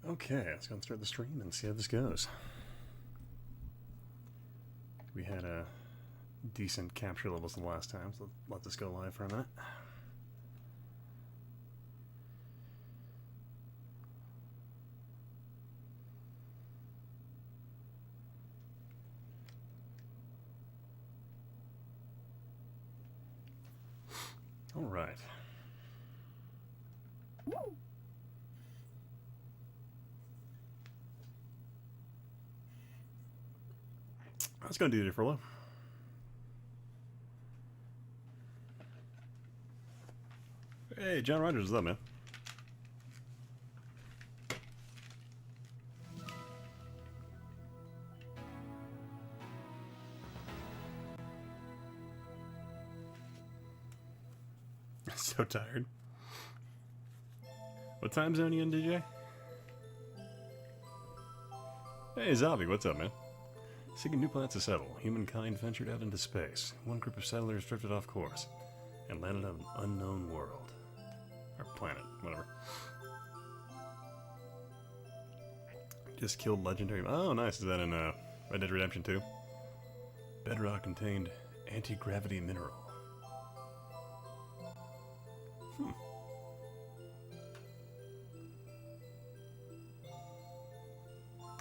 Okay, let's go and start the stream and see how this goes. We had a decent capture levels the last time, so let this go live for a minute. All right. I was going to do it for a while. Hey, John Rogers, what's up, man? So tired. What time zone are you in, DJ? Hey, Zabi, what's up, man? Seeking new planets to settle, humankind ventured out into space. One group of settlers drifted off course and landed on an unknown world. Or planet, whatever. Just killed legendary... Oh, nice. Is that in Red Dead Redemption 2? Bedrock contained anti-gravity mineral.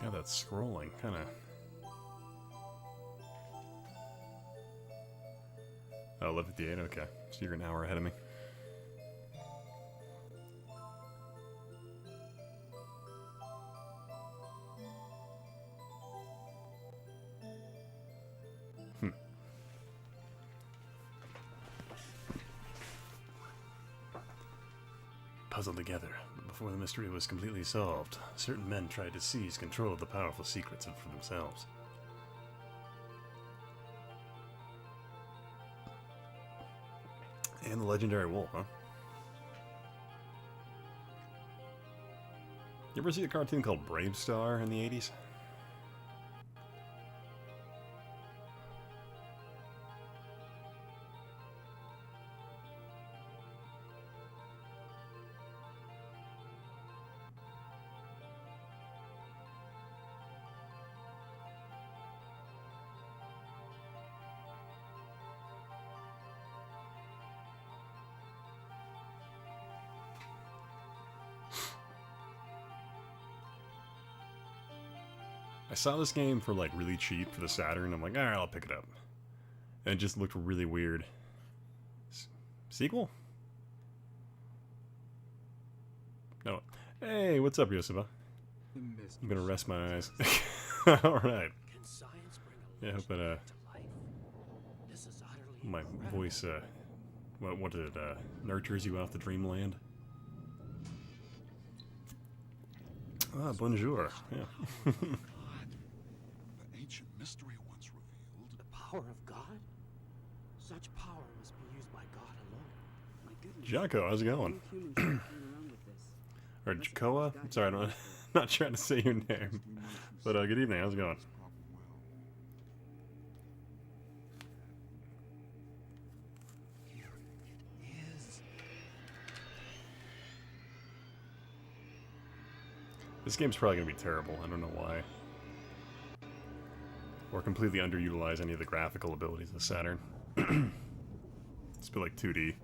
Yeah, that's scrolling, kind of... Oh, 11:58, okay. So you're an hour ahead of me. Puzzled together, but before the mystery was completely solved, certain men tried to seize control of the powerful secrets for themselves. And the legendary wolf, huh? You ever see a cartoon called Brave Star in the 80s? I saw this game for like really cheap for the Saturn. I'm like, alright, I'll pick it up. And it just looked really weird. Sequel? No. Hey, what's up, Yoseba? I'm gonna rest my eyes. Alright. Yeah, I hope that, my voice, what it, nurtures you off the dreamland. Ah, bonjour. Yeah. Mystery once revealed. The power of God? Such power must be used by God alone. My goodness. Jaco, how's it going? Or Jacoa? Sorry, I'm not trying to say your name. But good evening, how's it going? Here it is. This game's probably gonna be terrible. I don't know why. Or completely underutilize any of the graphical abilities of the Saturn. It's a bit like 2D.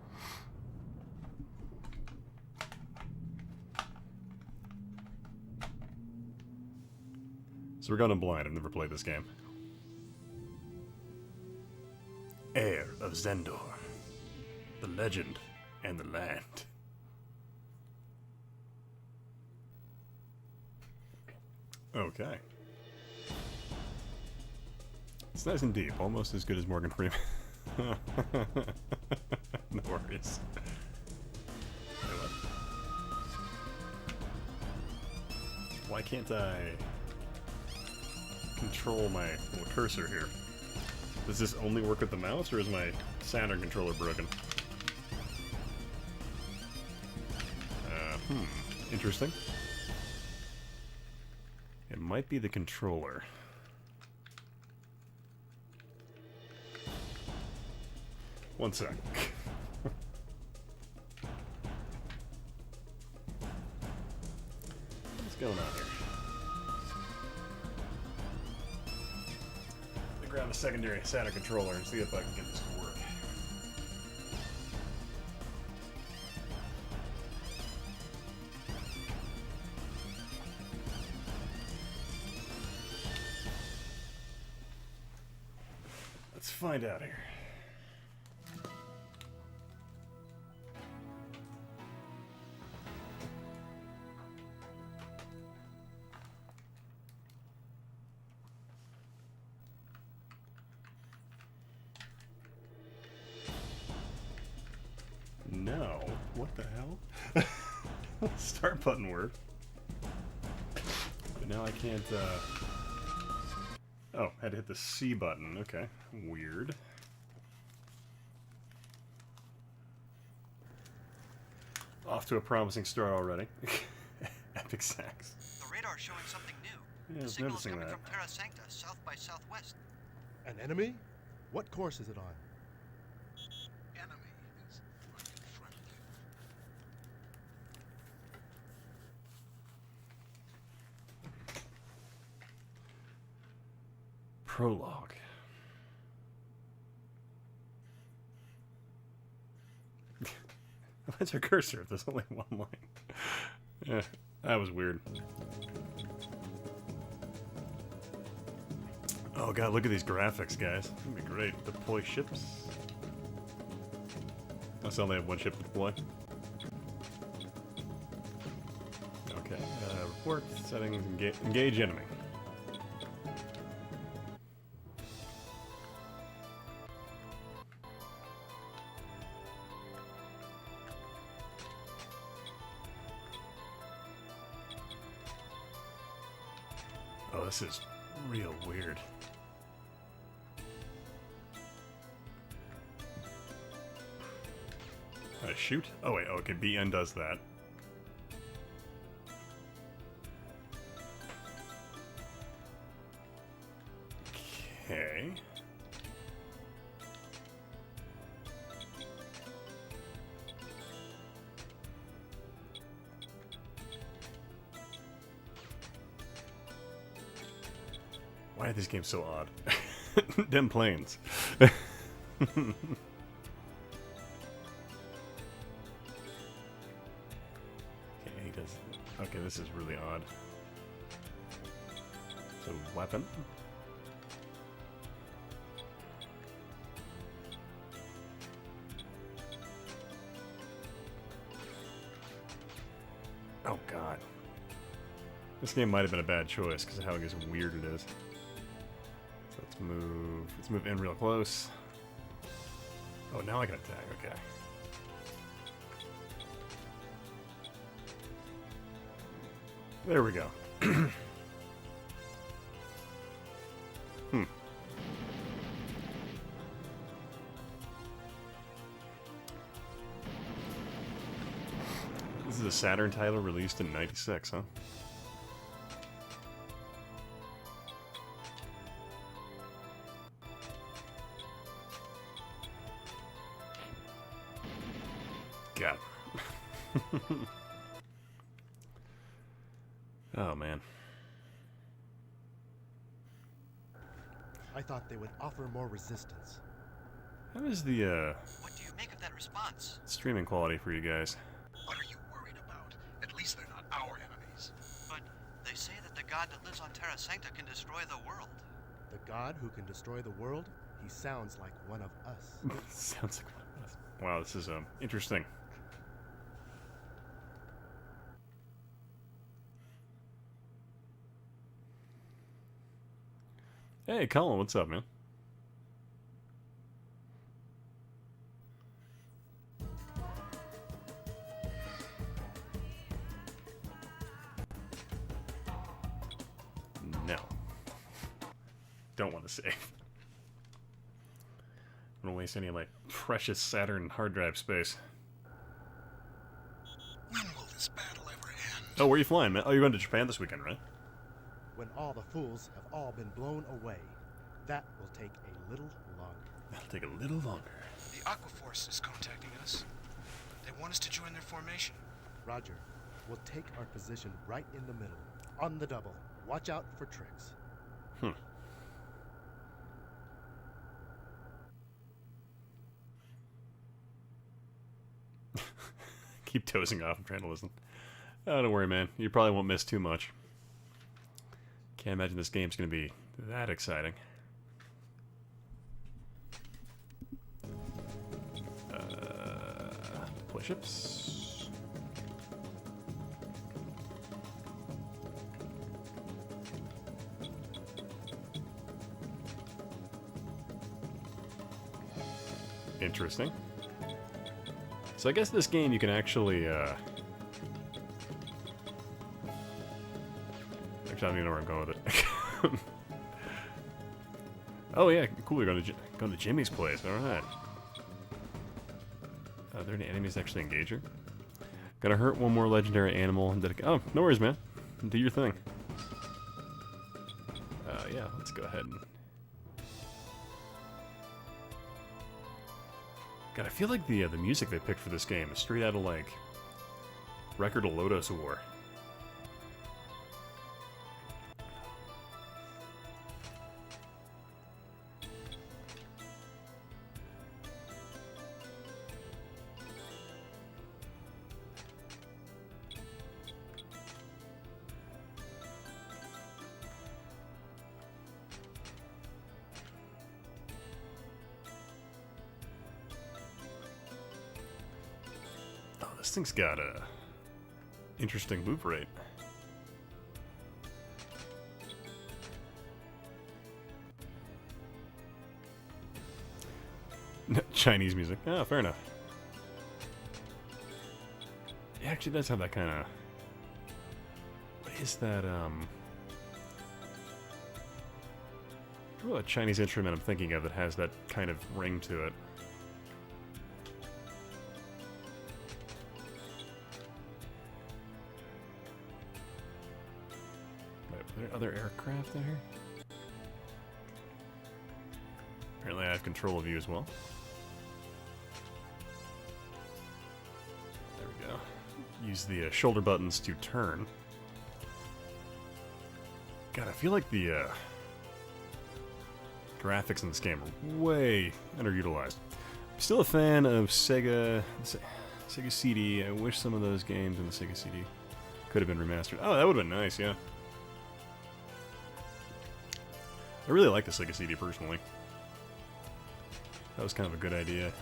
So we're going in blind. I've never played this game. Heir of Zendor. The legend and the land. Okay. It's nice and deep, almost as good as Morgan Freeman. No worries. Why can't I control my little cursor here? Does this only work with the mouse, or is my Saturn controller broken? Interesting. It might be the controller. One sec. going on here? Let me grab a secondary Saturn controller and see if I can get this to work. Let's find out here. No. What the hell? Start button worked. But now I can't, Oh, had to hit the C button. Okay. Weird. Off to a promising start already. Epic sax. The radar's showing something new. Yeah, I The was signal's noticing coming that. from Terra Sancta, south by southwest. An enemy? What course is it on? Enemy is unfriendly. Prologue. Why's your cursor if there's only one line? Yeah, that was weird. Oh god, look at these graphics, guys. It's gonna be great. Deploy ships. That's only have one ship to deploy. Okay, report, settings, engage enemy. Oh, this is real weird. Shoot? Oh wait, okay, BN does that. Okay. Why are these games so odd? Them planes. Okay, this is really odd. So, weapon. Oh god. This game might have been a bad choice because of how weird it is. So let's move in real close. Oh, now I can attack, okay. There we go. This is a Saturn title released in '96, huh? Got it. Oh, man. I thought they would offer more resistance. How is the, What do you make of that response? streaming quality for you guys? What are you worried about? At least they're not our enemies. But they say that the god that lives on Terra Sancta can destroy the world. The god who can destroy the world? He sounds like one of us. Sounds like one of us. Wow, this is, interesting. Hey, Colin, what's up, man? No. Don't want to save. I don't waste any of my precious Saturn hard drive space. When will this battle ever end? Oh, where are you flying, man? Oh, you're going to Japan this weekend, right? When all the fools have all been blown away, that will take a little longer. That'll take a little longer. The Aqua Force is contacting us. They want us to join their formation. Roger. will take our position right in the middle, on the double. Watch out for tricks. Keep dozing off. I'm trying to listen. Oh, don't worry, man. You probably won't miss too much. Can't imagine this game's going to be that exciting. Play ships. Interesting. So I guess this game you can actually, actually I don't even know where I'm going with it. Oh yeah, cool, you're going to Jimmy's place, alright. Are there any enemies that actually engage her? Gotta hurt one more legendary animal and oh, no worries, man. Do your thing. Yeah, let's go ahead and... God, I feel like the music they picked for this game is straight out of, like, Record of Lodoss War. This thing's got a interesting move rate. Chinese music. Oh, fair enough. It actually does have that kind of... What is that, a Chinese instrument I'm thinking of that has that kind of ring to it. Are there other aircraft in here? Apparently I have control of you as well. There we go. Use the shoulder buttons to turn. God, I feel like the graphics in this game are way underutilized. I'm still a fan of Sega CD. I wish some of those games in the Sega CD could have been remastered. Oh, that would have been nice, yeah. I really like the Sega CD personally. That was kind of a good idea.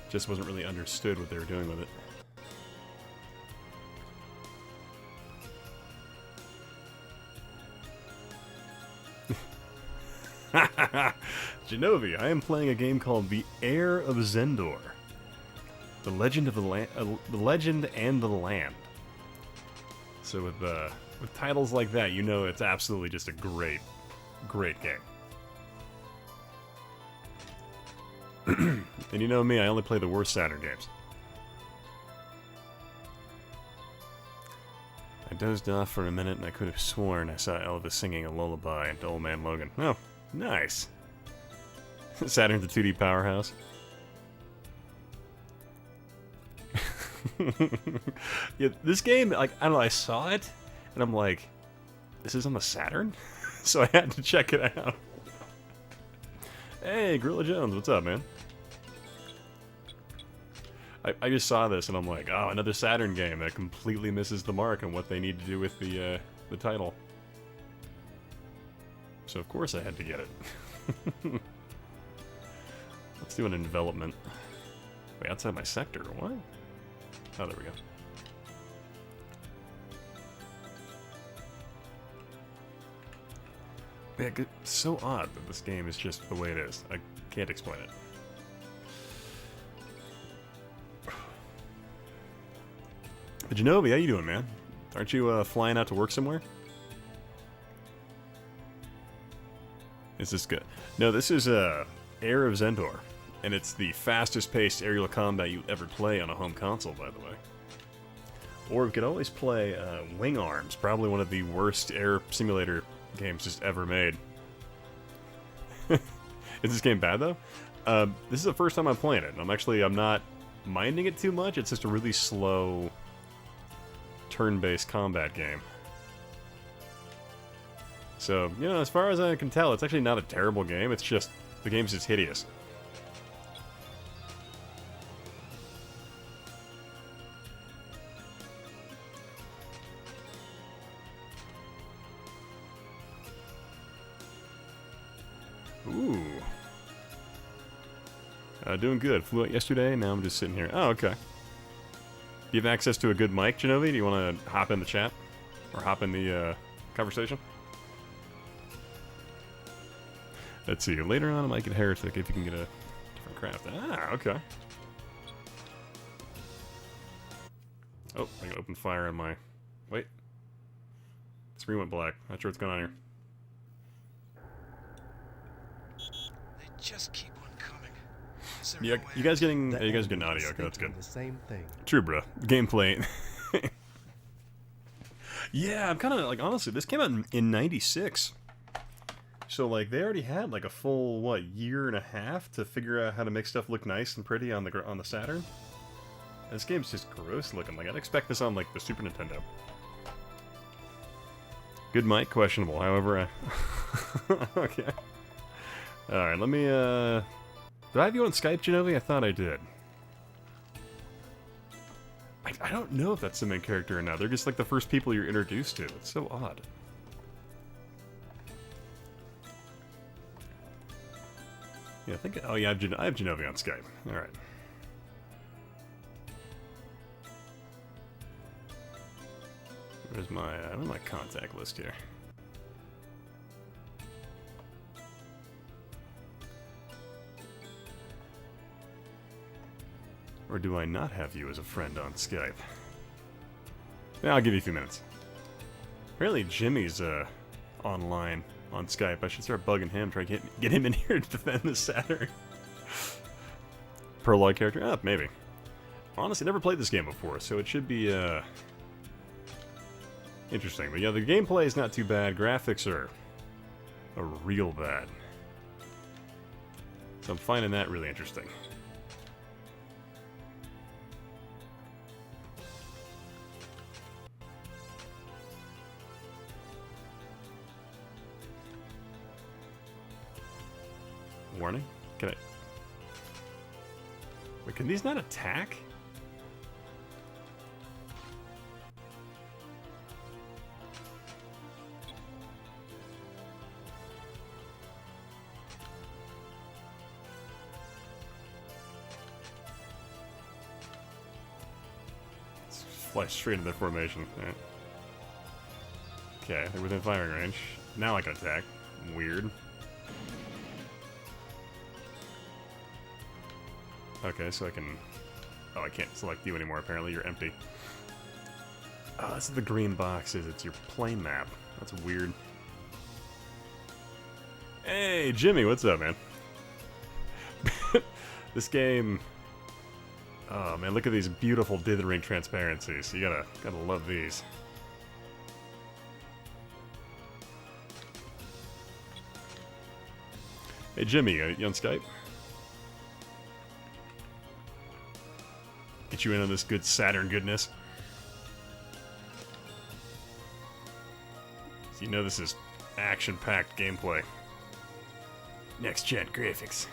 Just wasn't really understood what they were doing with it. Genovi, I am playing a game called The Heir of Zendor. The Legend of the Legend and the Land. So with titles like that, you know it's absolutely just a great, great game. And you know me, I only play the worst Saturn games. I dozed off for a minute and I could have sworn I saw Elvis singing a lullaby to Old Man Logan. Oh, nice. Saturn's a 2D powerhouse. Yeah, this game, like, I don't know, I saw it, and I'm like, this is on the Saturn? So I had to check it out. Hey, Gorilla Jones, what's up, man? I just saw this, and I'm like, oh, another Saturn game that completely misses the mark on what they need to do with the title. So of course I had to get it. Let's do it in development. Wait, outside my sector, what? Oh, there we go. Yeah, it's so odd that this game is just the way it is. I can't explain it. But Genovi, how you doing, man? Aren't you flying out to work somewhere? Is this good? No, this is Heir of Zendor. And it's the fastest-paced aerial combat you ever play on a home console, by the way. Or we could always play Wing Arms, probably one of the worst air simulator games just ever made. Is this game bad, though? This is the first time I'm playing it. I'm not minding it too much. It's just a really slow turn-based combat game. So, you know, as far as I can tell, it's actually not a terrible game. It's just, the game's just hideous. Ooh. Doing good. Flew out yesterday, now I'm just sitting here. Oh, okay. Do you have access to a good mic, Genovi? Do you want to hop in the chat? Or hop in the conversation? Let's see. Later on, I might get Heretic if you can get a different craft. Ah, okay. Oh, I gotta open fire on my... Wait. Screen went black. Not sure what's going on here. They just keep on coming. Is there Yeah, no you guys getting... The you guys getting enemy audio. is Okay, that's good. thinking the same thing. True, bro. Gameplay. Yeah, I'm kind of like, honestly, this came out in 96. So, like, they already had, like, a full, what, year and a half to figure out how to make stuff look nice and pretty on the Saturn. This game's just gross looking. Like, I'd expect this on, like, the Super Nintendo. Good mic, questionable. However, okay. Alright, let me, did I have you on Skype, Genovi? I thought I did. I don't know if that's the main character or not. They're just, like, the first people you're introduced to. It's so odd. Yeah, I think... Oh, yeah, I have Genovi on Skype. Alright. Where's my contact list here? Or do I not have you as a friend on Skype? Yeah, I'll give you a few minutes. Apparently Jimmy's online on Skype. I should start bugging him, try to get him in here to defend the Saturn. Prologue character? Ah, maybe. Honestly, never played this game before, so it should be interesting. But yeah, the gameplay is not too bad. Graphics are real bad. So I'm finding that really interesting. Warning? Can I... Wait, can these not attack? Let's fly straight into their formation. Right. Okay, they're within firing range. Now I can attack. Weird. Okay, so I can... Oh, I can't select you anymore, apparently. You're empty. Oh, this is the green boxes. It's your plane map. That's weird. Hey, Jimmy, what's up, man? This game... Oh, man, look at these beautiful dithering transparencies. You gotta love these. Hey, Jimmy, you on Skype? Get you in on this good Saturn goodness. So you know this is action-packed gameplay. Next-gen graphics.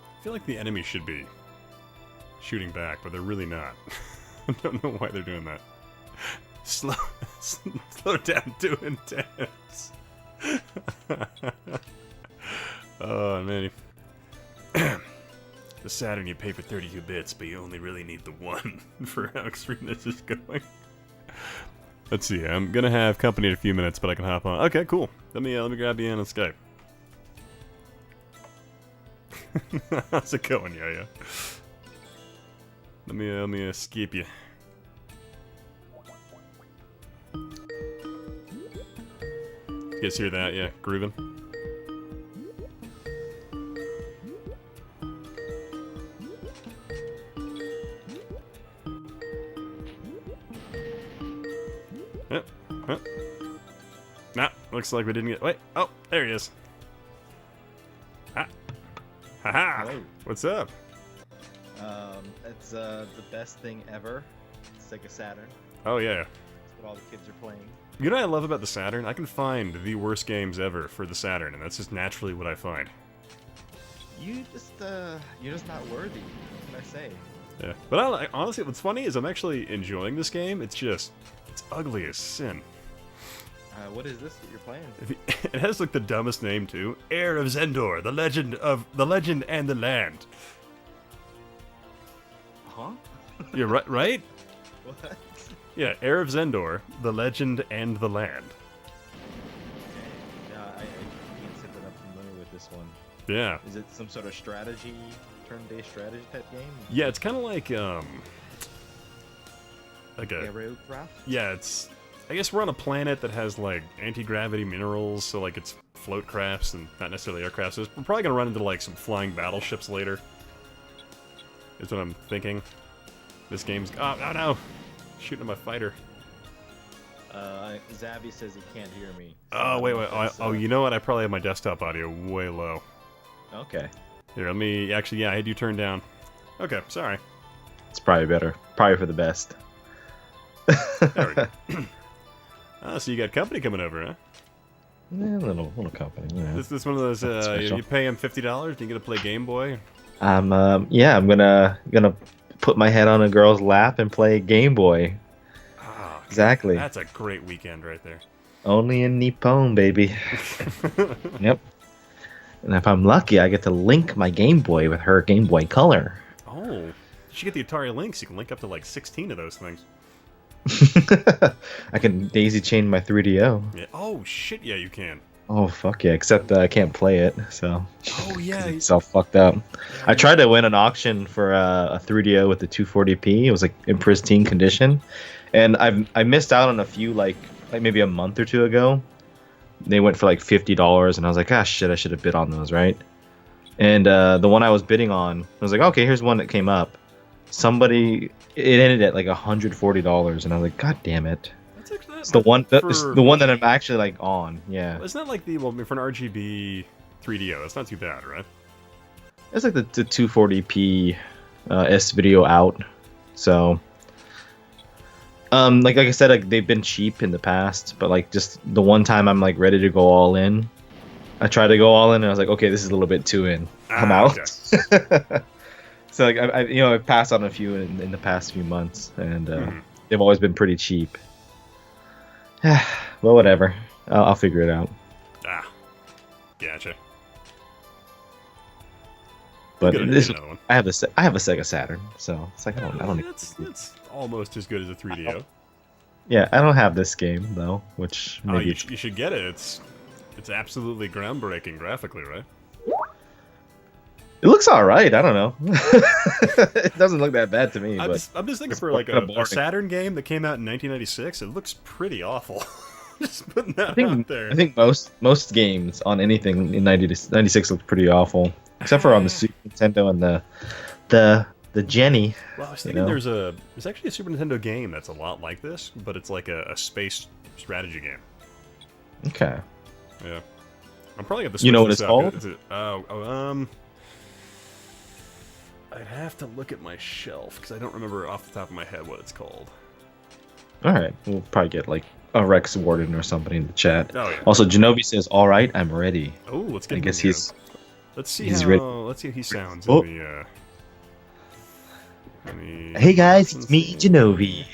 I feel like the enemy should be shooting back, but they're really not. I don't know why they're doing that. Slow down, too intense. Oh, man. The Saturn, you pay for 32 bits, but you only really need the one for how extreme this is going. Let's see, I'm gonna have company in a few minutes, but I can hop on. Okay, cool. Let me grab you in on Skype. How's it going, Yo-Yo? Let me escape you. You guys hear that? Yeah, grooving. Huh? Nah, looks like we didn't get... Wait, oh, there he is. Ah. Haha! Hello. What's up? It's the best thing ever. Sega Saturn. Oh, yeah. That's what all the kids are playing. You know what I love about the Saturn? I can find the worst games ever for the Saturn, and that's just naturally what I find. You're just not worthy. What can I say? Yeah. But honestly, what's funny is I'm actually enjoying this game. It's ugly as sin. What is this that you're playing? It has like the dumbest name too. Heir of Zendor, the legend and the land. Huh? Yeah, right? What? Yeah, Heir of Zendor, the legend and the land. Yeah, I can't say that I'm familiar with this one. Yeah. Is it some sort of strategy, turn-based strategy type game? Yeah, it's kind of like a Aerocraft? yeah, it's I guess we're on a planet that has like anti-gravity minerals, so like it's float crafts and not necessarily aircraft. So we're probably gonna run into like some flying battleships later. Is what I'm thinking. This game's oh no, shooting at my fighter. Zabby says he can't hear me. So Oh wait, you know what? I probably have my desktop audio way low. Okay. Here, let me actually. Yeah, I had you turned down. Okay, sorry. It's probably better. Probably for the best. There we go. So you got company coming over, huh? Yeah, little company. Yeah. This one of those. Special. You pay him $50 and you get to play Game Boy. I'm gonna put my head on a girl's lap and play Game Boy. Ah, Exactly. That's a great weekend right there. Only in Nippon, baby. Yep. And if I'm lucky, I get to link my Game Boy with her Game Boy Color. Oh, you should get the Atari Lynx. You can link up to like 16 of those things. I can daisy chain my 3DO. Yeah. Oh shit, yeah, you can. Oh fuck yeah! Except I can't play it, so. Oh yeah. It's all fucked up. I tried to win an auction for a 3DO with the 240p. It was like in pristine condition, and I missed out on a few like maybe a month or two ago. They went for like $50, and I was like, ah shit, I should have bid on those, right? And the one I was bidding on, I was like, okay, here's one that came up. It ended at like $140, and I was like, god damn it. It's the one that I'm actually like on, yeah. It's not like for an RGB 3DO. That's not too bad, right? It's like the 240p S video out. So, like I said, like they've been cheap in the past, but like just the one time I'm like ready to go all in, I tried to go all in, and I was like, okay, this is a little bit too in. I'm out. Okay. So like I've passed on a few in the past few months, and they've always been pretty cheap. Well, whatever. I'll figure it out. Ah, gotcha. But Another one. I have a Sega Saturn, so it's like I don't. That's almost as good as a 3DO. Yeah, I don't have this game though, which Oh, maybe you should get it. It's absolutely groundbreaking graphically, right? it looks all right. I don't know. It doesn't look that bad to me. I'm But just thinking it's for like kinda a boring. Saturn game that came out in 1996, it looks pretty awful. Just putting that I think out there. I think most games on anything in 96 look pretty awful, except for on the Super Nintendo and the Jenny. Well, I was you thinking know? there's actually a Super Nintendo game that's a lot like this, but it's like a space strategy game. Okay. Yeah. I'm probably gonna. You know what switch it's this out. called? I'd have to look at my shelf because I don't remember off the top of my head what it's called. All right, we'll probably get like a Rex Warden or somebody in the chat. Oh yeah. Also, Genobi says, "All right, I'm ready." Oh, let's get. I guess him in. he's. Let's see he's how. ready. Let's see how he sounds. Oh. In the, Hey guys, let's it's me, see. Genobi,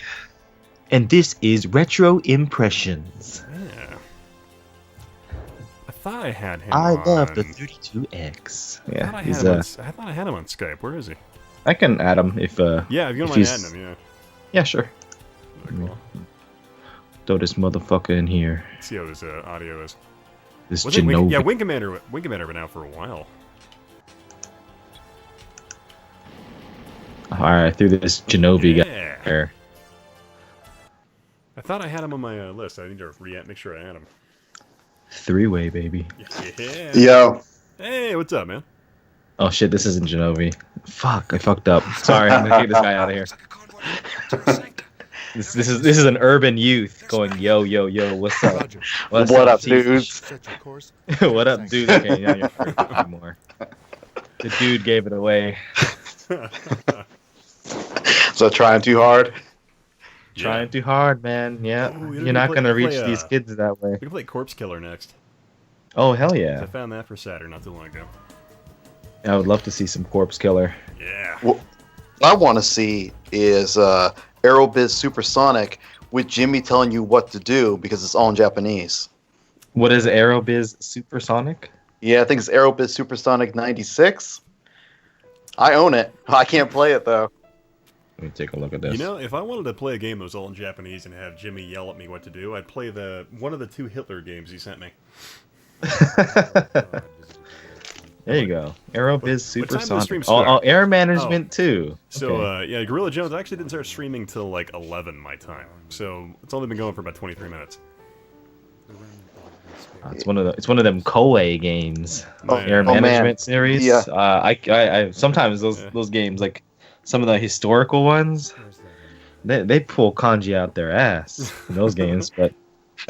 and this is Retro Impressions. Yeah. I thought I had him. I love the on- 32X. I Yeah, thought I he's had him on, I thought I had him on Skype. Where is he? I can add him if Yeah, if you don't if mind he's- adding him, yeah. yeah, sure. Very cool. Throw this motherfucker in here. Let's see how this audio is. This Was it Wing, Genobi. yeah, Wing Commander been out for a while. All right, I threw this Genobi guy Yeah. there. I thought I had him on my list. I need to make sure I add him. Three-way, baby. Yeah. Yo. Hey, what's up, man? Oh shit, this isn't Genobi. Fuck, I fucked up. Sorry, I'm gonna kick this guy out of here. It's like a convoy to Terra Sancta. This is an urban youth going, yo, yo, yo, what's up? Roger. What's What up, Jesus? dudes? Set your course. What up, dude? Okay, now you're not anymore. The dude gave it away. So trying too hard. Trying too hard, man. Yeah, Ooh, you're not gonna reach play, these kids that way. We can play Corpse Killer next. Oh hell yeah! I found that for Saturn not too long ago. I would love to see some Corpse Killer. Yeah. What I want to see is Aerobiz Supersonic with Jimmy telling you what to do because it's all in Japanese. What is Aerobiz Supersonic? Yeah, I think it's Aerobiz Supersonic 96. I own it. I can't play it though. Let me take a look at this. You know, if I wanted to play a game that was all in Japanese and have Jimmy yell at me what to do, I'd play one of the 2 Hitler games he sent me. There you go. Aerobiz what time does the stream Supersonic. Oh, start? air management too. So, Okay. yeah, Gorilla Jones actually didn't start streaming till like 11 my time. So, it's only been going for about 23 minutes. It's one of them Koei games. My, Air man. management series. Yeah. I sometimes those games, like some of the historical ones, they pull kanji out their ass in those games. But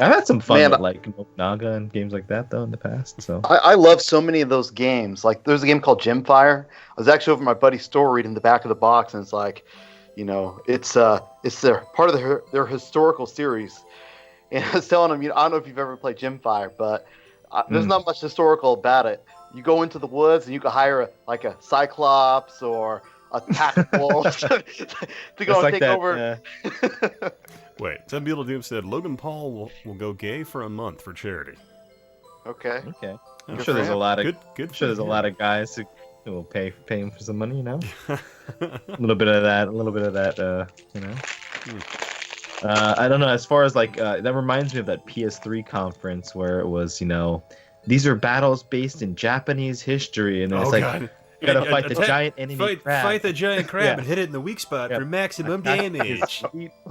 I've had some fun Man, with like Nobunaga and games like that though in the past. So I love so many of those games. Like there's a game called Gemfire. I was actually over at my buddy's store reading the back of the box, and it's like, you know, it's their part of their historical series. And I was telling him, I don't know if you've ever played Gemfire, but there's not much historical about it. You go into the woods and you can hire a Cyclops or a tactical to go and take over. Wait, Tim Beetledoom said Logan Paul will go gay for a month for charity. Okay. Okay. I'm Good sure for there's a him. lot of Good I'm sure there's a for lot of guys who will pay him for some money, you know. A little bit of that, you know. I don't know. As far as like that reminds me of that PS3 conference where it was, you know, these are battles based in Japanese history, and it's like God. you gotta fight the giant enemy crab. Fight the giant crab Yeah. and hit it in the weak spot Yeah. for maximum damage.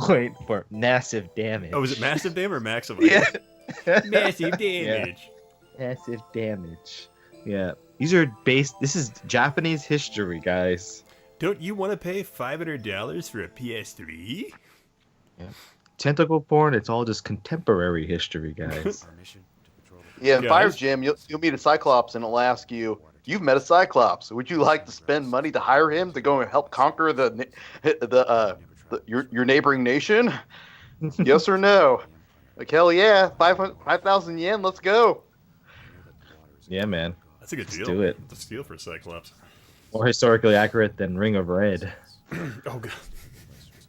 Wait for massive damage. Oh, was it massive damage or maximum? Yeah. Massive damage. Massive damage. Yeah. These are based. This is Japanese history, guys. Don't you want to pay $500 for a PS3? Tentacle porn. It's all just contemporary history, guys. Yeah, in Yeah, Fire there's- Gym, you'll meet a Cyclops, and it'll ask you, "You've met a Cyclops. Would you like to spend money to hire him to go and help conquer your neighboring nation? Yes or no?" Like, hell yeah, 5,000 yen. Let's go. Yeah, man. That's a good Let's deal. do it. It's a steal for Cyclops. More historically accurate than Ring of Red. Oh, God.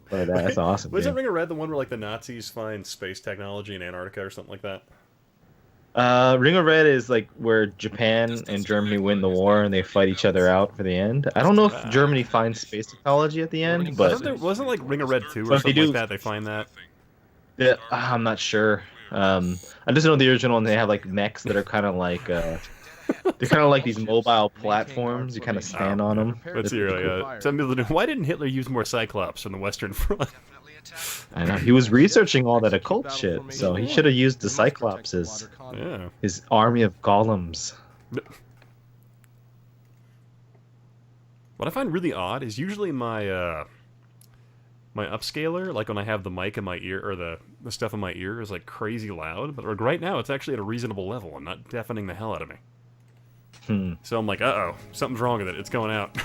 But that's awesome. Was game. it Ring of Red the one where like the Nazis find space technology in Antarctica or something like that? Ring of Red is like where Japan and Germany win the war and they fight each other out for the end. I don't know if Germany finds space technology at the end, but Wasn't like Ring of Red 2 or But if they something like do- that? They find that. I'm not sure. I just know the original and they have like mechs that are kind of like they're kind of like these mobile platforms. You kind of stand on them. Let's see. Some people do. Why didn't Hitler use more Cyclops from the Western Front? I know he was researching all that occult shit, so he should have used the Cyclops as Yeah. his army of golems. What I find really odd is usually my my upscaler, like when I have the mic in my ear or the stuff in my ear, is like crazy loud. But like right now, it's actually at a reasonable level and not deafening the hell out of me. So I'm like, uh-oh, something's wrong with it. It's going out.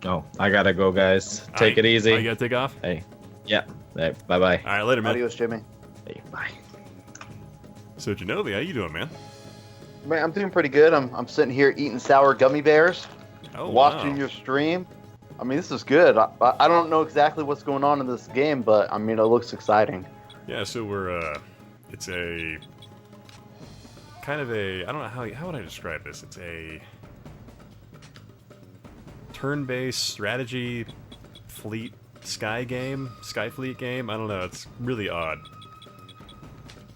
Oh, I gotta go, guys. Take it easy. Oh, you gotta take off? Hey, yeah. Hey, bye bye. All right, later, man. Adios, Jimmy. Hey, bye. So, Genovi, how you doing, man? Man, I'm doing pretty good. I'm sitting here eating sour gummy bears, Oh, watching wow. your stream. I mean, this is good. I don't know exactly what's going on in this game, but I mean, it looks exciting. Yeah, so we're, it's a, kind of a, I don't know, how would I describe this? It's a turn-based strategy fleet sky fleet game. I don't know, it's really odd.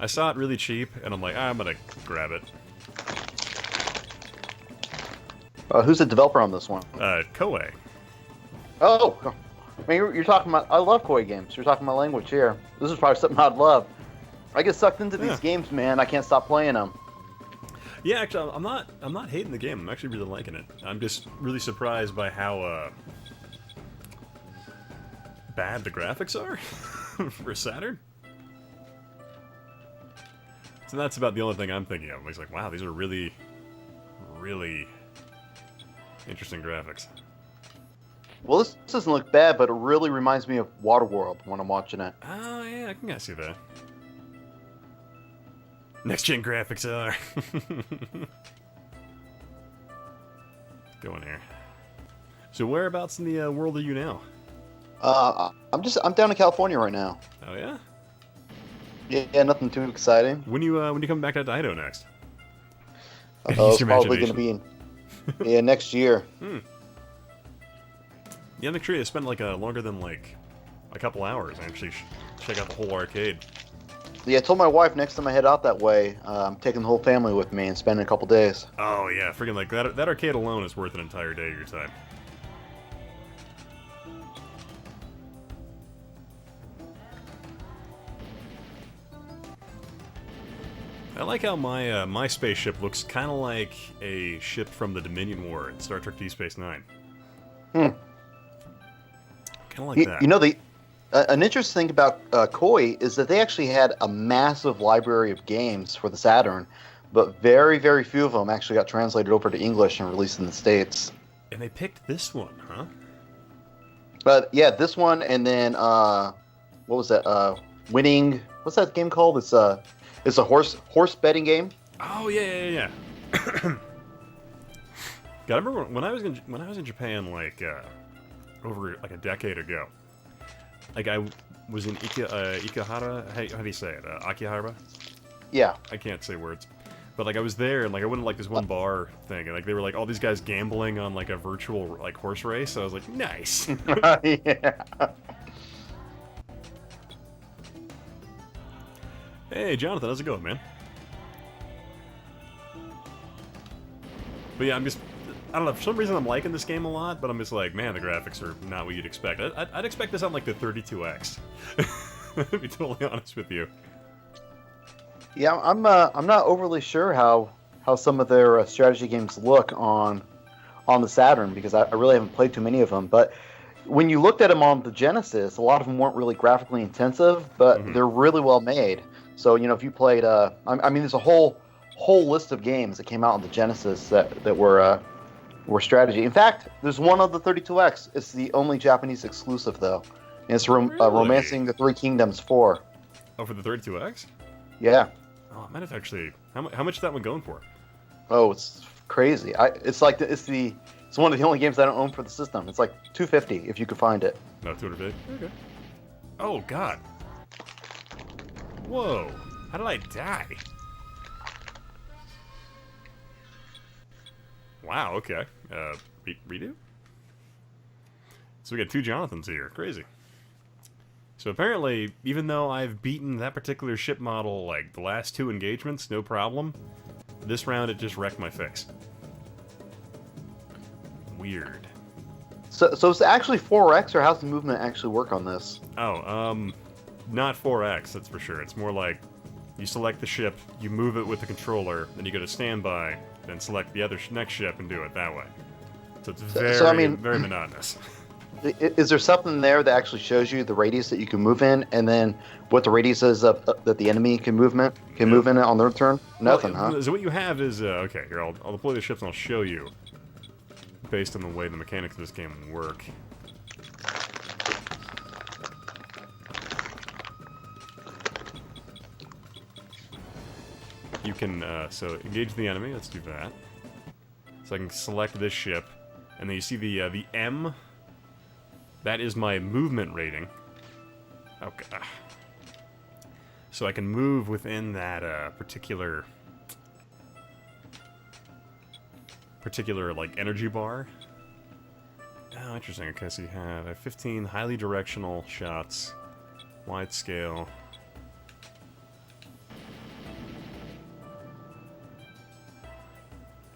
I saw it really cheap, and I'm like, I'm gonna grab it. Who's the developer on this one? Koei. Oh, I mean, you're talking about. I love Koi games. You're talking my language here. This is probably something I'd love. I get sucked into these games, man. I can't stop playing them. Yeah, actually, I'm not hating the game. I'm actually really liking it. I'm just really surprised by how bad the graphics are for Saturn. So that's about the only thing I'm thinking of. It's like, wow, these are really, really interesting graphics. Well, this doesn't look bad, but it really reminds me of Waterworld when I'm watching it. Oh, yeah, I can kinda see that. Next-gen graphics are. Go in here. So whereabouts in the world are you now? I'm down in California right now. Oh, yeah? Yeah, nothing too exciting. When you come back to Idaho next? Use It's your probably going to be next year. Yeah, make sure you spend like longer than like a couple hours. Actually, check out the whole arcade. Yeah, I told my wife next time I head out that way, I'm taking the whole family with me and spending a couple days. Oh yeah, freaking like that arcade alone is worth an entire day of your time. I like how my spaceship looks kind of like a ship from the Dominion War in Star Trek Deep Space Nine. Kind of like that. You know, an interesting thing about Koei is that they actually had a massive library of games for the Saturn, but very, very few of them actually got translated over to English and released in the States. And they picked this one, huh? But yeah, this one, and then what was that? Winning. What's that game called? It's a horse betting game. Oh yeah. God, I remember when I was in Japan like over like a decade ago. Like I was in Ikehara. How do you say it? Akihabara. Yeah. I can't say words. But like I was there and like I went to like this one bar thing and like they were like all these guys gambling on like a virtual like horse race. So I was like, nice. Yeah. Hey Jonathan, how's it going, man? But yeah, I don't know, for some reason I'm liking this game a lot, but I'm just like, man, the graphics are not what you'd expect. I'd expect this on like the 32X. To be totally honest with you. Yeah, I'm not overly sure how some of their strategy games look on the Saturn because I really haven't played too many of them. But when you looked at them on the Genesis, a lot of them weren't really graphically intensive, but they're really well made. So you know, if you played, I mean, there's a whole list of games that came out on the Genesis that were strategy. In fact, there's one on the 32X. It's the only Japanese exclusive though, and it's Really? Romancing the Three Kingdoms 4. Oh, for the 32X? Yeah. Oh, I might have actually. How much is that one going for? Oh, it's crazy. It's one of the only games I don't own for the system. It's like $250 if you could find it. No, 250. Okay. Oh God. Whoa! How did I die? Wow. Okay. Redo. So we got two Jonathans here. Crazy. So apparently, even though I've beaten that particular ship model like the last two engagements, no problem, this round it just wrecked my face. Weird. So it's actually 4X, or how's the movement actually work on this? Oh, not 4X, that's for sure. It's more like you select the ship, you move it with the controller, then you go to standby, then select the other next ship and do it that way. So it's very monotonous. Is there something there that actually shows you the radius that you can move in, and then what the radius is that the enemy can move in on their turn? Nothing, huh? So what you have is okay. Here, I'll deploy the ships and I'll show you, based on the way the mechanics of this game work. You can so engage the enemy. Let's do that. So I can select this ship, and then you see the M. That is my movement rating. Okay. So I can move within that particular like energy bar. Oh, interesting. Okay, so you have 15 highly directional shots, wide scale.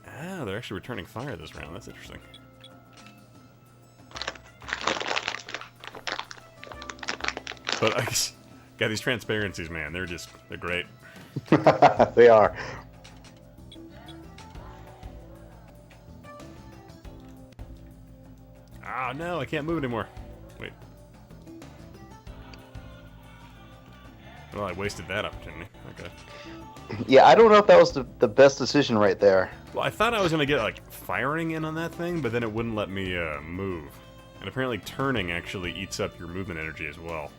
Ah, they're actually returning fire this round. That's interesting. But I guess, got these transparencies, man. They're great. They are. Ah, no, I can't move anymore. Wait. Well, I wasted that opportunity. Okay. Yeah, I don't know if that was the best decision right there. Well, I thought I was gonna get like firing in on that thing, but then it wouldn't let me move. And apparently turning actually eats up your movement energy as well.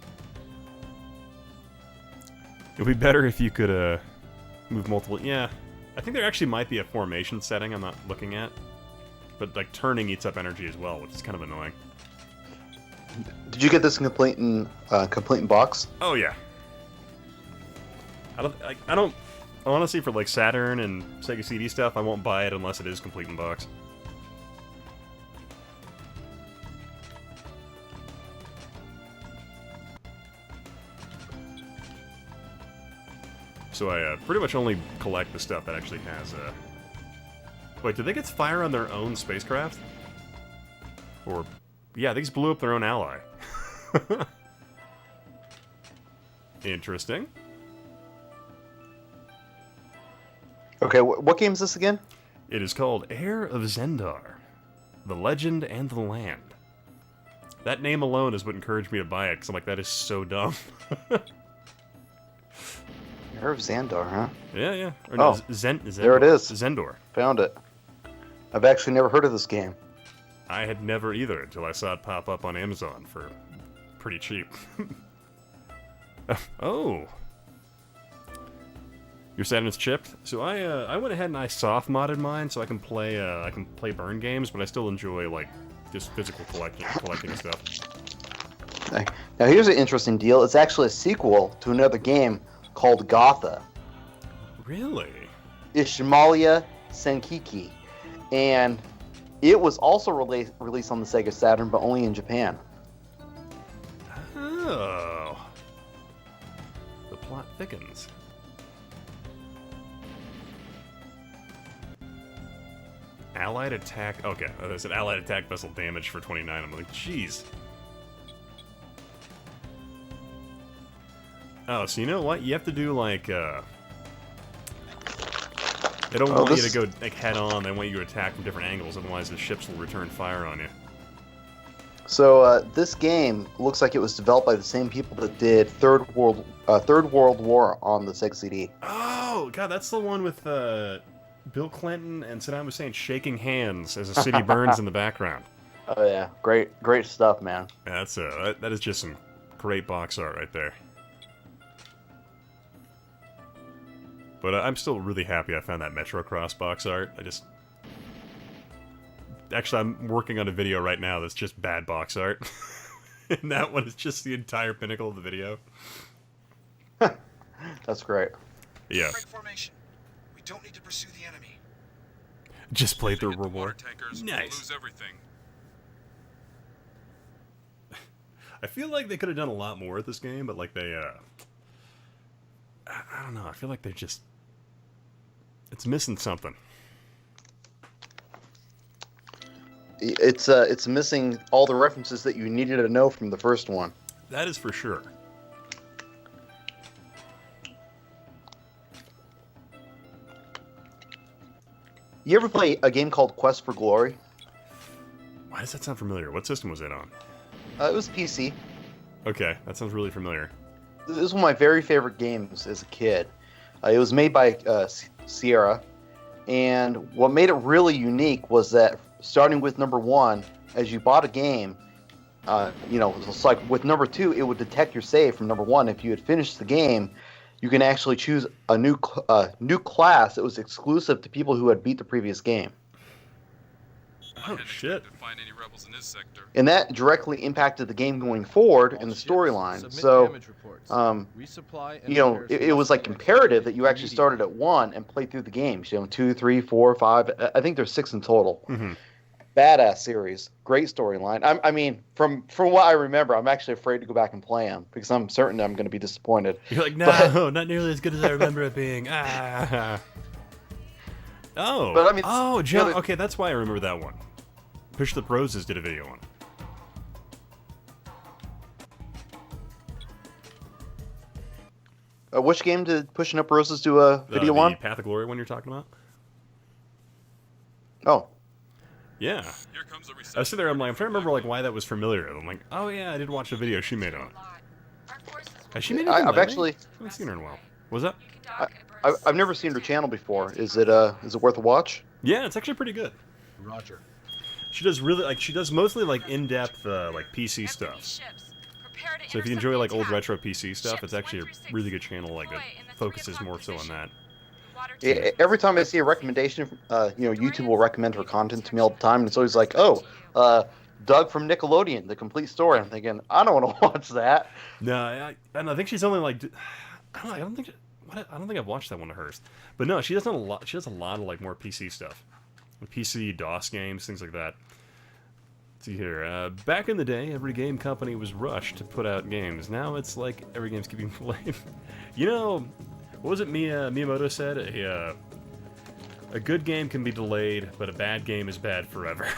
It would be better if you could move multiple... Yeah, I think there actually might be a formation setting I'm not looking at. But like turning eats up energy as well, which is kind of annoying. Did you get this complete in box? Oh yeah. I don't honestly, for like Saturn and Sega CD stuff, I won't buy it unless it is complete in box. So I pretty much only collect the stuff that actually has... Wait, did they get fire on their own spacecraft? Or... Yeah, they just blew up their own ally. Interesting. Okay, what game is this again? It is called Heir of Zendar. The Legend and the Land. That name alone is what encouraged me to buy it, because I'm like, that is so dumb. Heir of Xandar, huh? Yeah, yeah. Or Oh, Zendor. there it is. Zendor. Found it. I've actually never heard of this game. I had never either until I saw it pop up on Amazon for pretty cheap. Oh. Your Saturn's chipped? So I went ahead and I soft modded mine so I can play burn games, but I still enjoy like just physical collecting stuff. Now here's an interesting deal. It's actually a sequel to another game called Gotha. Really? Ishmalia Senkiki. And it was also released on the Sega Saturn, but only in Japan. Oh. The plot thickens. Allied attack... Okay, I said allied attack vessel damage for 29. I'm like, jeez. Oh, so you know what? You have to do, like, They don't want you to go, like, head-on. They want you to attack from different angles, otherwise the ships will return fire on you. So, this game looks like it was developed by the same people that did Third World War on the Sega CD. Oh, God, that's the one with, Bill Clinton and Saddam Hussein shaking hands as a city burns in the background. Oh, yeah. Great stuff, man. Yeah, that's, that is just some great box art right there. But I'm still really happy I found that Metro Cross box art. Actually, I'm working on a video right now that's just bad box art. And that one is just the entire pinnacle of the video. That's great. Yeah. Break formation. We don't need to pursue the enemy. Just played through Get the World water War. tankers, Nice. we'll lose everything. I feel like they could have done a lot more with this game, but like they, I don't know. I feel like they're just... It's missing something. It's missing all the references that you needed to know from the first one. That is for sure. You ever play a game called Quest for Glory? Why does that sound familiar? What system was it on? It was PC. Okay, that sounds really familiar. This is one of my very favorite games as a kid. It was made by Sierra, and what made it really unique was that starting with number 1, as you bought a game, it's like with number 2, it would detect your save from number 1. If you had finished the game, you can actually choose a new class that was exclusive to people who had beat the previous game. Oh, shit. To find any rebels in this sector. And that directly impacted the game going forward and the storyline. So, it was like imperative that you actually started at 1 and played through the games. 2, 3, 4, 5. I think there's 6 in total. Mm-hmm. Badass series, great storyline. I mean, from what I remember, I'm actually afraid to go back and play them because I'm certain I'm going to be disappointed. You're like, no, not nearly as good as I remember it being. Ah. Oh, But, I mean, John. Okay, that's why I remember that one. Push the Roses did a video on it. Which game did Pushing Up Roses do a video the on? Path of Glory one you're talking about? Oh. Yeah. Here comes the I was sitting there, I'm trying to remember like why that was familiar. I'm like, oh yeah, I did watch a video she made on it. Our forces Has she made I've anything lately? actually I haven't seen her in a while. Was that? I've never seen her channel before. Is it worth a watch? Yeah, it's actually pretty good. Roger. She does mostly like in-depth like PC stuff. So if you enjoy like old retro PC stuff, it's actually a really good channel. Like that focuses more so on that. Yeah, every time I see a recommendation, YouTube will recommend her content to me all the time, and it's always like, Doug from Nickelodeon, the complete story. I'm thinking, I don't want to watch that. No, I think she's only like, I don't think I've watched that one of hers. But no, she does a lot. She does a lot of like more PC stuff, PC DOS games, things like that. Let's see here. Back in the day, every game company was rushed to put out games. Now it's like every game's keeping delayed. What was it Miyamoto said? A good game can be delayed, but a bad game is bad forever.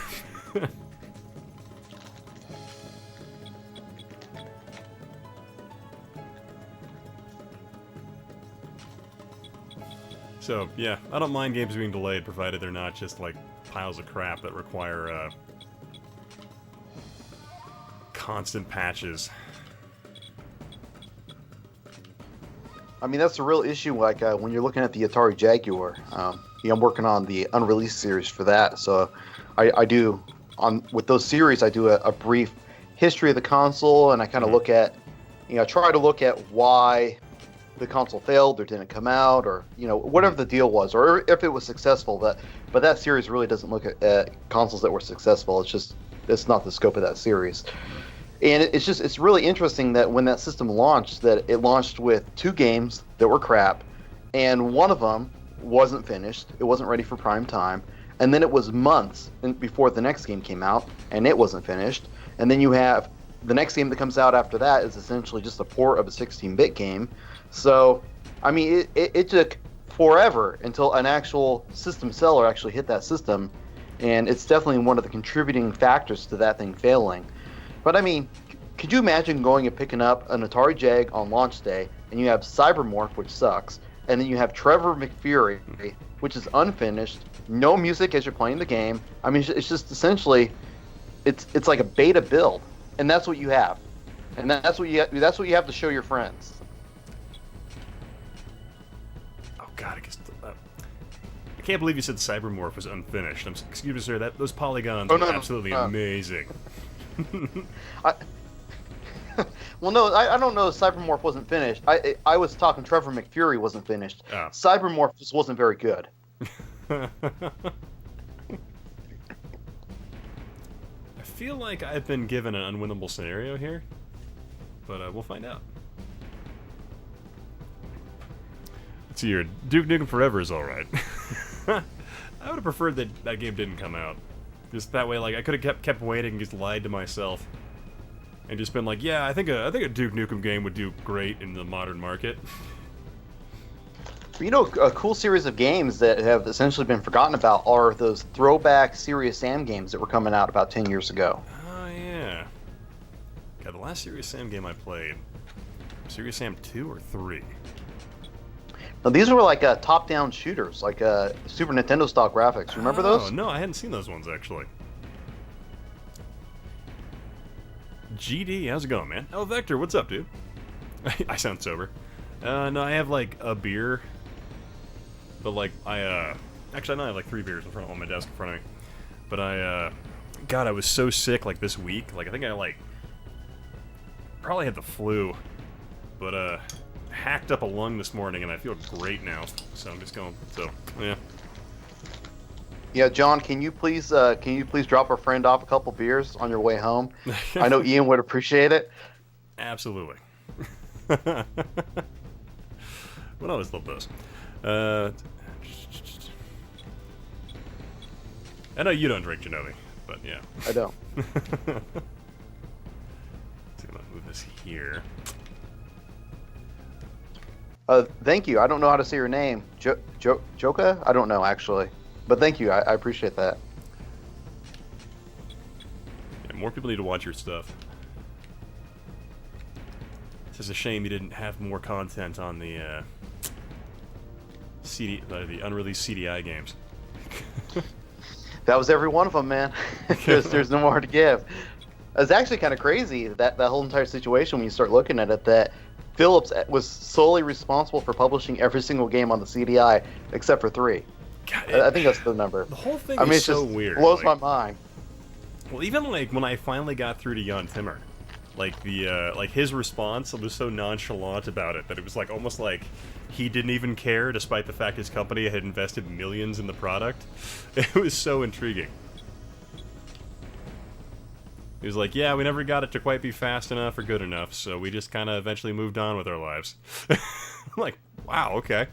So, yeah, I don't mind games being delayed, provided they're not just, like, piles of crap that require, constant patches. I mean, that's the real issue, like, when you're looking at the Atari Jaguar. I'm working on the unreleased series for that, so I do, with those series, I do a brief history of the console, and I kind of look at, try to look at why the console failed or didn't come out, or whatever the deal was, or if it was successful. But that series really doesn't look at consoles that were successful. It's not the scope of that series. And it's really interesting that when that system launched, that it launched with 2 games that were crap, and one of them wasn't finished. It wasn't ready for prime time, and then it was months before the next game came out, and it wasn't finished. And then you have the next game that comes out after that is essentially just a port of a 16-bit game. So, I mean, it took forever until an actual system seller actually hit that system, and it's definitely one of the contributing factors to that thing failing. But I mean, could you imagine going and picking up an Atari Jag on launch day, and you have Cybermorph, which sucks, and then you have Trevor McFury, which is unfinished, no music as you're playing the game. I mean, it's just essentially, it's like a beta build, and that's what you have, and that's what you have to show your friends. Oh God, I can't believe you said Cybermorph was unfinished. Excuse me, sir. Those polygons are absolutely amazing. Well, no, I don't know if Cybermorph wasn't finished. I was talking Trevor McFury wasn't finished. Oh. Cybermorph just wasn't very good. I feel like I've been given an unwinnable scenario here, but we'll find out. Let's see here. Duke Nukem Forever is alright. I would have preferred that game didn't come out. Just that way, like, I could have kept waiting and just lied to myself. And just been like, yeah, I think a Duke Nukem game would do great in the modern market. A cool series of games that have essentially been forgotten about are those throwback Serious Sam games that were coming out about 10 years ago. Oh, yeah. God, the last Serious Sam game I played, Serious Sam 2 or 3? Now, these were like top-down shooters, like Super Nintendo style graphics. Remember those? No, I hadn't seen those ones actually. GD, how's it going, man? Oh, Vector, what's up, dude? I sound sober. No, I have like a beer, but like actually no, I have like 3 beers in front on my desk in front of me. But God, I was so sick like this week. Like I think I like probably had the flu, but hacked up a lung this morning, and I feel great now. So I'm just going. So yeah. Yeah, John, can you please drop our friend off a couple beers on your way home? I know Ian would appreciate it. Absolutely. Well, I always love those. I know you don't drink Genovi, but yeah. I don't. Let's see, I'm gonna move this here. Thank you. I don't know how to say your name. Joka? I don't know, actually. But thank you. I appreciate that. Yeah, more people need to watch your stuff. It's just a shame you didn't have more content on the the unreleased CDI games. That was every one of them, man. There's no more to give. It's actually kind of crazy, that whole entire situation when you start looking at it, that Philips was solely responsible for publishing every single game on the CDI except for 3. God, I think that's the number. the whole thing I mean, is it's so just weird. blows like, my mind. Well, even like when I finally got through to Jan Timmer, like the like his response was so nonchalant about it that it was like almost like he didn't even care, despite the fact his company had invested millions in the product. It was so intriguing. He was like, "Yeah, we never got it to quite be fast enough or good enough, so we just kind of eventually moved on with our lives." I'm like, "Wow, okay."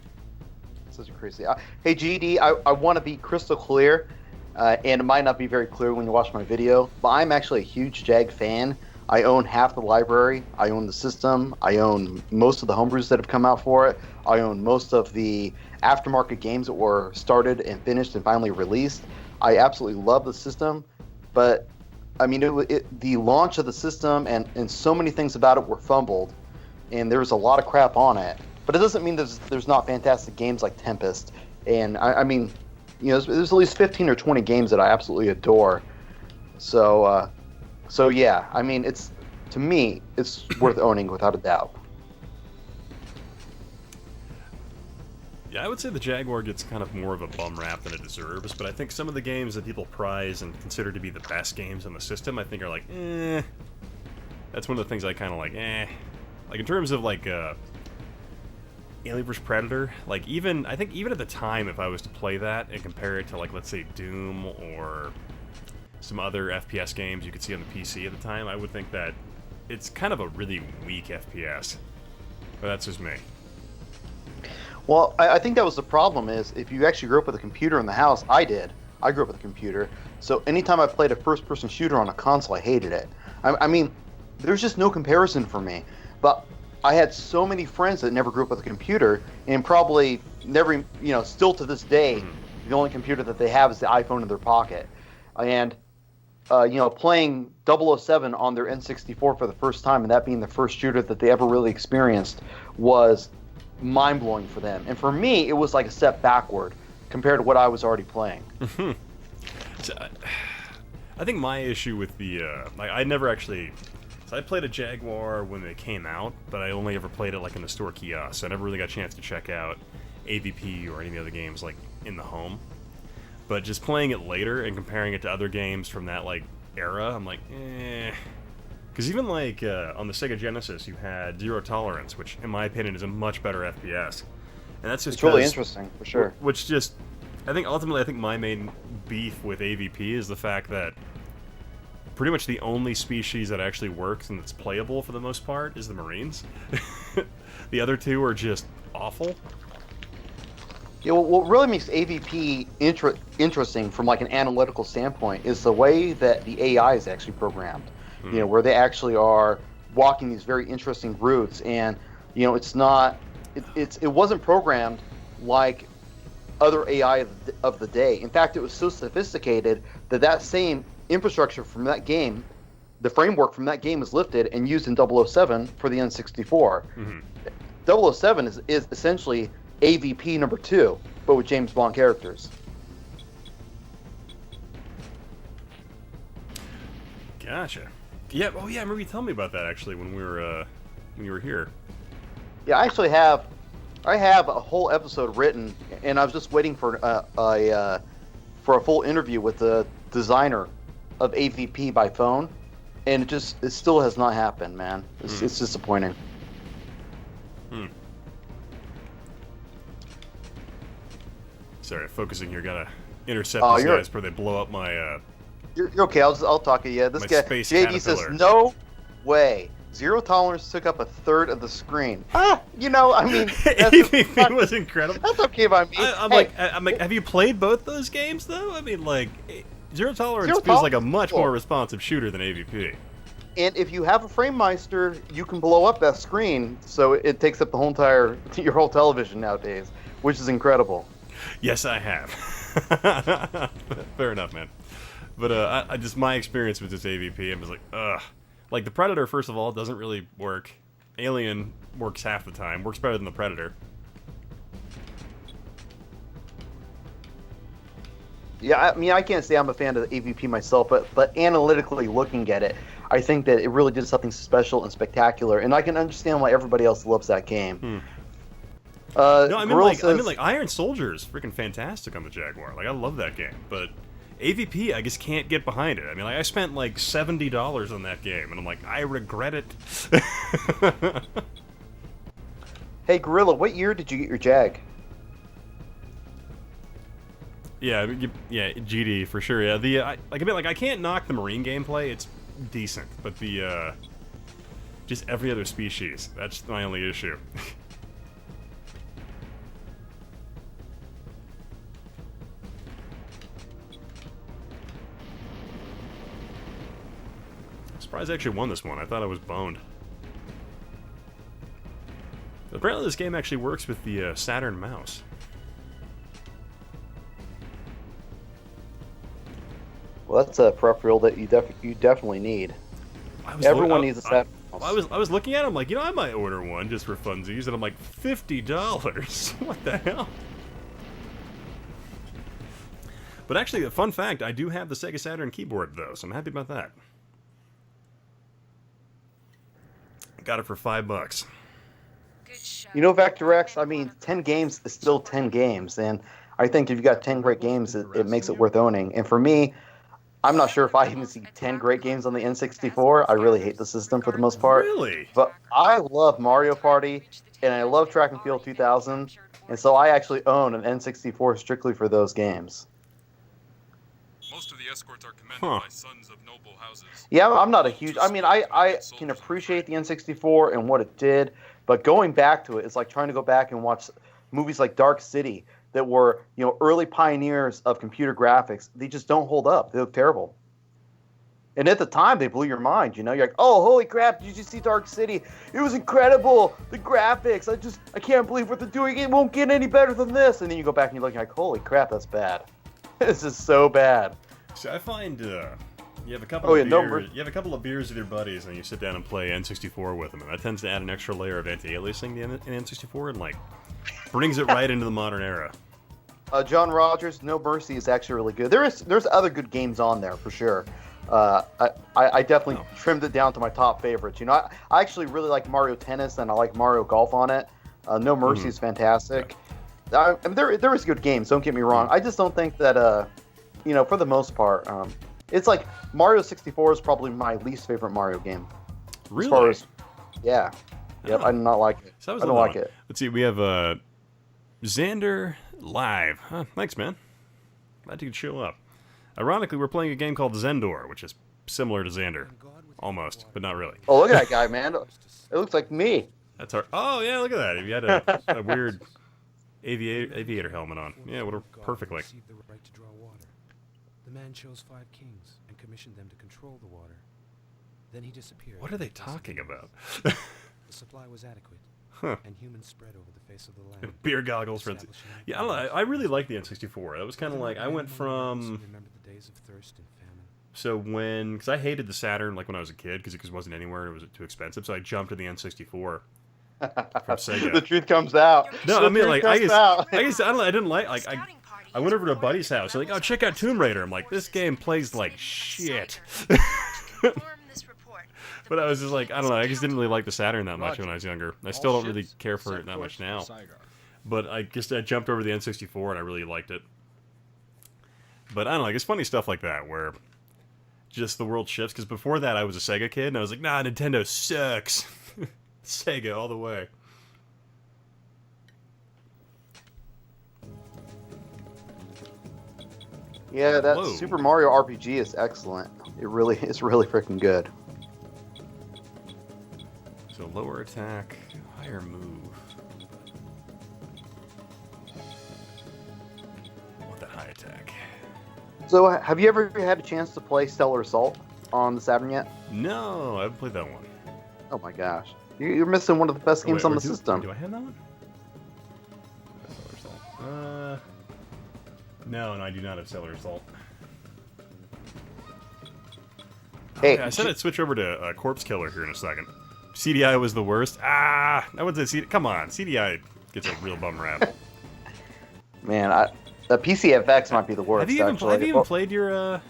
Such a crazy. Hey, GD, I want to be crystal clear, and it might not be very clear when you watch my video, but I'm actually a huge Jag fan. I own half the library. I own the system. I own most of the homebrews that have come out for it. I own most of the aftermarket games that were started and finished and finally released. I absolutely love the system, but I mean, the launch of the system and so many things about it were fumbled, and there was a lot of crap on it. But it doesn't mean there's not fantastic games like Tempest. And I mean, you know, there's at least 15 or 20 games that I absolutely adore. So yeah, I mean, to me, it's worth owning without a doubt. Yeah, I would say the Jaguar gets kind of more of a bum rap than it deserves, but I think some of the games that people prize and consider to be the best games on the system, I think are like, eh. That's one of the things I kind of like, eh. Like, in terms of, like, Alien vs. Predator, like, I think even at the time, if I was to play that and compare it to, like, let's say Doom or some other FPS games you could see on the PC at the time, I would think that it's kind of a really weak FPS. But that's just me. Well, I think that was the problem is if you actually grew up with a computer in the house, I did. I grew up with a computer. So anytime I played a first-person shooter on a console, I hated it. I mean, there's just no comparison for me. But I had so many friends that never grew up with a computer and probably never, you know, still to this day, the only computer that they have is the iPhone in their pocket. And, you know, playing 007 on their N64 for the first time and that being the first shooter that they ever really experienced was mind-blowing for them. And for me, it was like a step backward compared to what I was already playing. So, I think my issue with the, like, I never actually... So I played a Jaguar when they came out, but I only ever played it, like, in the store kiosk, so I never really got a chance to check out AVP or any of the other games, like, in the home. But just playing it later and comparing it to other games from that, like, era, I'm like, eh... Because even, like, on the Sega Genesis, you had Zero Tolerance, which, in my opinion, is a much better FPS. And that's just It's really interesting, for sure. Which just... I think, ultimately, I think my main beef with AVP is the fact that pretty much the only species that actually works and that's playable, for the most part, is the Marines. The other two are just awful. Yeah, well, what really makes AVP interesting from, like, an analytical standpoint is the way that the AI is actually programmed. You know, where they actually are walking these very interesting routes, and you know, it's not, it wasn't programmed like other AI of the day. In fact, it was so sophisticated that same infrastructure from that game, the framework from that game, is lifted and used in 007 for the N64. 007 is essentially AVP number 2, but with James Bond characters. Gotcha. Yeah. Oh, yeah. I remember you telling me about that actually when we were when you were here. Yeah, I actually have a whole episode written, and I was just waiting for a full interview with the designer of AVP by phone, and it still has not happened, man. It's disappointing. Sorry, focusing here. Gotta intercept these guys before they blow up my. You're okay. I'll talk to you. This My guy space JD says caterpillar. no way. Zero Tolerance took up a third of the screen. You know, I mean, AVP was incredible. That's okay by me. I'm Hey, like, have you played both those games though? I mean, like, Zero Tolerance feels like a much more responsive shooter than AVP. And if you have a FrameMeister, you can blow up that screen, so it takes up your whole television nowadays, which is incredible. Yes, I have. Fair enough, man. But I just, my experience with this AVP, I'm just like, ugh. Like, the Predator, first of all, doesn't really work. Alien works half the time. Works better than the Predator. Yeah, I mean, I can't say I'm a fan of the AVP myself, but analytically looking at it, I think that it really did something special and spectacular, and I can understand why everybody else loves that game. No, I mean Gorilla like says- Iron Soldier is freaking fantastic on the Jaguar. Like I love that game, but AVP I just can't get behind it. I mean, like I spent like $70 on that game, and I'm like, I regret it. Hey, Gorilla, what year did you get your Jag? Yeah, yeah, GD for sure. Yeah, I can't knock the Marine gameplay. It's decent, but the just every other species. That's my only issue. Surprised I actually won this one. I thought I was boned. Apparently, this game actually works with the Saturn mouse. Well, that's a peripheral that you definitely need. Everyone needs a Saturn. I was looking at it, I'm like, I might order one just for funsies, and I'm like, $50? What the hell? But actually, a fun fact, I do have the Sega Saturn keyboard, though, so I'm happy about that. Got it for $5. Vector X, I mean, 10 games is still 10 games, and I think if you got 10 great games, it makes it worth owning. And for me, I'm not sure if I even see 10 great games on the N64. I really hate the system for the most part. Really? But I love Mario Party, and I love Track and Field 2000, and so I actually own an N64 strictly for those games. Most of the escorts are commanded by sons of noble houses. Yeah, I'm not a huge... I mean, I can appreciate the N64 and what it did, but going back to it, it's like trying to go back and watch movies like Dark City that were, early pioneers of computer graphics. They just don't hold up. They look terrible. And at the time, they blew your mind, You're like, oh, holy crap, did you see Dark City? It was incredible. The graphics, I can't believe what they're doing. It won't get any better than this. And then you go back and you look like, holy crap, that's bad. This is so bad. So I find you have a couple of beers, you have a couple of beers with your buddies, and you sit down and play N64 with them, and that tends to add an extra layer of anti-aliasing in N64, and brings it right into the modern era. John Rogers, No Mercy is actually really good. There's other good games on there for sure. I definitely trimmed it down to my top favorites. I actually really like Mario Tennis, and I like Mario Golf on it. No Mercy is fantastic. I mean, there is good games. Don't get me wrong. I just don't think that for the most part, it's like Mario 64 is probably my least favorite Mario game. Really? As far as, yeah. Yep, I do not like it. So I don't like it. Let's see, we have Xander Live. Huh, thanks, man. Glad you could show up. Ironically, we're playing a game called Zendor, which is similar to Xander. Almost, but not really. Oh, look at that guy, man. It looks like me. That's our... Oh, yeah, look at that. If you had a weird aviator helmet on. Yeah, would work perfectly. The man chose 5 kings and commissioned them to control the water. Then he disappeared. What are they talking about? The supply was adequate, and humans spread over the face of the land. Beer goggles, for instance. Yeah, I don't know. I really like the N64. That was kind of like I went from. Remember the days of thirst and famine. So because I hated the Saturn when I was a kid because it wasn't anywhere and it was too expensive. So I jumped to the N64 from Sega. The truth comes out. No, I mean I didn't like Scouting party I went over to a buddy's house. They're like, oh, check out Tomb Raider. I'm like, this game plays like shit. But I was just like, I don't know. I just didn't really like the Saturn that much when I was younger. I still don't really care for it that much now. But I jumped over to the N64 and I really liked it. But I don't know. It's funny stuff like that where just the world shifts. Because before that, I was a Sega kid and I was like, nah, Nintendo sucks. Sega all the way. Yeah, that Whoa. Super Mario RPG is excellent. It's really freaking good. So lower attack, higher move. I want that high attack. So, have you ever had a chance to play Stellar Assault on the Saturn yet? No, I haven't played that one. Oh my gosh, you're missing one of the best games on the system. Do I have that one? No, I do not have Stellar Assault. Hey, I said I'd switch over to Corpse Killer here in a second. CDI was the worst. I wouldn't say CDI. Come on, CDI gets a real bum rap. Man, The PCFX might be the worst. Have you even, actually. have you even played your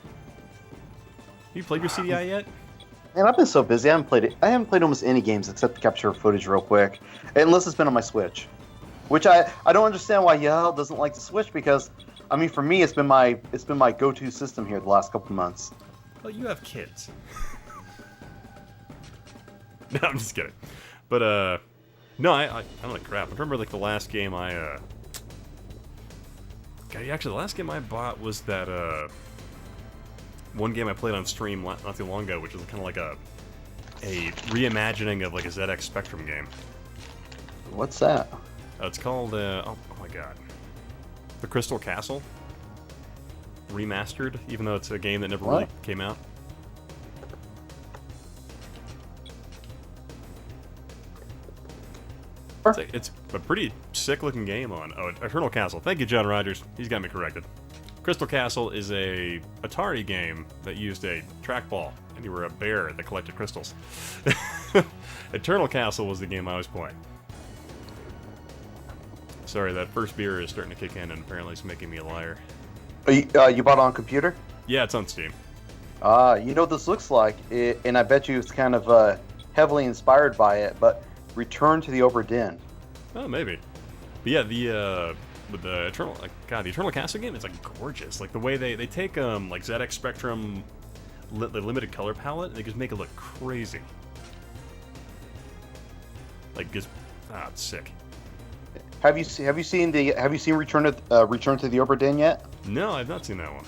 CDI yet? Man, I've been so busy. I haven't played it. I haven't played almost any games except to capture footage real quick, unless it's been on my Switch. Which I don't understand why Yael doesn't like the Switch, because I mean, for me, it's been my go-to system here the last couple of months. Well, you have kids. No, I'm just kidding. But no, I don't like crap. I remember like the last game God, actually, the last game I bought was that one game I played on stream not too long ago, which was kind of like a reimagining of like a ZX Spectrum game. What's that? It's called oh my god, The Crystal Castle remastered, even though it's a game that never really came out. It's a pretty sick-looking game on Eternal Castle. Thank you, John Rogers. He's got me corrected. Crystal Castle is a Atari game that used a trackball, and you were a bear that collected crystals. Eternal Castle was the game I was playing. Sorry, that first beer is starting to kick in, and apparently it's making me a liar. You bought it on computer? Yeah, it's on Steam. You know what this looks like, and I bet you it's kind of heavily inspired by it, but Return to the Obra Dinn. Oh, maybe. But yeah, with the Eternal, the Eternal Castle game, it's like gorgeous. Like the way they take like ZX Spectrum, the limited color palette, and they just make it look crazy. Like just, it's sick. Have you seen Return to the Obra Dinn yet? No, I've not seen that one.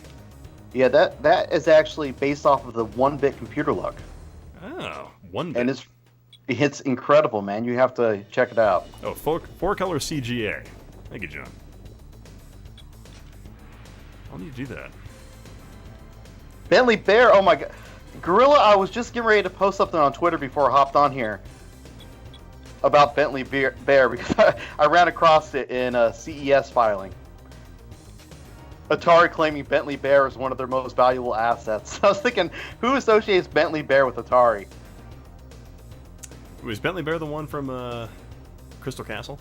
Yeah, that is actually based off of the 1-bit computer look. Oh, 1-bit. And it's incredible, man. You have to check it out. Oh, 4-color CGA. Thank you, John. I'll need to do that. Bentley Bear, oh my god. Gorilla, I was just getting ready to post something on Twitter before I hopped on here about Bentley Bear because I ran across it in a CES filing. Atari claiming Bentley Bear is one of their most valuable assets. I was thinking, who associates Bentley Bear with Atari? Was Bentley Bear the one from Crystal Castle?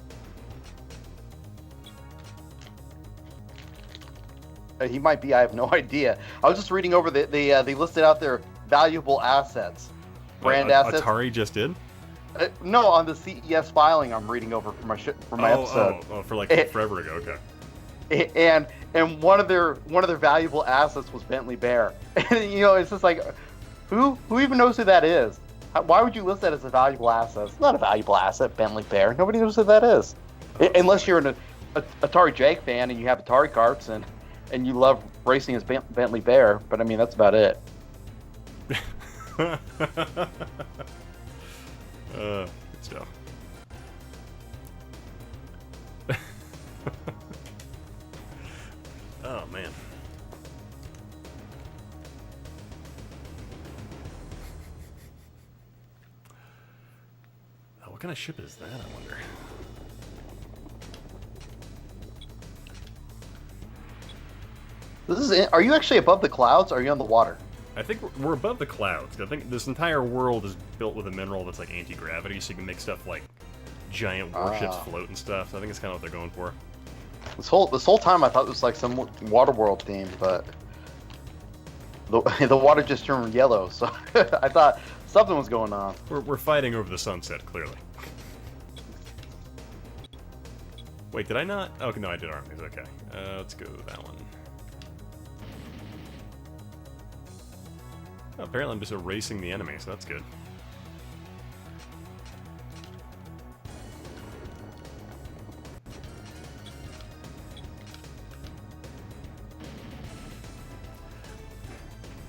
He might be. I have no idea. I was just reading over they listed out their valuable assets, brand assets. Atari just did. No, on the CES filing I'm reading over for my episode. For like forever ago. Okay. And one of their valuable assets was Bentley Bear. And you know, it's just like, who even knows who that is? Why would you list that as a valuable asset? It's not a valuable asset, Bentley Bear. Nobody knows who that is, unless you're an Atari Jag fan and you have Atari carts and you love racing as Bentley Bear. But I mean, that's about it. Good stuff. Oh man. Oh, what kind of ship is that, I wonder? Are you actually above the clouds, or are you on the water? I think we're above the clouds. I think this entire world is built with a mineral that's like anti-gravity, so you can make stuff like giant warships float and stuff. So I think it's kind of what they're going for. This whole time I thought it was like some Waterworld theme, but the water just turned yellow, so I thought something was going on. We're fighting over the sunset, clearly. Wait, did I not? Oh, no, I did armies. Okay, let's go with that one. Oh, apparently I'm just erasing the enemy, so that's good.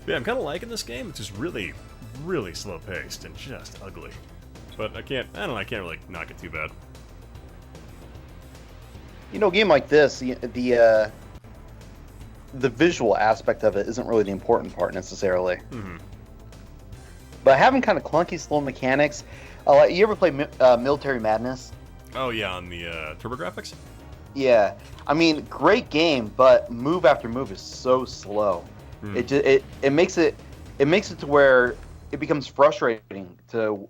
Yeah, I'm kind of liking this game. It's just really, really slow-paced and just ugly. But I can't really knock it too bad. You know, a game like this, the visual aspect of it isn't really the important part necessarily. Mm-hmm. But having kind of clunky, slow mechanics. You ever play Military Madness? Oh yeah, on the TurboGrafx? Yeah, I mean, great game, but move after move is so slow. It makes it to where it becomes frustrating to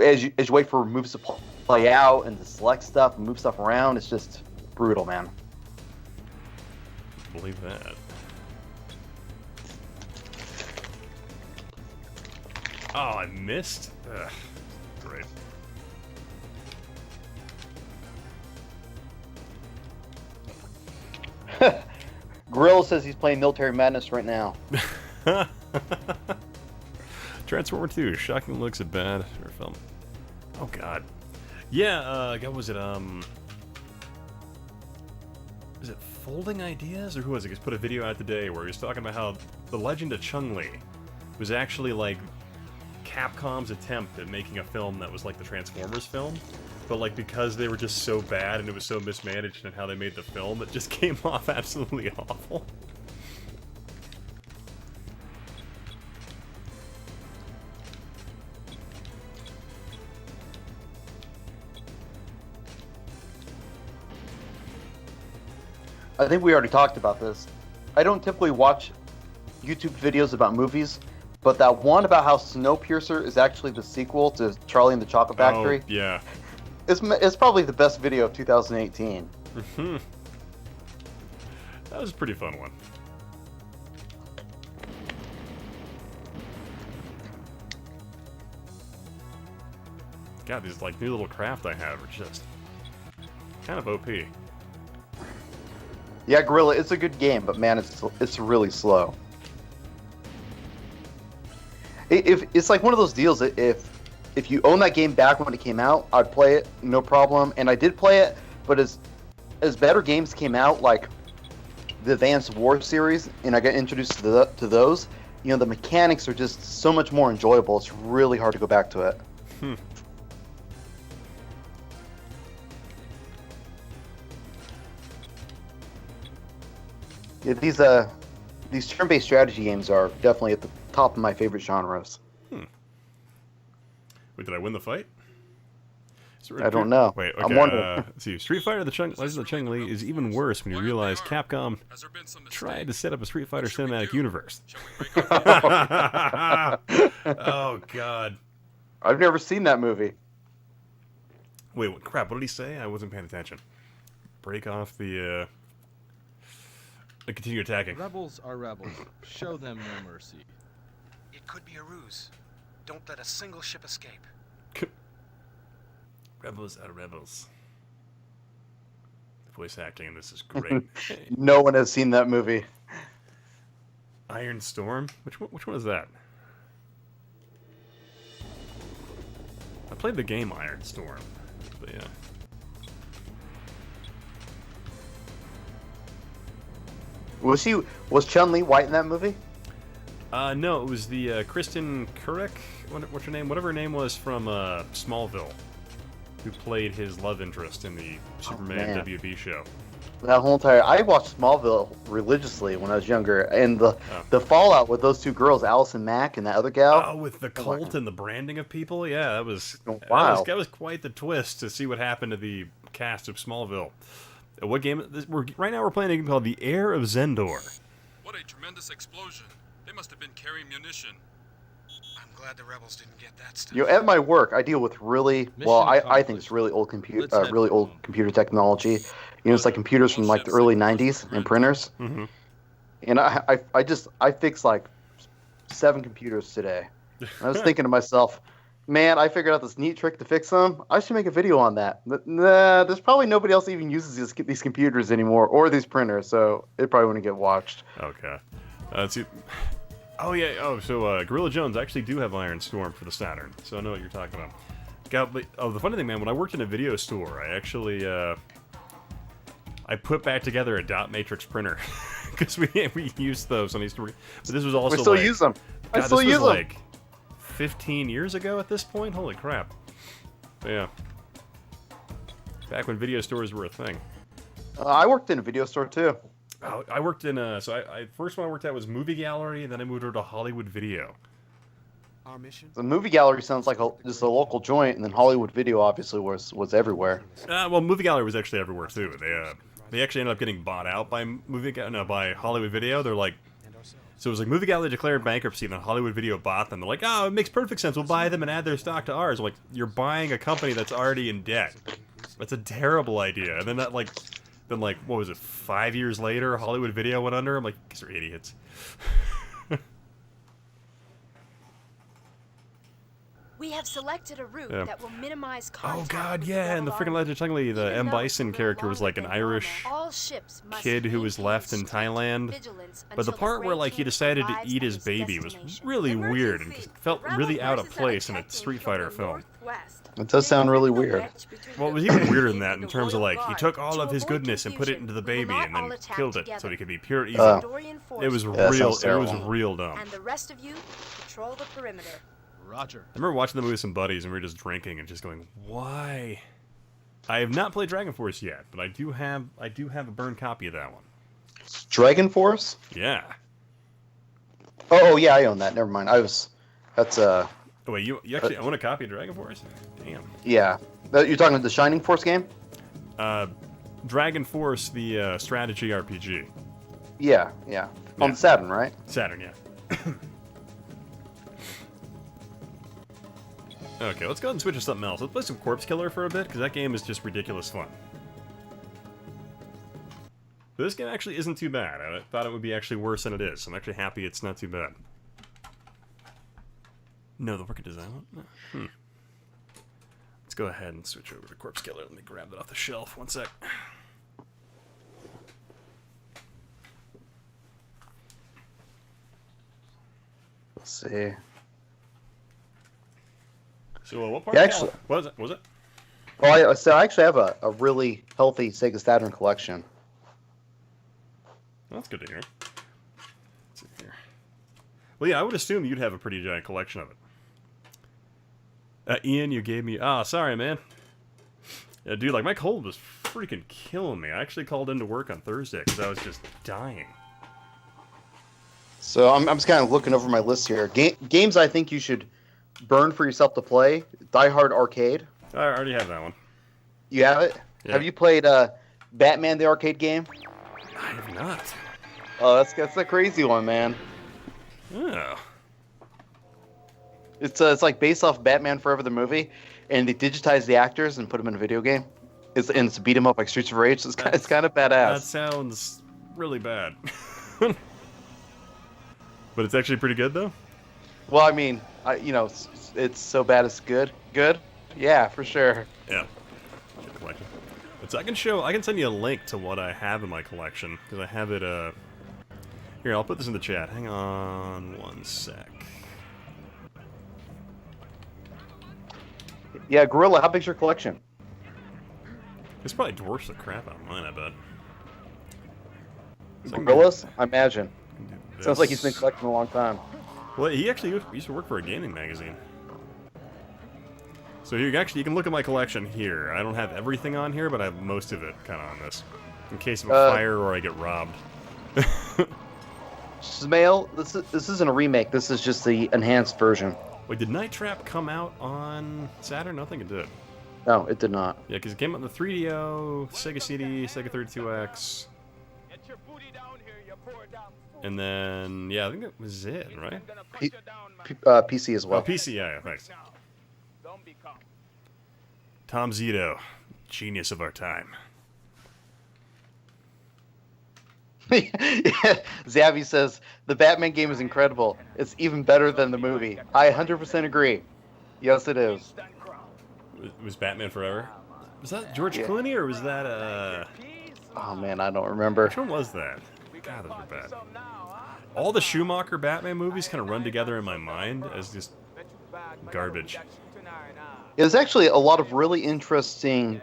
as you wait for moves to play out and to select stuff and move stuff around. It's just brutal, man. believe that. Oh, I missed? Ugh. Great. Grill says he's playing Military Madness right now. Transformer 2, shocking looks at bad or film. Oh god. Yeah, what was it, is it Folding Ideas? Or who was it? He put a video out today where he was talking about how The Legend of Chun-Li was actually like Capcom's attempt at making a film that was like the Transformers film, but like because they were just so bad and it was so mismanaged in how they made the film, it just came off absolutely awful. I think we already talked about this. I don't typically watch YouTube videos about movies, but that one about how Snowpiercer is actually the sequel to Charlie and the Chocolate Factory, Oh, yeah. it's probably the best video of 2018. Mm-hmm. That was a pretty fun one. God, these like new little craft I have are just kind of OP. Yeah, Gorilla, it's a good game, but man, it's really slow. It's like one of those deals that if you own that game back when it came out, I'd play it, no problem. And I did play it, but as better games came out, like the Advanced War series, and I got introduced to those, you know, the mechanics are just so much more enjoyable. It's really hard to go back to it. Yeah, these turn-based strategy games are definitely at the top of my favorite genres. Wait, did I win the fight? I don't know. Wait, okay. I'm wondering. Let's see. Street Fighter: Legend of Chun-Li is even worse when you realize Capcom Has there been some tried to set up a Street Fighter cinematic universe. Shall we break up? Oh God. I've never seen that movie. Wait, what crap? What did he say? I wasn't paying attention. Break off the. Continue attacking. Rebels are rebels. Show them no mercy. It could be a ruse. Don't let a single ship escape. Rebels are rebels. The voice acting in this is great. Hey, No one has seen that movie. Iron Storm? Which one is that? I played the game Iron Storm, but yeah. Was Chun-Li white in that movie? No, it was the Kristen Kurek, what's her name? Whatever her name was from Smallville, who played his love interest in the Superman man. WB show. That whole entire I watched Smallville religiously when I was younger, and the fallout with those two girls, Allison Mack and that other gal. Oh, with the cult and the branding of people? Yeah, that was Wow. that was quite the twist to see what happened to the cast of Smallville. What game? Right now we're playing a game called The Heir of Zendor. What a tremendous explosion. They must have been carrying munition. I'm glad the rebels didn't get that stuff. You know, at my work, I deal with really I think it's really old Let's computer technology. You know, it's like computers from like the early '90s and printers. Mm-hmm. And I fixed like 7 computers today. And I was thinking to myself, man, I figured out this neat trick to fix them. I should make a video on that. But nah, there's probably nobody else even uses these computers anymore or these printers, so it probably wouldn't get watched. Okay. Let's see. Oh yeah. Oh, so Gorilla Jones actually do have Iron Storm for the Saturn, so I know what you're talking about. The funny thing, man, when I worked in a video store, I actually I put back together a dot matrix printer because we used those on these. But this was also I still like, use them. I God, still this was use them. like 15 years ago at this point. Holy crap! But yeah, back when video stores were a thing. I worked in a video store too. Oh, I worked in I first one I worked at was Movie Gallery, and then I moved over to Hollywood Video. Our mission? The movie gallery sounds like just a local joint, and then Hollywood Video obviously was everywhere. Well, Movie Gallery was actually everywhere too. They actually ended up getting bought out by by Hollywood Video. They're like, so it was like Movie Gallery declared bankruptcy, and then Hollywood Video bought them. They're like, oh, it makes perfect sense. We'll buy them and add their stock to ours. I'm like, you're buying a company that's already in debt. That's a terrible idea. And then that Then, like, what was it, 5 years later, Hollywood Video went under? I'm like, these are idiots. We have selected a route that will minimize contact. Oh god, with yeah, and the freaking Legend of Chun-Li, the Even M. though Bison we're character was longer like an than Irish normal, all ships must kid who was maintain left in strict Thailand. vigilance But the until part where, Great like, he King decided to arrives eat at his baby was really weird and just felt really out of place in a Street Fighter film. It does sound really weird. Well, it was even weirder than that in terms of, like, he took all of his goodness and put it into the baby and then killed it so he could be pure evil. It was real dumb. And the rest of you patrol the perimeter. Roger. I remember watching the movie with some buddies and we were just drinking and just going, why? I have not played Dragon Force yet, but I do have a burned copy of that one. Dragon Force? Yeah. Oh yeah, I own that. Never mind. That's Oh wait, you actually own a copy of Dragon Force? Damn. Yeah. You're talking about the Shining Force game? Dragon Force, the strategy RPG. Yeah. On the Saturn, right? Saturn, yeah. Okay, let's go ahead and switch to something else. Let's play some Corpse Killer for a bit, because that game is just ridiculous fun. But this game actually isn't too bad. I thought it would be actually worse than it is. I'm actually happy it's not too bad. No, the worker design one? Let's go ahead and switch over to Corpse Killer. Let me grab that off the shelf. One sec. Let's see. So, what part? Yeah, actually, what was it? Well, I actually have a really healthy Sega Saturn collection. Well, that's good to hear. Let's see here. Well, yeah, I would assume you'd have a pretty giant collection of it. Ian, you gave me... Ah, sorry, man. Yeah, dude, like, my cold was freaking killing me. I actually called into work on Thursday because I was just dying. So I'm just kind of looking over my list here. Games I think you should burn for yourself to play. Die Hard Arcade. I already have that one. You have it? Yeah. Have you played Batman the arcade game? I have not. Oh, that's a crazy one, man. Oh. It's like based off Batman Forever the movie, and they digitized the actors and put them in a video game. It's beat 'em up like Streets of Rage. So it's kind of badass. That sounds really bad. But it's actually pretty good, though? Well, I mean, it's so bad it's good. Good? Yeah, for sure. Yeah. Collection. So I can send you a link to what I have in my collection, because I have it, Here, I'll put this in the chat. Hang on one sec. Yeah, Gorilla, how big's your collection? This probably dwarfs the crap out of mine, I bet. So Gorillas? I imagine. This. Sounds like he's been collecting a long time. Well, he actually used to work for a gaming magazine. So you can look at my collection here. I don't have everything on here, but I have most of it kind of on this. In case of a fire or I get robbed. Smail, this isn't a remake. This is just the enhanced version. Wait, did Night Trap come out on Saturn? I don't think it did. No, it did not. Yeah, because it came out on the 3DO, Sega CD, Sega 32X. And then, yeah, I think that was it, right? PC as well. Oh, PC, yeah, thanks. Tom Zito, genius of our time. Yeah, Zabby says, the Batman game is incredible. It's even better than the movie. I 100% agree. Yes, it is. Was Batman Forever? Was that George Clooney, or was that, Oh, man, I don't remember. Which one was that? God, those were bad. All the Schumacher Batman movies kind of run together in my mind as just garbage. There's actually a lot of really interesting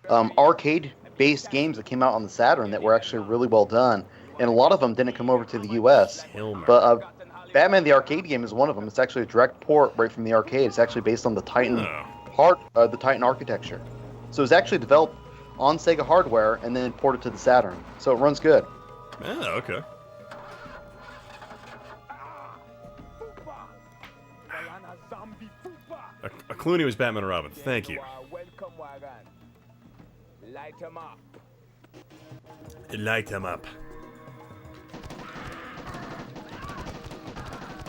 arcade-based games that came out on the Saturn that were actually really well done, and a lot of them didn't come over to the U.S. But Batman the arcade game is one of them. It's actually a direct port right from the arcade. It's actually based on the Titan the Titan architecture. So it was actually developed on Sega hardware and then ported to the Saturn. So it runs good. Oh, okay. A Clooney was Batman and Robin. Thank you. Light him up. Light him up.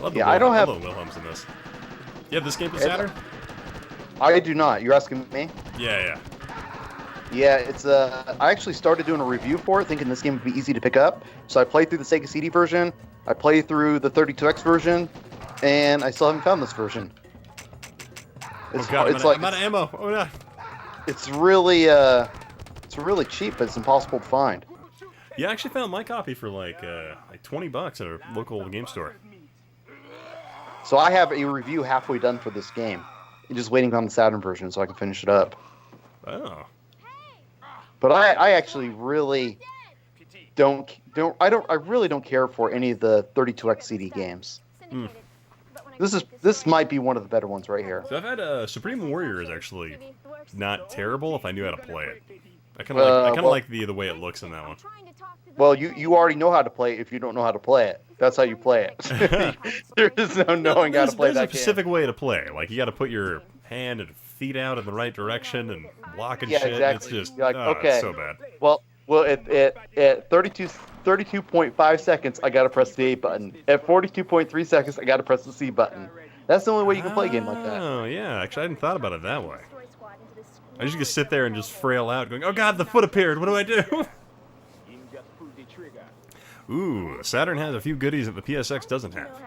I don't have Wilhelms in this. You have this game for Saturn? I do not. You're asking me? Yeah. Yeah, it's I actually started doing a review for it, thinking this game would be easy to pick up. So I played through the Sega CD version, I played through the 32X version, and I still haven't found this version. It's, Oh god, I'm out of ammo. Oh no. It's really cheap, but it's impossible to find. Yeah, I actually found my copy for like $20 at a local game store. So I have a review halfway done for this game. I'm just waiting on the Saturn version so I can finish it up. Oh. But I actually really I really don't care for any of the 32X CD games. Hmm. This might be one of the better ones right here. So I've had Supreme Warrior is actually not terrible if I knew how to play it. I kind of like the way it looks in that one. Well, you already know how to play it if you don't know how to play it. That's how you play it. There is no knowing how to play that game. There's a specific way to play. Like, you got to put your hand and feet out in the right direction and block and shit. Exactly. It's just, You're like, okay. It's so bad. Well, at 32.5 seconds, I got to press the A button. At 42.3 seconds, I got to press the C button. That's the only way you can play a game like that. Oh, yeah. Actually, I hadn't thought about it that way. I just get to sit there and just frail out, going, oh god, the foot appeared, what do I do? Ooh, Saturn has a few goodies that the PSX doesn't have.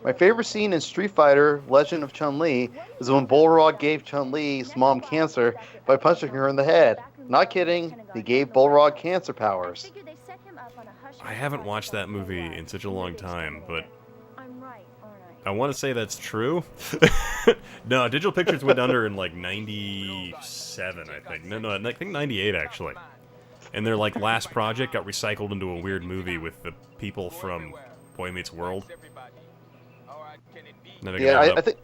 My favorite scene in Street Fighter Legend of Chun-Li is when Balrog gave Chun-Li's mom cancer by punching her in the head. Not kidding, he gave Balrog cancer powers. I haven't watched that movie in such a long time, but I want to say that's true. No, Digital Pictures went under in like 97, I think. No, I think 98 actually. And their like last project got recycled into a weird movie with the people from Boy Meets World. Yeah, I think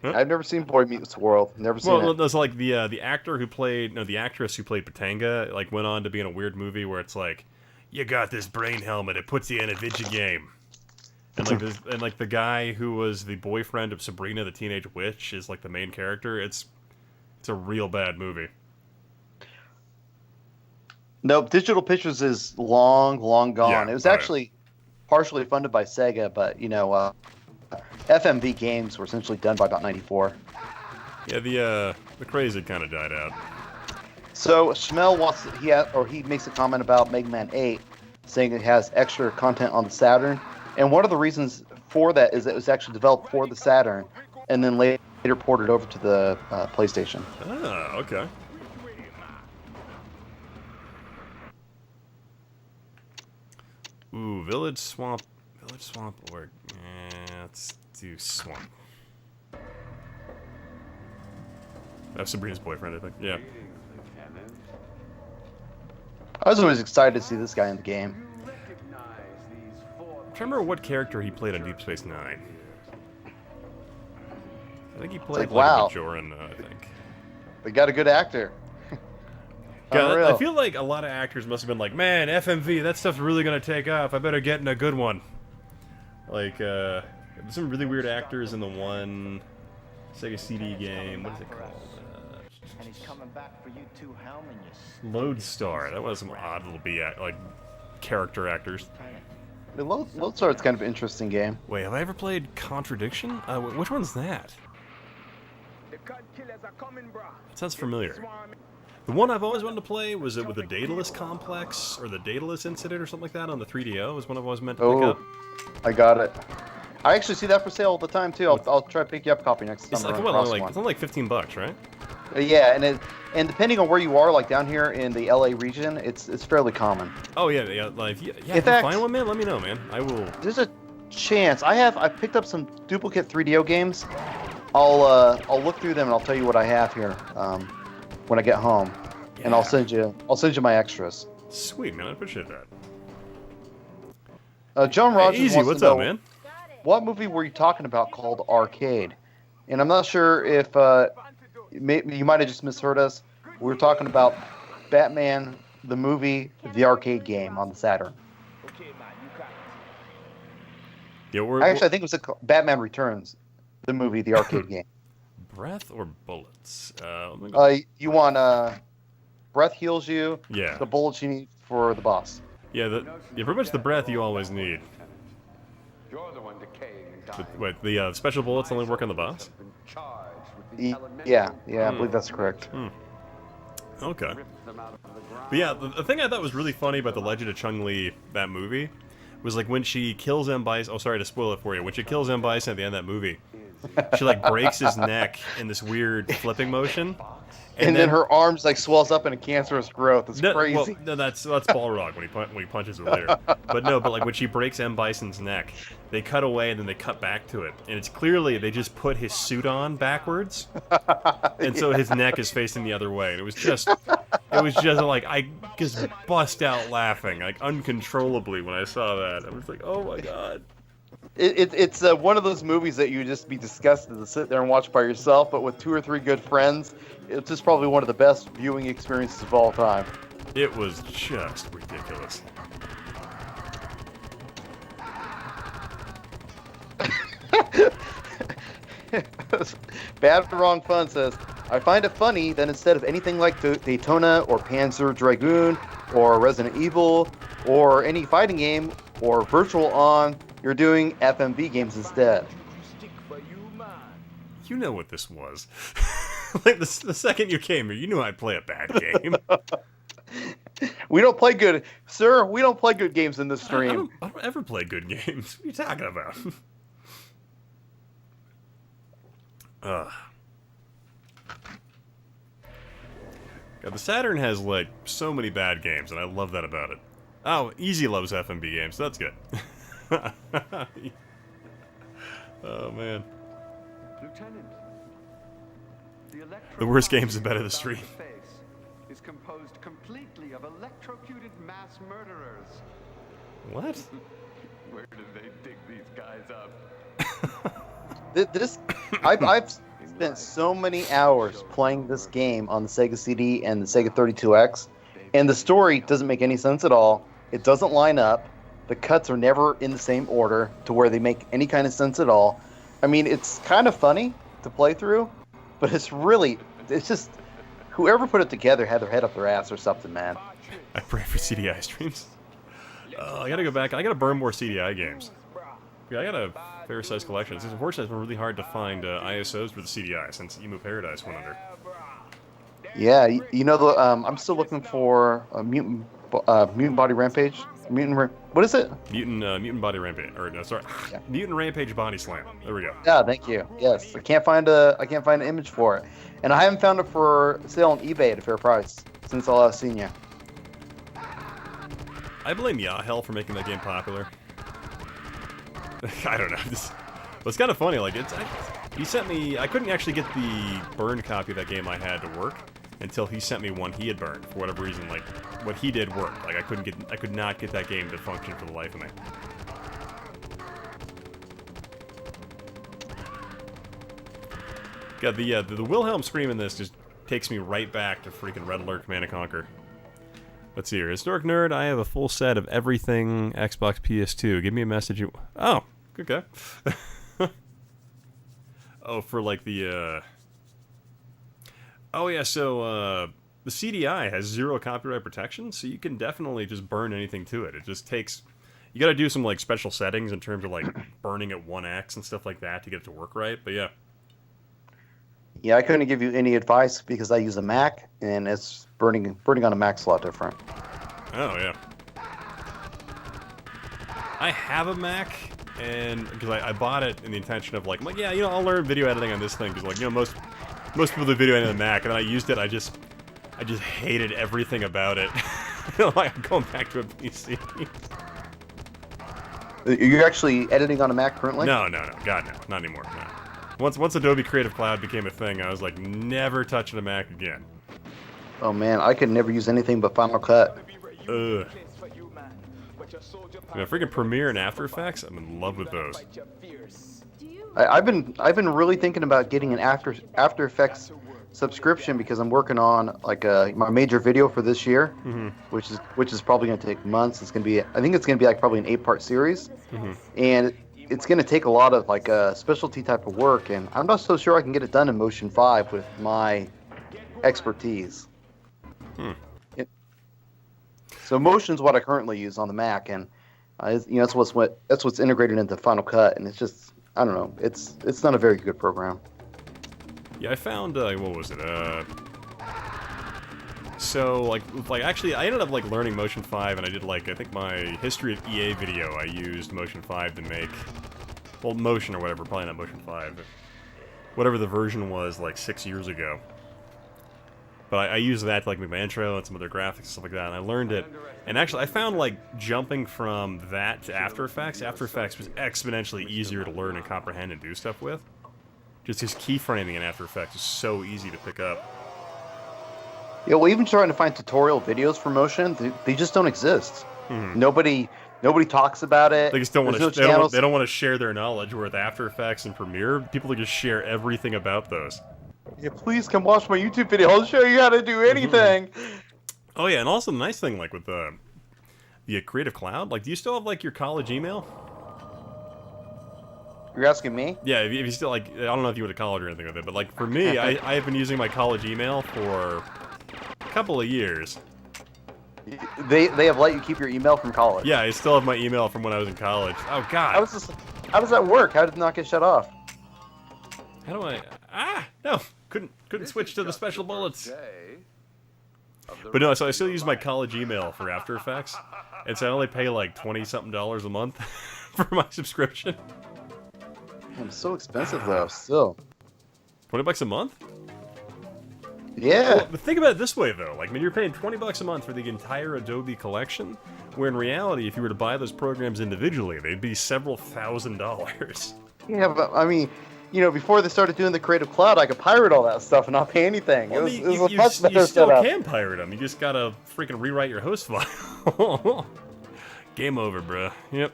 I've never seen Boy Meets World. Never seen it. Well, there's like the actor who played the actress who played Patanga like went on to be in a weird movie where it's like, you got this brain helmet, it puts you in a video game. And like the guy who was the boyfriend of Sabrina the Teenage Witch is like the main character. It's a real bad movie. No, Digital Pictures is long gone. Yeah, it was actually partially funded by Sega, but FMV games were essentially done by about 94. Yeah, the craze had kind of died out. So Schmel he makes a comment about Mega Man 8, saying it has extra content on the Saturn, and one of the reasons for that is that it was actually developed for the Saturn, and then later ported over to the PlayStation. Ah, okay. Ooh, Village Swamp, or let's do Swamp. That's Sabrina's boyfriend, I think. Yeah. I was always excited to see this guy in the game. I'm trying to remember what character he played on Deep Space Nine. I think he played wow. a Bajoran, I think. They got a good actor. God, I feel like a lot of actors must have been like, man, FMV, that stuff's really gonna take off. I better get in a good one. Like, there's some really weird actors in the one Sega CD game. What is it called? And he's coming back for you too, Helm, and Lodestar. That was some odd little like character actors. The Lodestar is kind of an interesting game. Wait, have I ever played Contradiction? Which one's that? That sounds familiar. The one I've always wanted to play was it with the Daedalus Complex or the Daedalus Incident or something like that on the 3DO. Was one I've always meant to pick up. I got it. I actually see that for sale all the time too. I'll try to pick you up a copy next time. It's like it's only like $15, right? Yeah, and depending on where you are, like down here in the LA region, it's fairly common. Oh yeah. Like if you fact, find one, man, let me know, man. I will. There's a chance. I picked up some duplicate 3DO games. I'll look through them and I'll tell you what I have here when I get home, and I'll send you my extras. Sweet, man. I appreciate that. John Rogers Easy, wants what's to know, up, man? What movie were you talking about called Arcade? And I'm not sure if you might have just misheard us. We were talking about Batman, the movie, the arcade game on the Saturn. Yeah, I think it was Batman Returns, the movie, the arcade game. Breath or bullets? You want breath heals you. Yeah. The bullets you need for the boss. Yeah, pretty much the breath you always need. Wait, the special bullets only work on the boss? Yeah, I believe that's correct. Okay. But yeah, the thing I thought was really funny about The Legend of Chun-Li, that movie, was like when she kills M. Bison. Oh, sorry to spoil it for you. When she kills M. Bison at the end of that movie, she like breaks his neck in this weird flipping motion. And then her arms like swells up in a cancerous growth. It's crazy. Well, no, that's Balrog when he punches her later. But like when she breaks M. Bison's neck, they cut away and then they cut back to it, and it's clearly they just put his suit on backwards, and so his neck is facing the other way. And it was just like I just bust out laughing like uncontrollably when I saw that. I was like, oh my god. It's one of those movies that you would just be disgusted to sit there and watch by yourself, but with 2 or 3 good friends, it's just probably one of the best viewing experiences of all time. It was just ridiculous. Bad for Wrong Fun says, I find it funny that instead of anything like Daytona or Panzer Dragoon or Resident Evil or any fighting game or Virtual On, you're doing FMV games instead. You know what this was. Like the second you came here, you knew I'd play a bad game. We don't play good, sir. We don't play good games in this stream. I don't ever play good games. What are you talking about? God, the Saturn has like so many bad games, and I love that about it. Oh, Easy loves FMV games. So that's good. Oh man. Lieutenant, the worst games are better the stream. Is composed completely of electrocuted mass murderers. What? Where did they dig these guys up? I've spent so many hours playing this game on the Sega CD and the Sega 32X, and the story doesn't make any sense at all. It doesn't line up. The cuts are never in the same order to where they make any kind of sense at all. I mean, it's kind of funny to play through, but it's just, whoever put it together had their head up their ass or something, man. I pray for CDI streams. I gotta go back. I gotta burn more CDI games. Yeah, I got a fair sized collection. It's unfortunately it's been really hard to find ISOs for the CDI since Emu Paradise went under. Yeah, you know, I'm still looking for a Mutant Body Rampage. What is it? Mutant Body Rampage. Or no, sorry, yeah. Mutant Rampage Body Slam. There we go. Yeah, thank you. Yes, I can't find an image for it, and I haven't found it for sale on eBay at a fair price since I last seen you. I blame Yahel for making that game popular. I don't know. It's kind of funny. Like he sent me. I couldn't actually get the burned copy of that game I had to work until he sent me one he had burned for whatever reason. Like what he did worked. Like I could not get that game to function for the life of me. God, the Wilhelm scream in this just takes me right back to freaking Red Alert Command & Conquer. Let's see here. Historic Nerd, I have a full set of everything Xbox PS2. Give me a message. Oh, okay. Oh, for like the... Oh, yeah, so the CDI has 0 copyright protection, so you can definitely just burn anything to it. It just takes... You gotta do some, like, special settings in terms of, like, burning at 1x and stuff like that to get it to work right, but yeah. Yeah, I couldn't give you any advice because I use a Mac, and it's burning on a Mac's a lot different. Oh, yeah. I have a Mac, and because I bought it in the intention of like, yeah, you know, I'll learn video editing on this thing, because like, you know, most people do video editing on the Mac, and then I used it, I just hated everything about it. Like, I'm going back to a PC. You're actually editing on a Mac currently? No, God, no, not anymore, no. Once Adobe Creative Cloud became a thing, I was like, never touching a Mac again. Oh man, I could never use anything but Final Cut. Ugh. Yeah, freaking Premiere and After Effects, I'm in love with those. I've been really thinking about getting an After Effects subscription because I'm working on like my major video for this year, which is probably going to take months. I think it's going to be like probably an 8-part series, and it's going to take a lot of like specialty type of work, and I'm not so sure I can get it done in Motion 5 with my expertise. So Motion's what I currently use on the Mac, and you know, that's what's integrated into Final Cut, and it's just, I don't know, it's not a very good program. Yeah, I found, what was it, so, like, actually, I ended up, like, learning Motion 5, and I did, like, I think my History of EA video, I used Motion 5 to make, well, Motion or whatever, probably not Motion 5, but whatever the version was, like, 6 years ago. But I used that to, like, make my intro and some other graphics and stuff like that, and I learned it. And actually, I found, like, jumping from that to After Effects was exponentially easier to learn and comprehend and do stuff with. Just his keyframing in After Effects is so easy to pick up. Yeah, well, even trying to find tutorial videos for motion, they just don't exist. Mm-hmm. Nobody talks about it. They just don't want to. No they don't want to share their knowledge. Where with After Effects and Premiere, people just share everything about those. Yeah, please come watch my YouTube video. I'll show you how to do anything. Oh yeah, and also the nice thing, like with the Creative Cloud, like, do you still have like your college email? You're asking me? Yeah, if you still, like, I don't know if you went to college or anything with it, but like for me, I have been using my college email for a couple of years. They have let you keep your email from college? Yeah, I still have my email from when I was in college. Oh God. How does that work? How did it not get shut off? How do I? No, couldn't switch to the special bullets. But no, so I still use my college email for After Effects, and so I only pay like $20-something a month for my subscription. It's so expensive though. Still. $20 a month? Yeah. Well, but think about it this way though. Like, I mean, you're paying $20 a month for the entire Adobe collection, where in reality, if you were to buy those programs individually, they'd be several $1,000s. Yeah, but I mean, you know, before they started doing the Creative Cloud, I could pirate all that stuff and not pay anything. Well, it was a much better you still setup. can pirate them. You just gotta freaking rewrite your host file. Game over, bruh. Yep.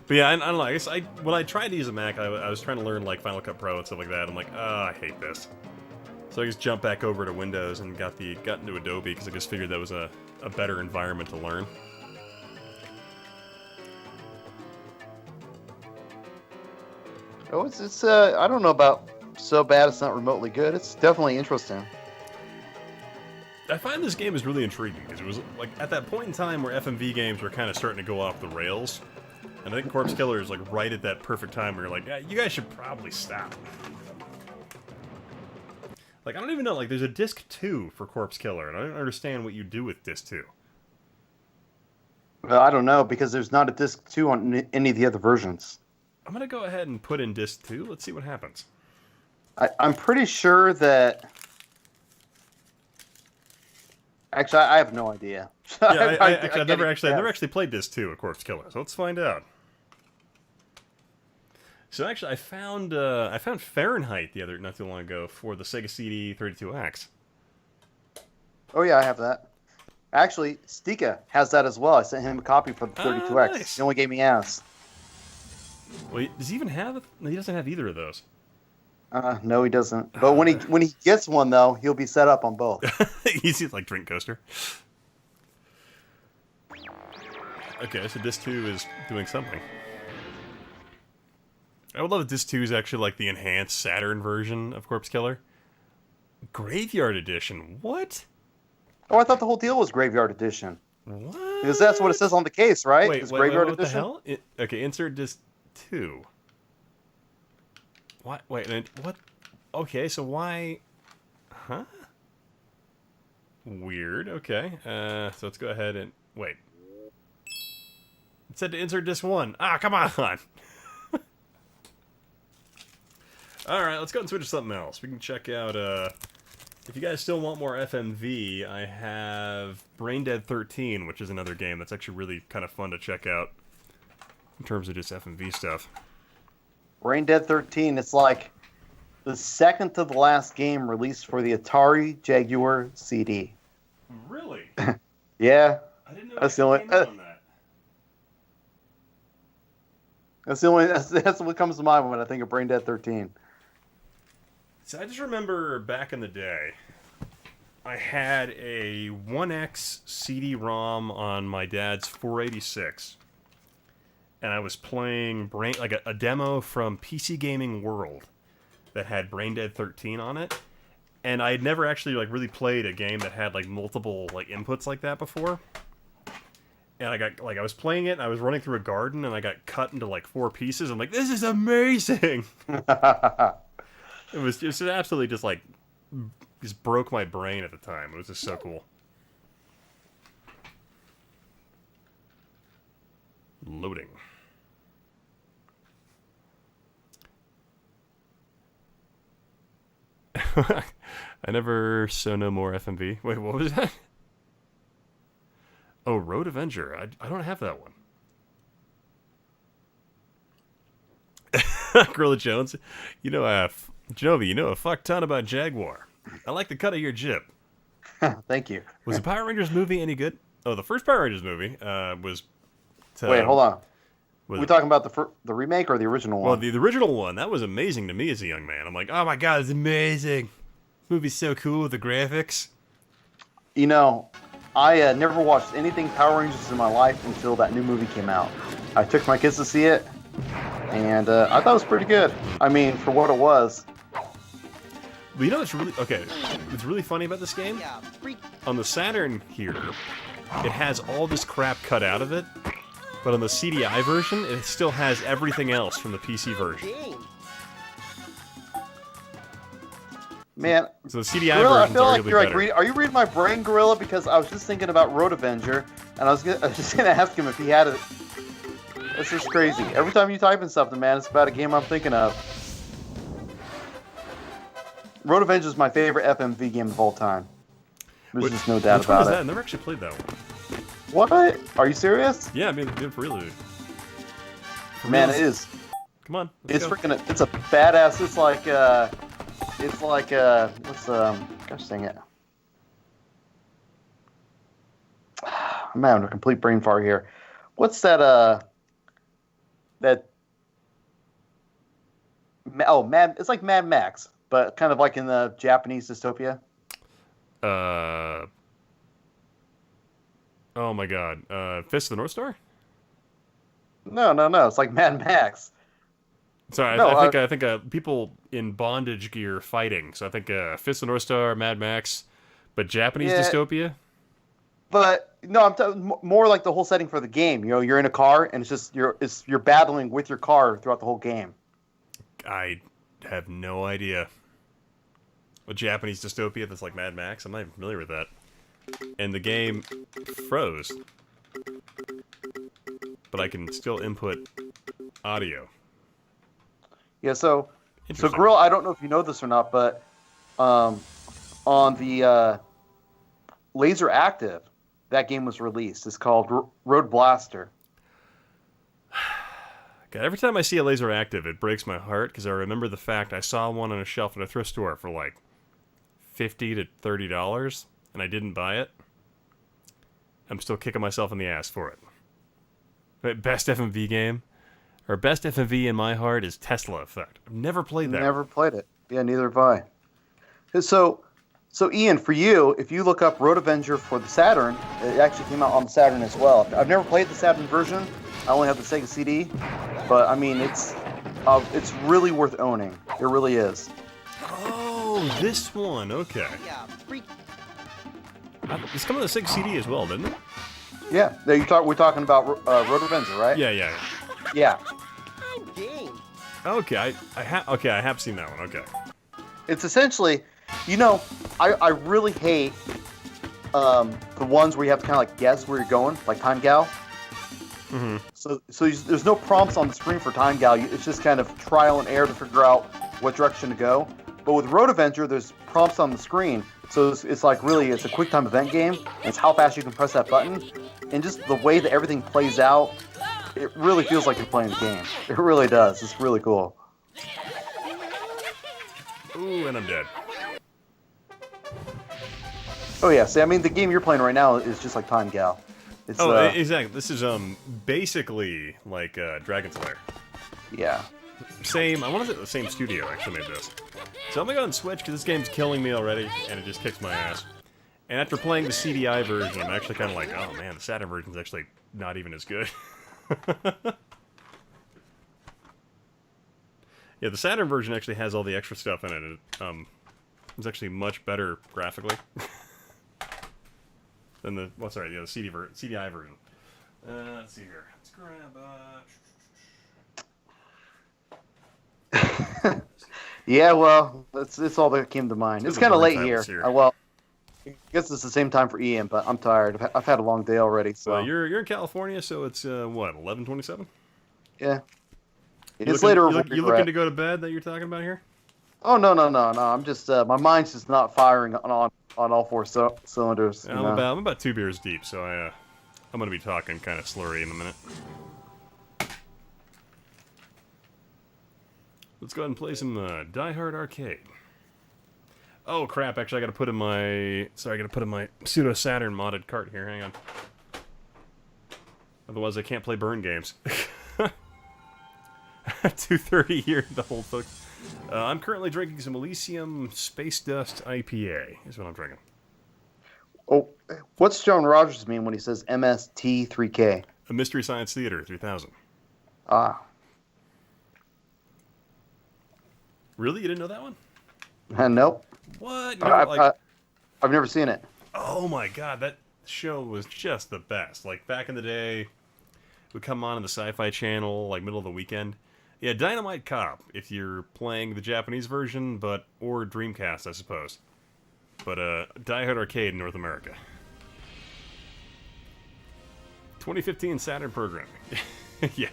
But yeah, I don't know. I guess when I tried to use a Mac, I was trying to learn like Final Cut Pro and stuff like that. I'm like, I hate this. So I just jumped back over to Windows and got into Adobe because I just figured that was a better environment to learn. Oh, it's I don't know about so bad it's not remotely good. It's definitely interesting. I find this game is really intriguing because it was like at that point in time where FMV games were kind of starting to go off the rails, and I think Corpse Killer is like right at that perfect time where you're like, yeah, you guys should probably stop. Like, I don't even know, like, there's a disc 2 for Corpse Killer, and I don't understand what you do with disc 2. Well, I don't know, because there's not a disc 2 on any of the other versions. I'm gonna go ahead and put in disc 2. Let's see what happens. I'm pretty sure that... Actually, I have no idea. Yeah, I've never actually played disc 2 of Corpse Killer, so let's find out. So actually, I found Fahrenheit not too long ago for the Sega CD 32X. Oh yeah, I have that. Actually, Stika has that as well. I sent him a copy for the 32X. Nice. He only gave me ass. Well, does he even have? No, he doesn't have either of those. No, he doesn't. But when he gets one though, he'll be set up on both. Easy, like Drink Coaster. Okay, so disc 2 is doing something. I would love if disc 2 is actually like the enhanced Saturn version of Corpse Killer. Graveyard Edition. What? Oh, I thought the whole deal was Graveyard Edition. What? Because that's what it says on the case, right? Wait, it's what Edition. the hell? Okay, insert disc 2. What? Wait, what? Okay, so why? Huh? Weird. Okay. So let's go ahead and wait. It said to insert disc 1. Ah, come on. Alright, let's go and switch to something else. We can check out, if you guys still want more FMV, I have Brain Dead 13, which is another game that's actually really kind of fun to check out in terms of just FMV stuff. Brain Dead 13, it's like the second to the last game released for the Atari Jaguar CD. Really? Yeah. I didn't know that's the only. On that. That's the only. That's what comes to mind when I think of Brain Dead 13. So I just remember back in the day, I had a 1X CD-ROM on my dad's 486, and I was playing a demo from PC Gaming World that had Brain Dead 13 on it, and I had never actually like really played a game that had like multiple like inputs like that before. and I was playing it, and I was running through a garden, and I got cut into like 4 pieces. I'm like, this is amazing. It was just absolutely just broke my brain at the time. It was just so cool. Loading. I never saw no more FMV. Wait, what was that? Oh, Road Avenger. I don't have that one. Gorilla Jones. Genovi, you know a fuck ton about Jaguar. I like the cut of your jib. Thank you. Was the Power Rangers movie any good? Oh, the first Power Rangers movie was... Wait, hold on. Was we talking about the remake or the original one? Well, the original one, that was amazing to me as a young man. I'm like, oh my god, it's amazing. This movie's so cool with the graphics. You know, I never watched anything Power Rangers in my life until that new movie came out. I took my kids to see it, and I thought it was pretty good. I mean, for what it was. Well, you know what's really... Okay, what's really funny about this game? On the Saturn here, it has all this crap cut out of it, but on the CDI version, it still has everything else from the PC version. Man, so the CDI Gorilla, I version's feel like arguably you're like, better. are you reading my brain, Gorilla? Because I was just thinking about Road Avenger, and I was just gonna ask him if he had it. It's just crazy. Every time you type in something, man, it's about a game I'm thinking of. Road Avenger is my favorite FMV game of all time. There's just no doubt Which one about is it. that? I never actually played that one. What? Are you serious? Yeah, I mean, for real. Man, it is. Come on. It's freaking. It's a badass. It's like. What's Gosh dang it. I'm having a complete brain fart here. What's that? It's like Mad Max, but kind of like in the Japanese dystopia. Oh my god. Fist of the North Star? No. It's like Mad Max. Sorry, No, I think people in bondage gear fighting. So I think Fist of the North Star, Mad Max, but Japanese dystopia. But no, I'm talking more like the whole setting for the game. You know, you're in a car and it's just you're battling with your car throughout the whole game. I have no idea. A Japanese dystopia that's like Mad Max. I'm not even familiar with that. And the game froze, but I can still input audio. Yeah, so Grill, I don't know if you know this or not, but on the Laser Active, that game was released. It's called Road Blaster. God, every time I see a Laser Active, it breaks my heart because I remember the fact I saw one on a shelf in a thrift store for like $50 to $30, and I didn't buy it. I'm still kicking myself in the ass for it. But best FMV game, or best FMV in my heart is Tesla Effect. I've never played that. Never played it. Yeah, neither have I. So Ian, for you, if you look up Road Avenger for the Saturn, it actually came out on the Saturn as well. I've never played the Saturn version. I only have the Sega CD, but I mean it's really worth owning. It really is. Oh, this one. Okay. It's coming to the Sega CD as well, didn't it? Yeah. We're talking about Road Avenger, right? Yeah. Yeah. Okay, I have seen that one. Okay. It's essentially, you know, I really hate the ones where you have to kind of like guess where you're going, like Time Gal. Mm-hmm. So there's no prompts on the screen for Time Gal. It's just kind of trial and error to figure out what direction to go. But with Road Avenger, there's prompts on the screen. So it's like really, it's a quick time event game. And it's how fast you can press that button. And just the way that everything plays out, it really feels like you're playing the game. It really does. It's really cool. Ooh, and I'm dead. Oh yeah, see, I mean, the game you're playing right now is just like Time Gal. It's, exactly. This is basically like Dragon Slayer. Yeah. Same. I want to say the same studio actually made this. So I'm gonna go and switch because this game's killing me already, and it just kicks my ass. And after playing the CDI version, I'm actually kind of like, oh man, the Saturn version's actually not even as good. Yeah, the Saturn version actually has all the extra stuff in it. It's actually much better graphically than the CDI version. Let's see here. Let's grab. Yeah, well, it's all that came to mind. It's kind of late here. Well, I guess it's the same time for Ian, but I'm tired. I've had a long day already. So well, you're in California, so it's what 11:27. Yeah. It's later. You looking to go to bed that you're talking about here? Oh no. I'm just my mind's just not firing on all four cylinders. Yeah, I'm about 2 beers deep, so I'm gonna be talking kind of slurry in a minute. Let's go ahead and play some Die Hard Arcade. Oh crap! Actually, I gotta put in my pseudo Saturn modded cart here. Hang on. Otherwise, I can't play burn games. 2:30 here. The whole thing. I'm currently drinking some Elysium Space Dust IPA. Is what I'm drinking. Oh, what's John Rogers mean when he says MST3K? A Mystery Science Theater 3000. Ah. Really? You didn't know that one? Nope. What? I've never seen it. Oh my god, that show was just the best. Like, back in the day, it would come on the Sci-Fi Channel, like, middle of the weekend. Yeah, Dynamite Cop, if you're playing the Japanese version, or Dreamcast, I suppose. But, Die Hard Arcade in North America. 2015 Saturn programming. Yeah.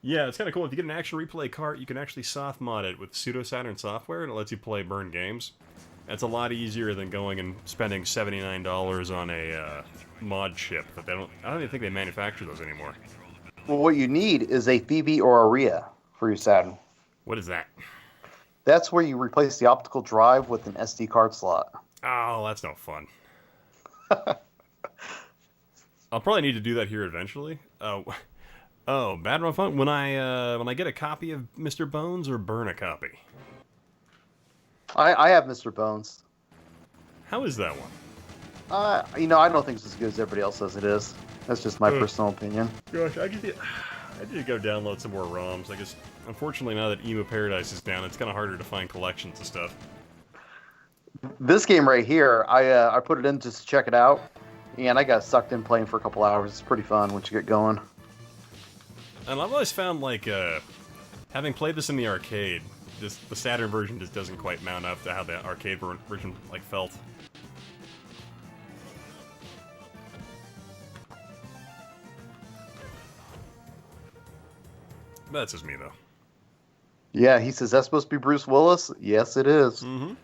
Yeah, it's kind of cool. If you get an action replay cart, you can actually soft mod it with pseudo Saturn software, and it lets you play burn games. That's a lot easier than going and spending $79 on a mod chip that I don't even think they manufacture those anymore. Well, what you need is a Phoebe or a Rhea for your Saturn. What is that? That's where you replace the optical drive with an SD card slot. Oh, that's no fun. I'll probably need to do that here eventually. Oh, bad run fun. When I get a copy of Mr. Bones or burn a copy. I have Mr. Bones. How is that one? I don't think it's as good as everybody else says it is. That's just my personal opinion. Gosh, I need to go download some more ROMs. I guess, unfortunately, now that Emo Paradise is down, it's kind of harder to find collections of stuff. This game right here, I put it in just to check it out, and I got sucked in playing for a couple hours. It's pretty fun once you get going. And I've always found, like, having played this in the arcade, the Saturn version just doesn't quite mount up to how the arcade version, like, felt. That's just me, though. Yeah, he says, that's supposed to be Bruce Willis? Yes, it is. Mm-hmm.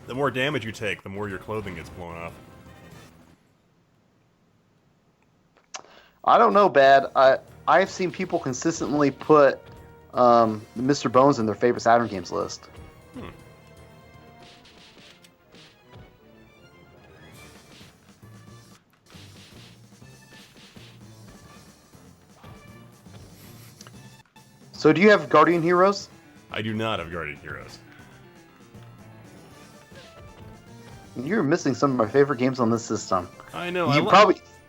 The more damage you take, the more your clothing gets blown off. I don't know, Bad. I've seen people consistently put Mr. Bones in their favorite Saturn games list. So do you have Guardian Heroes? I do not have Guardian Heroes. You're missing some of my favorite games on this system. I know.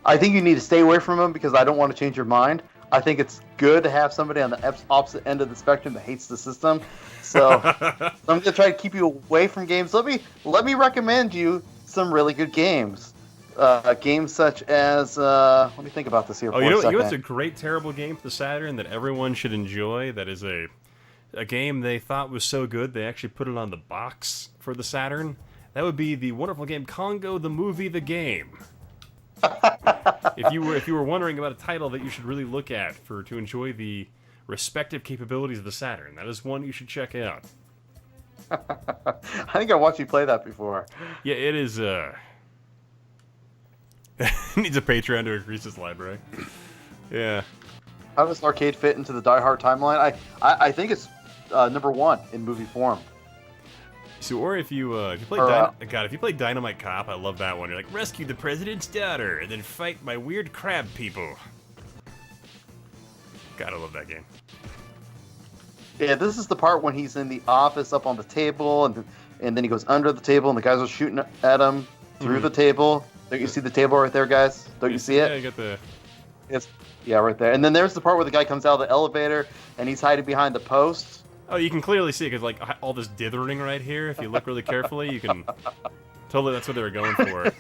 I think you need to stay away from them because I don't want to change your mind. I think it's good to have somebody on the opposite end of the spectrum that hates the system. So I'm going to try to keep you away from games. Let me recommend you some really good games. Games such as let me think about this here. Oh, you know what's a great terrible game for the Saturn that everyone should enjoy? That is a game they thought was so good they actually put it on the box for the Saturn. That would be the wonderful game Congo the Movie the Game. If you were wondering about a title that you should really look at to enjoy the respective capabilities of the Saturn, that is one you should check out. I think I watched you play that before. Yeah, it is. Needs a Patreon to increase his library. Yeah. How does Arcade fit into the Die Hard timeline? I think it's number one in movie form. So, or if you play if you play Dynamite Cop, I love that one. You're like, rescue the president's daughter and then fight my weird crab people. God, I love that game. Yeah, this is the part when he's in the office up on the table, and then he goes under the table, and the guys are shooting at him through the table. Don't you see the table right there, guys? Don't you see it? Yeah, you got the... Yeah, right there. And then there's the part where the guy comes out of the elevator, and he's hiding behind the post. Oh, you can clearly see it, because, like, all this dithering right here, if you look really carefully, you can... Totally, that's what they were going for.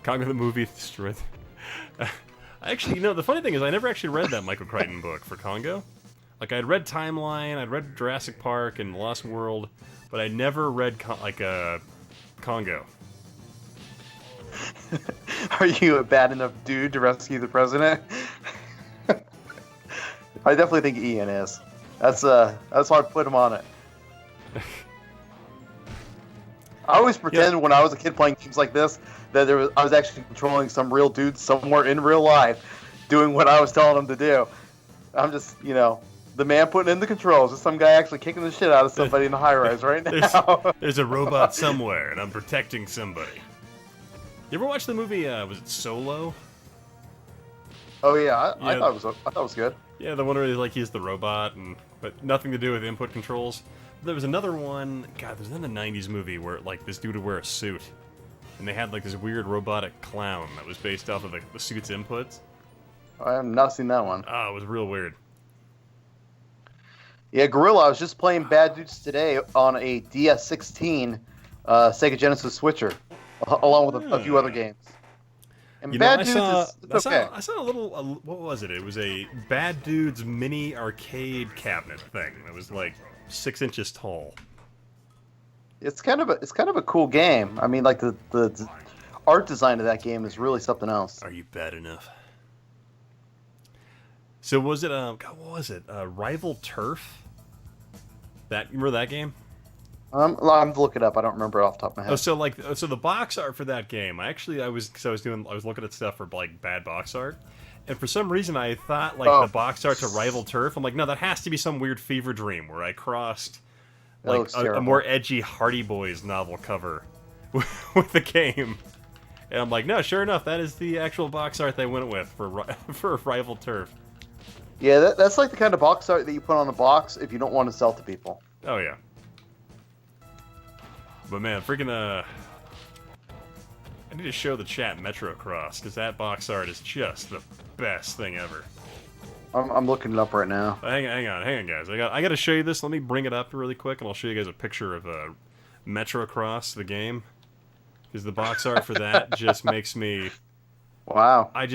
Congo the movie destroyed. Actually, you know, the funny thing is I never actually read that Michael Crichton book for Congo. Like, I'd read Timeline, I'd read Jurassic Park and Lost World, but I never read, Congo. Are you a bad enough dude to rescue the president? I definitely think Ian is. That's why I put him on it. I always pretend when I was a kid playing games like this that I was actually controlling some real dude somewhere in real life doing what I was telling him to do. I'm just, you know, the man putting in the controls. There's some guy actually kicking the shit out of somebody in the high rise right now. There's a robot somewhere, and I'm protecting somebody. You ever watch the movie, was it Solo? Oh yeah, I thought it was good. Yeah, the one where like he's the robot, but nothing to do with input controls. There was another one, God, there's another 90s movie where like this dude would wear a suit, and they had like this weird robotic clown that was based off of the suit's inputs. I have not seen that one. Oh, it was real weird. Yeah, Gorilla, I was just playing Bad Dudes today on a DS16 Sega Genesis Switcher, along with a few other games. And Bad Dudes is okay. I saw a little, what was it? It was a Bad Dudes mini arcade cabinet thing. It was like 6 inches tall. It's kind of a cool game. I mean, like the art design of that game is really something else. Are you bad enough? So was it God, what was it? Rival Turf? Remember that game? I'm to look it up. I don't remember off the top of my head. So the box art for that game. I was looking at stuff for like bad box art, and for some reason I thought like the box art to Rival Turf. I'm like, no, that has to be some weird fever dream where I crossed like a more edgy Hardy Boys novel cover with the game. And I'm like, no, sure enough, that is the actual box art they went with for Rival Turf. Yeah, that's like the kind of box art that you put on a box if you don't want to sell to people. Oh yeah. But man, freaking I need to show the chat Metro Cross, because that box art is just the best thing ever. I'm looking it up right now. Hang on, guys. I got to show you this. Let me bring it up really quick, and I'll show you guys a picture of Metro Cross, the game. Because the box art for that just makes me. Wow. I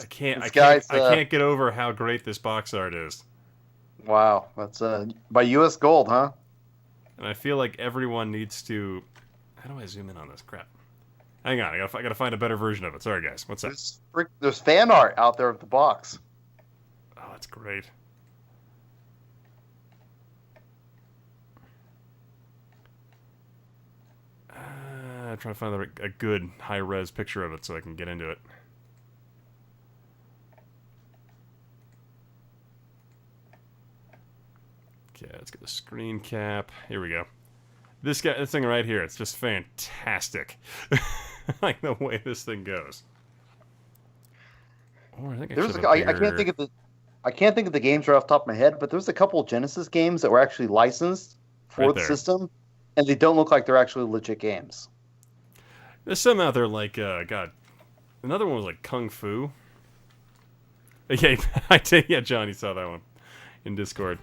can't get over how great this box art is. Wow, that's by U.S. Gold, huh? And I feel like everyone needs to. How do I zoom in on this crap? Hang on, I gotta find a better version of it. Sorry, guys. What's that? There's fan art out there of the box. Oh, that's great. I'm trying to find a good high-res picture of it so I can get into it. Okay, let's get the screen cap. Here we go. This thing right here, it's just fantastic. Like the way this thing goes. Oh, I think I can't think of the games right off the top of my head, but there's a couple of Genesis games that were actually licensed for the system, and they don't look like they're actually legit games. There's some out there like God. Another one was like Kung Fu. Yeah, Johnny saw that one in Discord.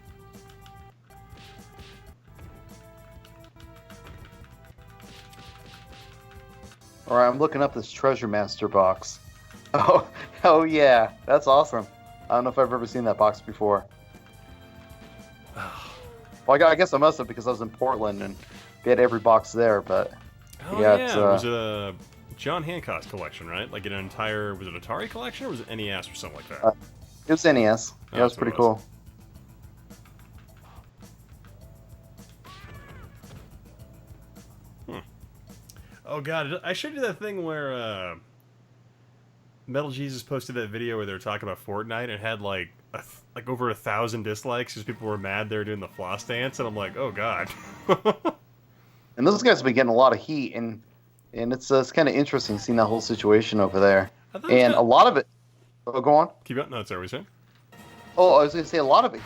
All right, I'm looking up this Treasure Master box. Oh yeah, that's awesome. I don't know if I've ever seen that box before. Well, I guess I must have because I was in Portland and they had every box there. But it was a John Hancock's collection, right? Like an entire, was it Atari collection or was it NES or something like that? It was NES. Yeah, it was pretty cool. Oh god, I showed you that thing where Metal Jesus posted that video where they were talking about Fortnite and it had like over 1,000 dislikes because people were mad they were doing the floss dance, and I'm like, oh god. And those guys have been getting a lot of heat, and it's kind of interesting seeing that whole situation over there. And a lot of it. Oh, go on. Keep going. No, it's always saying. Oh, I was going to say a lot of it.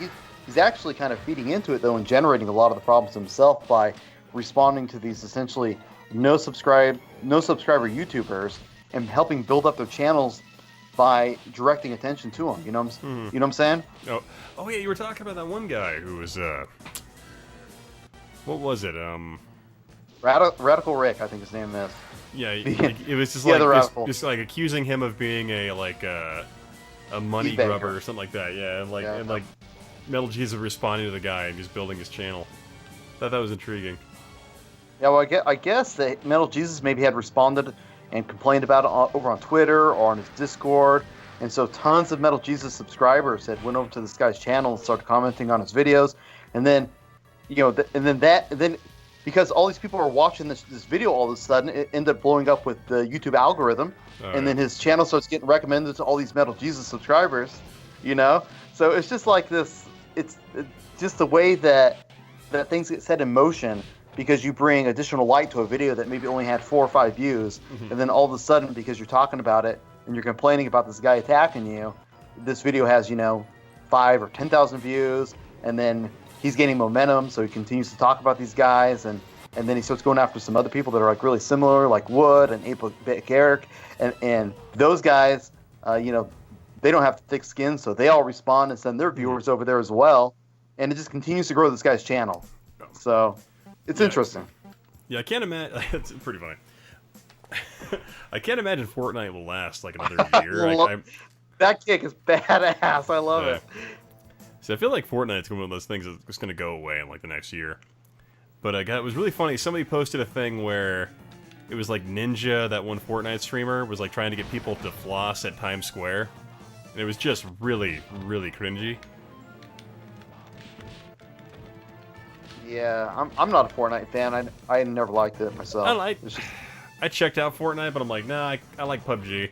He's actually kind of feeding into it though, and generating a lot of the problems himself by responding to these essentially no subscriber YouTubers and helping build up their channels by directing attention to them. You know what I'm saying? Oh yeah, you were talking about that one guy who was what was it? Radical Rick, I think his name is. Yeah, like, it was just Yeah, like the Radical. just like accusing him of being a money Eat banker. grubber or something like that. Yeah, and like Metal Jesus responding to the guy and just building his channel. Thought that was intriguing. Yeah, well, I guess that Metal Jesus maybe had responded and complained about it over on Twitter or on his Discord, and so tons of Metal Jesus subscribers had went over to this guy's channel and started commenting on his videos, and then, and then because all these people are watching this video all of a sudden, it ended up blowing up with the YouTube algorithm, and then his channel starts getting recommended to all these Metal Jesus subscribers, So it's just like this. It's just the way that things get set in motion. Because you bring additional light to a video that maybe only had 4 or 5 views, and then all of a sudden, because you're talking about it and you're complaining about this guy attacking you, this video has 5 or 10,000 views, and then he's gaining momentum, so he continues to talk about these guys, and then he starts going after some other people that are like really similar, like Wood and 8-Bit Eric, and those guys, they don't have thick skin, so they all respond and send their viewers over there as well, and it just continues to grow this guy's channel. So. It's interesting. Yeah, I can't imagine. It's pretty funny. I can't imagine Fortnite will last like another year. That kick is badass. I love it. So I feel like Fortnite's one of those things that's going to go away in like the next year. But it was really funny. Somebody posted a thing where it was like Ninja, that one Fortnite streamer, was like trying to get people to floss at Times Square, and it was just really, really cringy. Yeah, I'm not a Fortnite fan. I never liked it myself. I checked out Fortnite, but I'm like, nah, I like PUBG.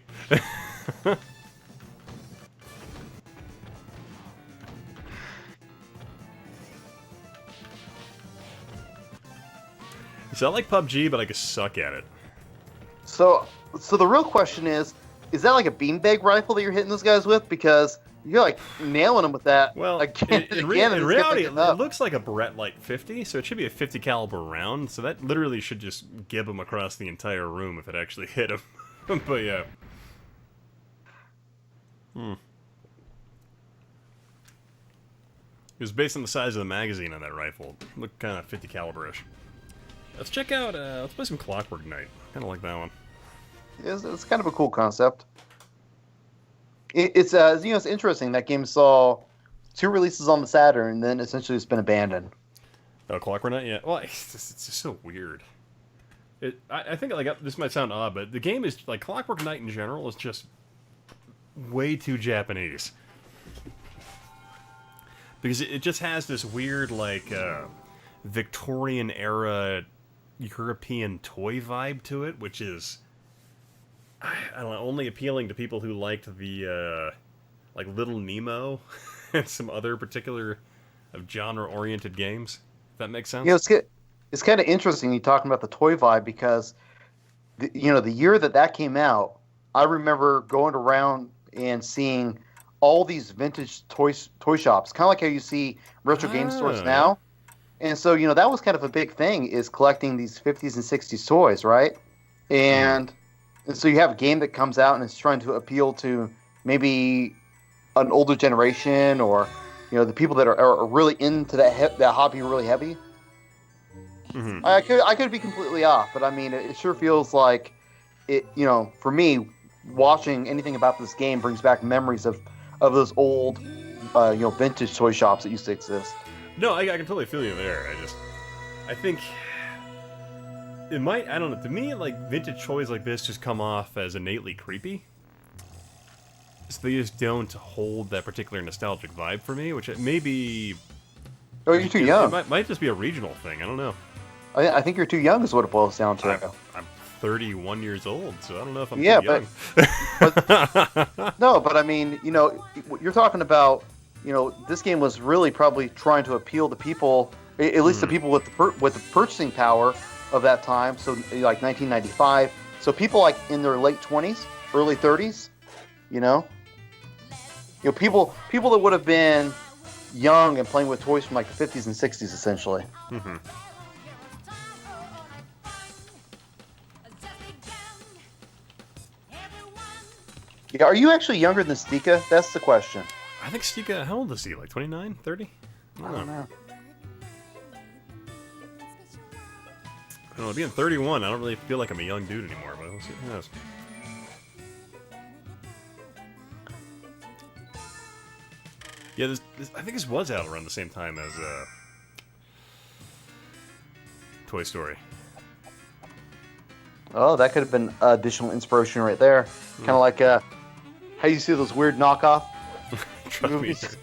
So I like PUBG, but I just suck at it. So the real question is that like a beanbag rifle that you're hitting those guys with? Because you're like nailing them with that. Well, in reality, it looks like a Beretta Light 50, so it should be a 50 caliber round. So that literally should just gib them across the entire room if it actually hit them. But yeah. It was based on the size of the magazine on that rifle. It looked kind of 50 caliber-ish. Let's check out. Let's play some Clockwork Knight. Kind of like that one. It's kind of a cool concept. It's it's interesting. That game saw 2 releases on the Saturn, and then essentially it's been abandoned. Oh, Clockwork Knight, yeah. Well, it's just so weird. I think like this might sound odd, but the game is like Clockwork Knight in general is just way too Japanese. Because it just has this weird like Victorian era European toy vibe to it, which is I don't know, only appealing to people who liked the like Little Nemo and some other particular of genre-oriented games. If that makes sense. It's kind of interesting you talking about the toy vibe because the year that came out, I remember going around and seeing all these vintage toy shops, kind of like how you see retro game stores now. And so that was kind of a big thing, is collecting these 50s and 60s toys, right? And so you have a game that comes out and it's trying to appeal to maybe an older generation or the people that are really into that hobby really heavy. Mm-hmm. I could be completely off, but I mean it sure feels like it. For me, watching anything about this game brings back memories of those old vintage toy shops that used to exist. No, I can totally feel you there. I think it might, I don't know, to me, like, vintage toys like this just come off as innately creepy. So they just don't hold that particular nostalgic vibe for me, which it may be... Oh, you're too young. It might just be a regional thing, I don't know. I think you're too young is what it boils down to. I'm 31 years old, so I don't know if I'm too young. But no, but I mean, you're talking about, this game was really probably trying to appeal to people, at least the people with the purchasing power of that time. So like 1995. So people like in their late 20s, early 30s, people that would have been young and playing with toys from like the 50s and 60s, essentially. Mm-hmm. Yeah, are you actually younger than Stika? That's the question. I think Stika, how old is he? Like 29, 30? I don't know. I don't know, being 31, I don't really feel like I'm a young dude anymore, but we'll see who knows. Yeah, I think this was out around the same time as Toy Story. Oh, that could have been additional inspiration right there. Kind of like how you see those weird knockoff movies.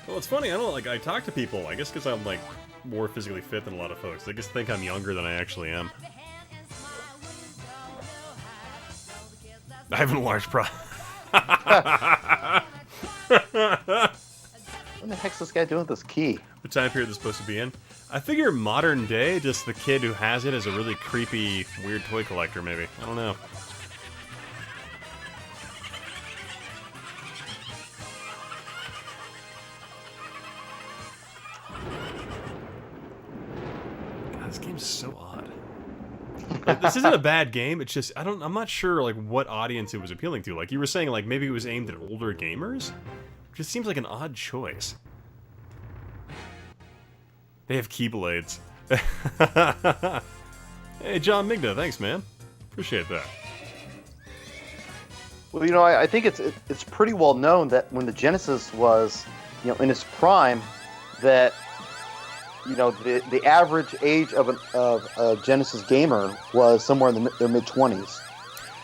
Well, it's funny. I talk to people. I guess because I'm like more physically fit than a lot of folks. They just think I'm younger than I actually am. I haven't watched What the heck's this guy doing with this key? What time period is supposed to be in? I figure modern day, just the kid who has it is a really creepy, weird toy collector, maybe. I don't know. God, this game's so odd. Like, this isn't a bad game, it's just, I'm not sure, like, what audience it was appealing to. Like, you were saying, like, maybe it was aimed at older gamers? It just seems like an odd choice. They have keyblades. Hey, John Migna, thanks, man. Appreciate that. Well, you know, I think it's pretty well known that when the Genesis was, you know, in its prime, that, you know, the average age of a Genesis gamer was somewhere in their mid-20s.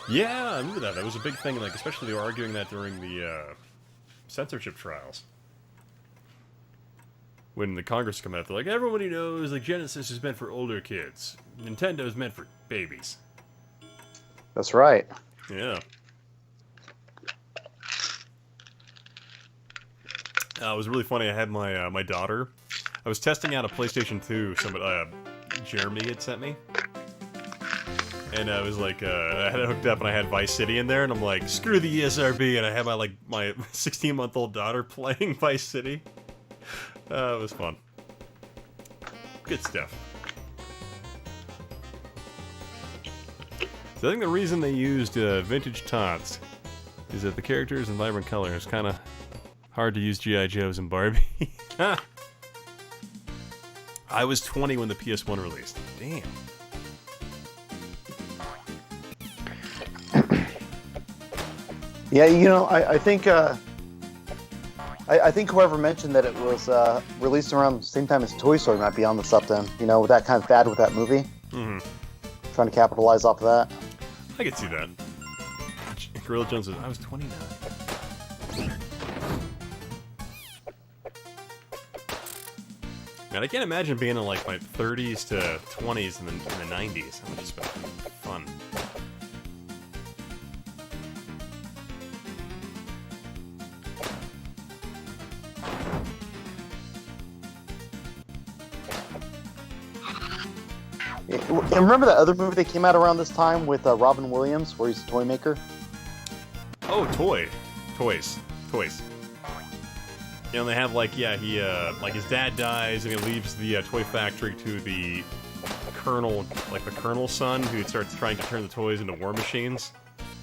Yeah, I remember that. That was a big thing, like, especially they were arguing that during the censorship trials. When the Congress come out, they're like, everybody knows like Genesis is meant for older kids. Nintendo's meant for babies. That's right. Yeah. It was really funny. I had my my daughter. I was testing out a PlayStation 2. Somebody, Jeremy had sent me. And I was like, I had it hooked up and I had Vice City in there, and I'm like, screw the ESRB, and I had my 16-month-old daughter playing Vice City. It was fun. Good stuff. So I think the reason they used vintage tots is that the characters in vibrant color is kind of hard to use G.I. Joes and Barbie. I was 20 when the PS1 released. Damn. Yeah, you know, I think I think whoever mentioned that it was released around the same time as Toy Story might be on the stuff then. You know, that kind of fad with that movie. Mm-hmm. Trying to capitalize off of that. I could see that. Gorilla Jones says, I was 29. Man, I can't imagine being in like my 30s to 20s in the 90s. That would just be fun. And remember that other movie that came out around this time with Robin Williams, where he's a toy maker? Oh, toys. You know, they have like, yeah, he like his dad dies and he leaves the toy factory to the colonel, like the colonel's son, who starts trying to turn the toys into war machines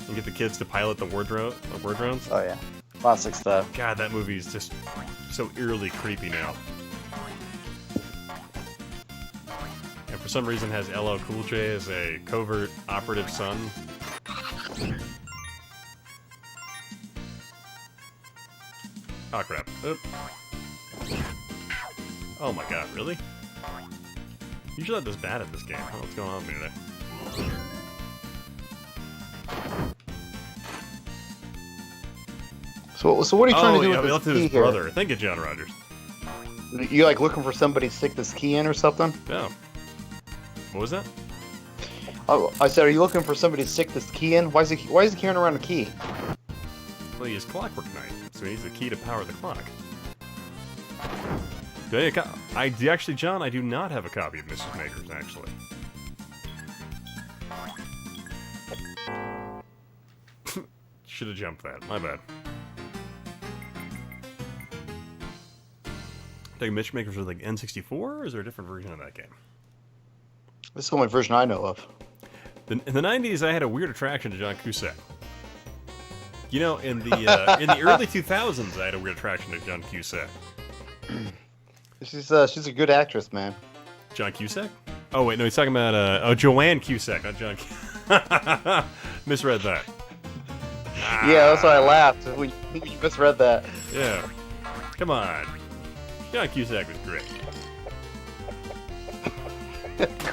and get the kids to pilot the war drones. Oh yeah, classic stuff. God, that movie is just so eerily creepy now. And for some reason has LL Cool J as a covert operative son. Oh crap. Oop. Oh my god, really? Usually I'm this bad at this game. I don't know what's going on with me today. So what are you trying to do with this key his here? brother. Thank you, John Rogers. You like looking for somebody to stick this key in or something? Yeah. What was that? Oh, I said, are you looking for somebody to stick this key in? Why is he carrying around a key? Well, he has Clockwork Knight, so he needs a key to power the clock. Actually, John, I do not have a copy of Mrs. Maker's, actually. Should have jumped that. My bad. I think Mrs. Maker's was like N64, or is there a different version of that game? This is the only version I know of. In the 90s, I had a weird attraction to John Cusack. You know, in the early 2000s, I had a weird attraction to John Cusack. She's a good actress, man. John Cusack? Oh wait, no, he's talking about Joanne Cusack, not John. Misread that. Yeah, that's why I laughed when you misread that. Yeah. Come on. John Cusack was great.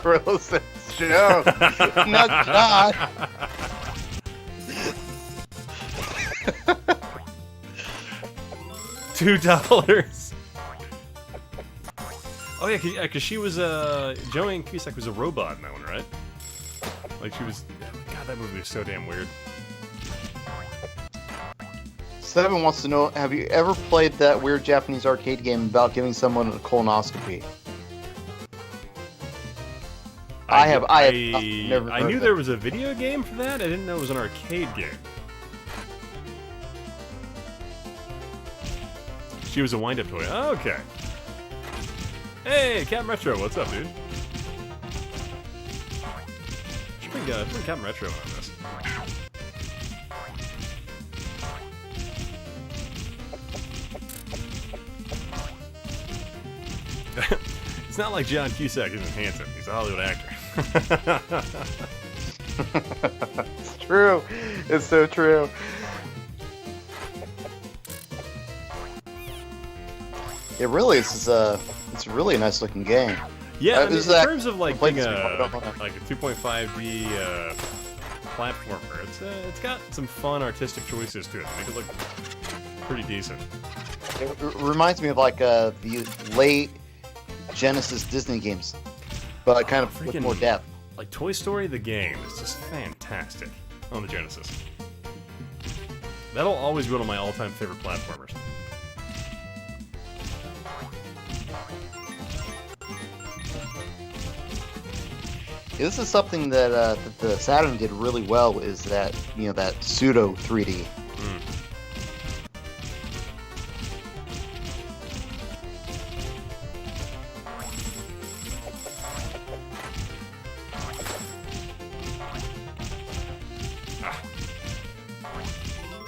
Gross show. Not John. $2. Oh yeah, because she was Joanne Cusack was a robot in that one, right? Like she was. God, that movie was so damn weird. Seven wants to know: have you ever played that weird Japanese arcade game about giving someone a colonoscopy? I have never. I knew there was a video game for that. I didn't know it was an arcade game. She was a wind-up toy. Oh, okay. Hey, Captain Retro, what's up, dude? Should bring Captain Retro on this. It's not like John Cusack isn't handsome. He's a Hollywood actor. It's true. It's so true. It really is. It's really a nice looking game. Yeah, I mean, in terms of like being a 2.5D platformer, it's got some fun artistic choices to it. Make it look pretty decent. It reminds me of like the late Genesis Disney games, but kind of with more depth. Like Toy Story the game is just fantastic on the Genesis. That'll always be one of my all-time favorite platformers. This is something that the Saturn did really well. Is that that pseudo 3D.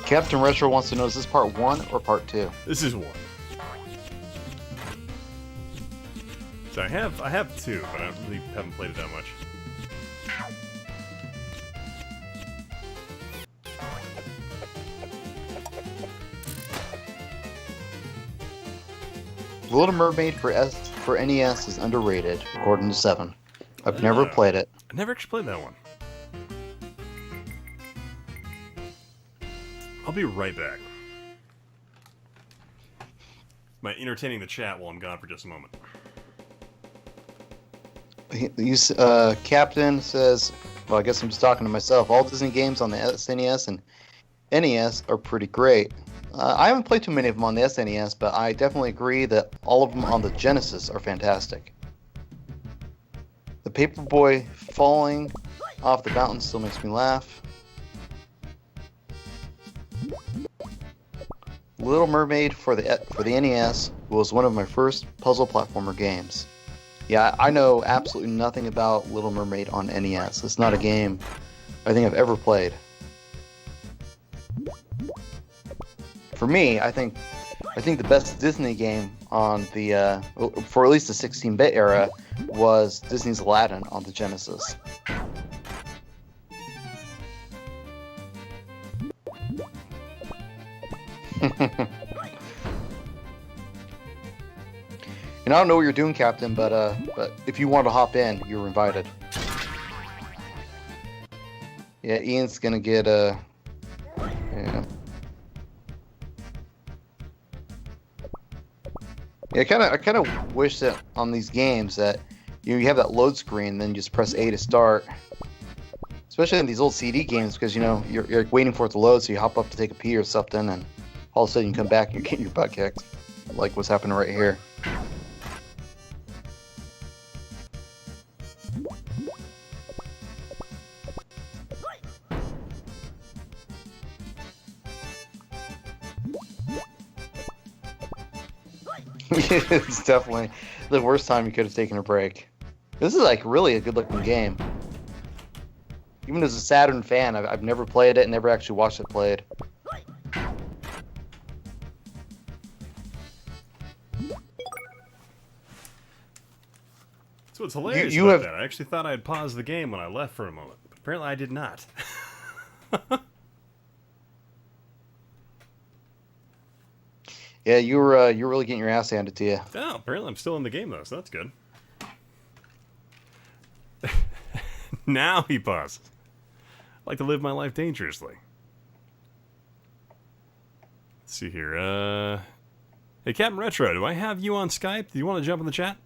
Captain Retro wants to know: is this part 1 or part 2? This is 1. So I have 2, but I really haven't played it that much. Little Mermaid for NES is underrated, according to 7. I've never played it. I never actually played that one. I'll be right back. By entertaining the chat while I'm gone for just a moment. Captain says, well, I guess I'm just talking to myself. All Disney games on the SNES and NES are pretty great. I haven't played too many of them on the SNES, but I definitely agree that all of them on the Genesis are fantastic. The Paperboy falling off the mountain still makes me laugh. Little Mermaid for the NES was one of my first puzzle platformer games. Yeah, I know absolutely nothing about Little Mermaid on NES. It's not a game I think I've ever played. For me, I think the best Disney game on the for at least the 16-bit era was Disney's Aladdin on the Genesis. And I don't know what you're doing, Captain, but if you want to hop in, you're invited. Yeah, Ian's gonna get yeah. Yeah, I kind of wish that on these games that you have that load screen, then you just press A to start. Especially in these old CD games, because you're waiting for it to load, so you hop up to take a pee or something, and all of a sudden you come back and you're getting your butt kicked, like what's happening right here. It's definitely the worst time you could have taken a break. This is like really a good looking game. Even as a Saturn fan, I've never played it and never actually watched it played. So what's hilarious You about have- that, I actually thought I had paused the game when I left for a moment. But apparently I did not. Yeah, you're really getting your ass handed to you. Oh, apparently I'm still in the game, though, so that's good. Now he pauses. I like to live my life dangerously. Let's see here. Hey, Captain Retro, do I have you on Skype? Do you want to jump in the chat?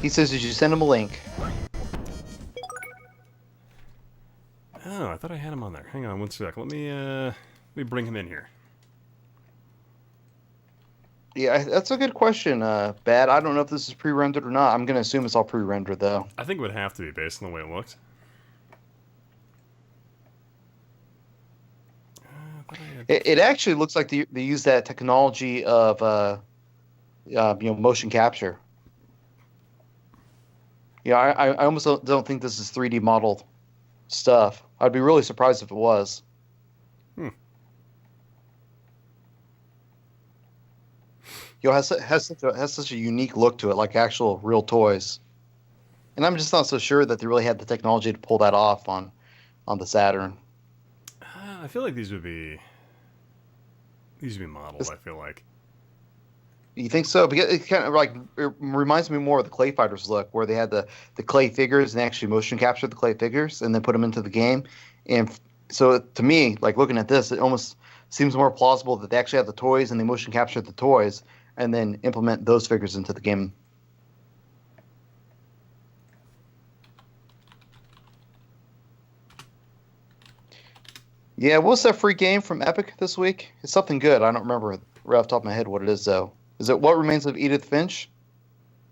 He says, did you send him a link? Oh, I thought I had him on there. Hang on one sec. Let me bring him in here. Yeah, that's a good question, Bad. I don't know if this is pre-rendered or not. I'm going to assume it's all pre-rendered, though. I think it would have to be based on the way it looked. It actually looks like they use that technology of motion capture. Yeah, I almost don't think this is 3D modeled stuff. I'd be really surprised if it was. You know, has such a unique look to it, like actual real toys. And I'm just not so sure that they really had the technology to pull that off on the Saturn. I feel like these would be modeled. I feel like. You think so? Because it kind of like it reminds me more of the Clay Fighters look, where they had the clay figures and actually motion captured the clay figures and then put them into the game. And so to me, like looking at this, it almost seems more plausible that they actually have the toys and they motion captured the toys and then implement those figures into the game. Yeah, what's that free game from Epic this week? It's something good. I don't remember right off the top of my head what it is, though. Is it What Remains of Edith Finch?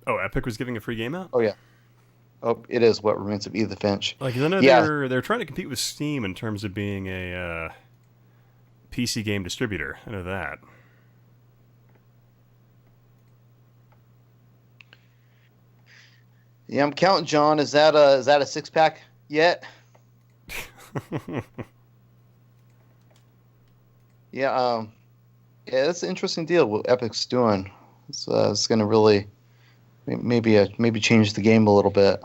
Oh, Epic was giving a free game out? Oh, yeah. Oh, it is What Remains of Edith Finch. Like, I know they're trying to compete with Steam in terms of being a PC game distributor. I know that. Yeah, I'm counting, John. Is that a 6-pack yet? Yeah, that's an interesting deal what Epic's doing. It's going to really maybe change the game a little bit.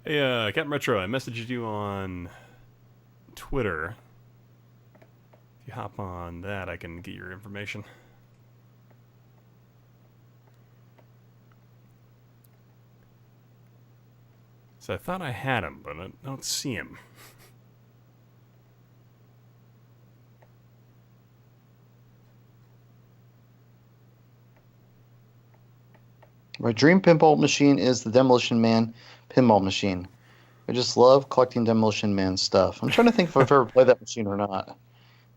Hey, Captain Retro, I messaged you on Twitter. If you hop on that, I can get your information. So I thought I had him, but I don't see him. My dream pinball machine is the Demolition Man pinball machine. I just love collecting Demolition Man stuff. I'm trying to think if I've ever played that machine or not.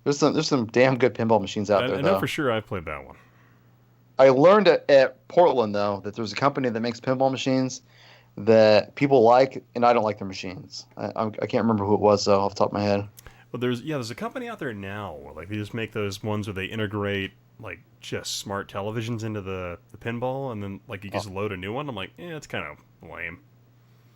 There's some damn good pinball machines out there, I though. know for sure I've played that one. I learned at Portland, though, that there's a company that makes pinball machines that people like, and I don't like their machines. I can't remember who it was, though, off the top of my head. Well, there's a company out there now where, like, they just make those ones where they integrate, like, just smart televisions into the pinball, and then, like, you just load a new one. I'm like, it's kind of lame.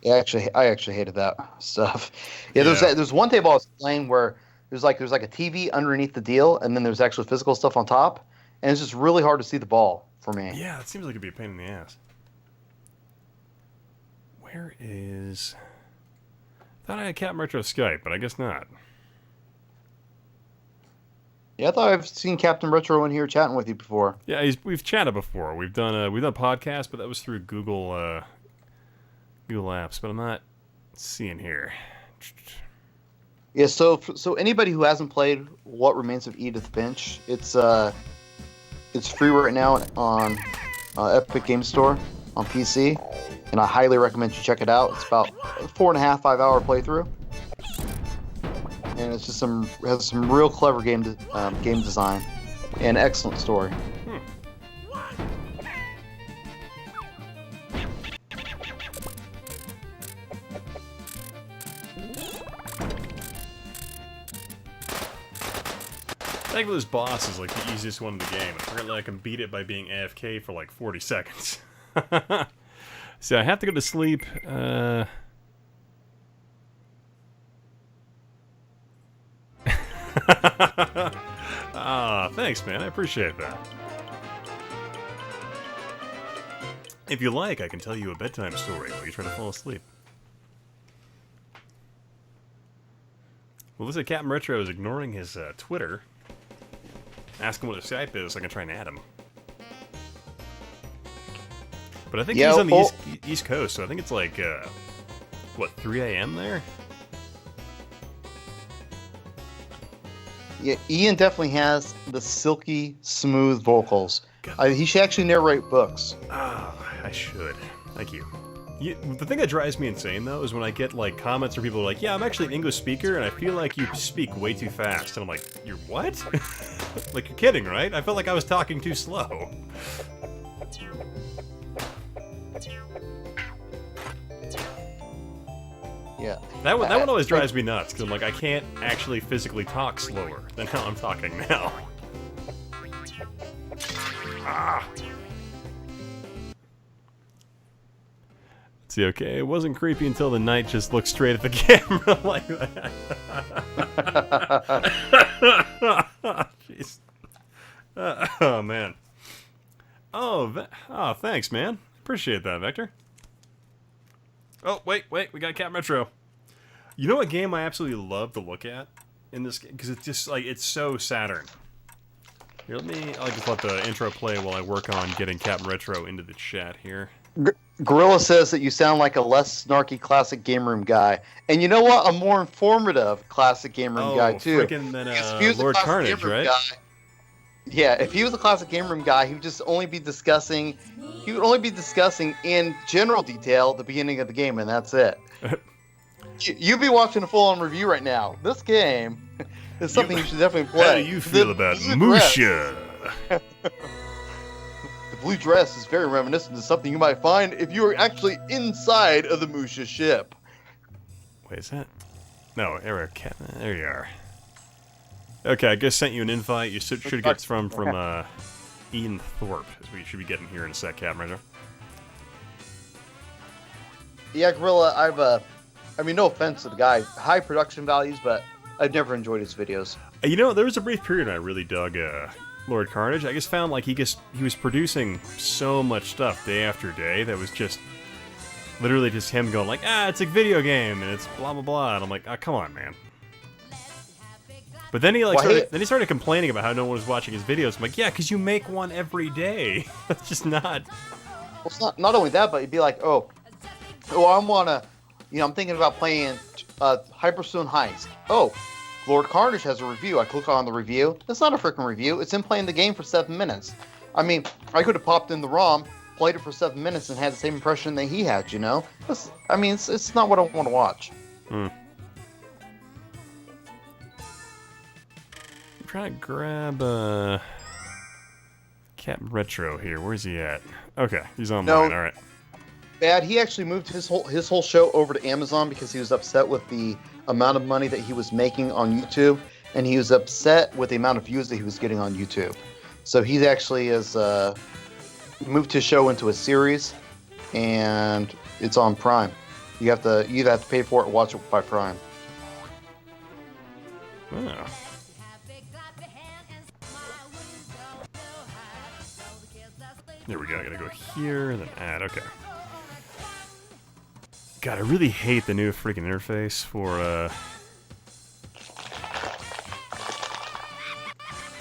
Yeah, I actually hated that stuff. Yeah, there's one table I was playing where there's like a TV underneath the deal, and then there's actual physical stuff on top, and it's just really hard to see the ball for me. Yeah, it seems like it'd be a pain in the ass. Where is... Thought I had Captain Retro Skype, but I guess not. Yeah, I thought I've seen Captain Retro in here chatting with you before. Yeah, we've chatted before. We've done a podcast, but that was through Google Apps. But I'm not seeing here. Yeah, so anybody who hasn't played What Remains of Edith Finch, it's free right now on Epic Game Store on PC, and I highly recommend you check it out. It's about a 4.5-5 hour playthrough. And it's just has some real clever game design and excellent story. Thankfully, this boss is like the easiest one in the game. Apparently, I can beat it by being AFK for like 40 seconds. See, I have to go to sleep. Thanks, man. I appreciate that. If you like, I can tell you a bedtime story while you try to fall asleep. Well, looks like Captain Retro is ignoring his Twitter. Ask him what his Skype is so I can try and add him. But I think he's on the East Coast, so I think it's like, what, 3 a.m. there? Yeah, Ian definitely has the silky, smooth vocals. He should actually narrate books. I should. Thank you. The thing that drives me insane, though, is when I get, like, comments where people are like, yeah, I'm actually an English speaker, and I feel like you speak way too fast. And I'm like, you're what? Like, you're kidding, right? I felt like I was talking too slow. Yeah. That one always drives me nuts, because I'm like, I can't actually physically talk slower than how I'm talking now. See, okay, it wasn't creepy until the knight just looked straight at the camera like that. Jeez. Oh, man. Oh, thanks, man. Appreciate that, Vector. Oh, wait, we got Cat Metro. You know what game I absolutely love to look at in this game? Because it's just, like, it's so Saturn. Here, I'll just let the intro play while I work on getting Captain Retro into the chat here. Gorilla says that you sound like a less snarky classic game room guy. And you know what? A more informative classic game room guy, too. Freaking than Lord Carnage, right? Yeah, if he was a classic game room guy, he would just only be discussing... He would only be discussing in general detail the beginning of the game, and that's it. You'd be watching a full-on review right now. This game is something you should definitely play. How do you feel about Musha? The blue dress is very reminiscent of something you might find if you were actually inside of the Musha ship. Wait, is that? No, there you are. Okay, I guess sent you an invite. You should get from Ian Thorpe, is what you should be getting here in a sec, Captain Retro. Yeah, Gorilla, I mean, no offense to the guy. High production values, but I've never enjoyed his videos. You know, there was a brief period when I really dug Lord Carnage. I just found like he was producing so much stuff day after day that was just literally just him going like, it's a video game and it's blah blah blah, and I'm like, come on, man. But then he started complaining about how no one was watching his videos. I'm like, yeah, because you make one every day. That's just not. Well, it's not only that, but you'd be like, I'm thinking about playing Hyperstone Heist. Oh, Lord Carnage has a review. I click on the review. It's not a freaking review. It's him playing the game for 7 minutes. I mean, I could have popped in the ROM, played it for 7 minutes, and had the same impression that he had, you know? It's not what I want to watch. I'm trying to grab Captain Retro here. Where's he at? Okay, he's online. All right. Bad. He actually moved his whole show over to Amazon because he was upset with the amount of money that he was making on YouTube, and he was upset with the amount of views that he was getting on YouTube. So he actually has moved his show into a series, and it's on Prime. You either have to pay for it or watch it by Prime. Oh. There we go. I gotta go here and then add. Okay. God, I really hate the new freaking interface for,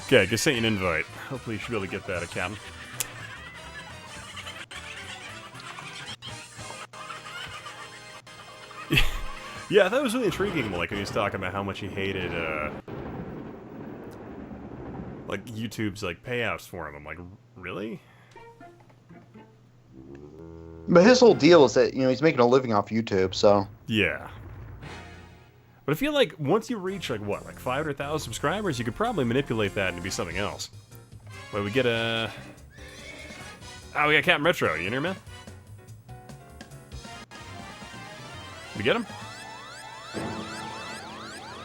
Okay, I just sent you an invite. Hopefully you should be able to get that, Captain. Yeah, that was really intriguing, like, when he was talking about how much he hated, like, YouTube's, like, payouts for him. I'm like, really? But his whole deal is that, he's making a living off YouTube, so... Yeah. But I feel like once you reach, like, what, like 500,000 subscribers, you could probably manipulate that into be something else. Wait, we get a... Oh, we got Captain Retro. You in here, man? We get him?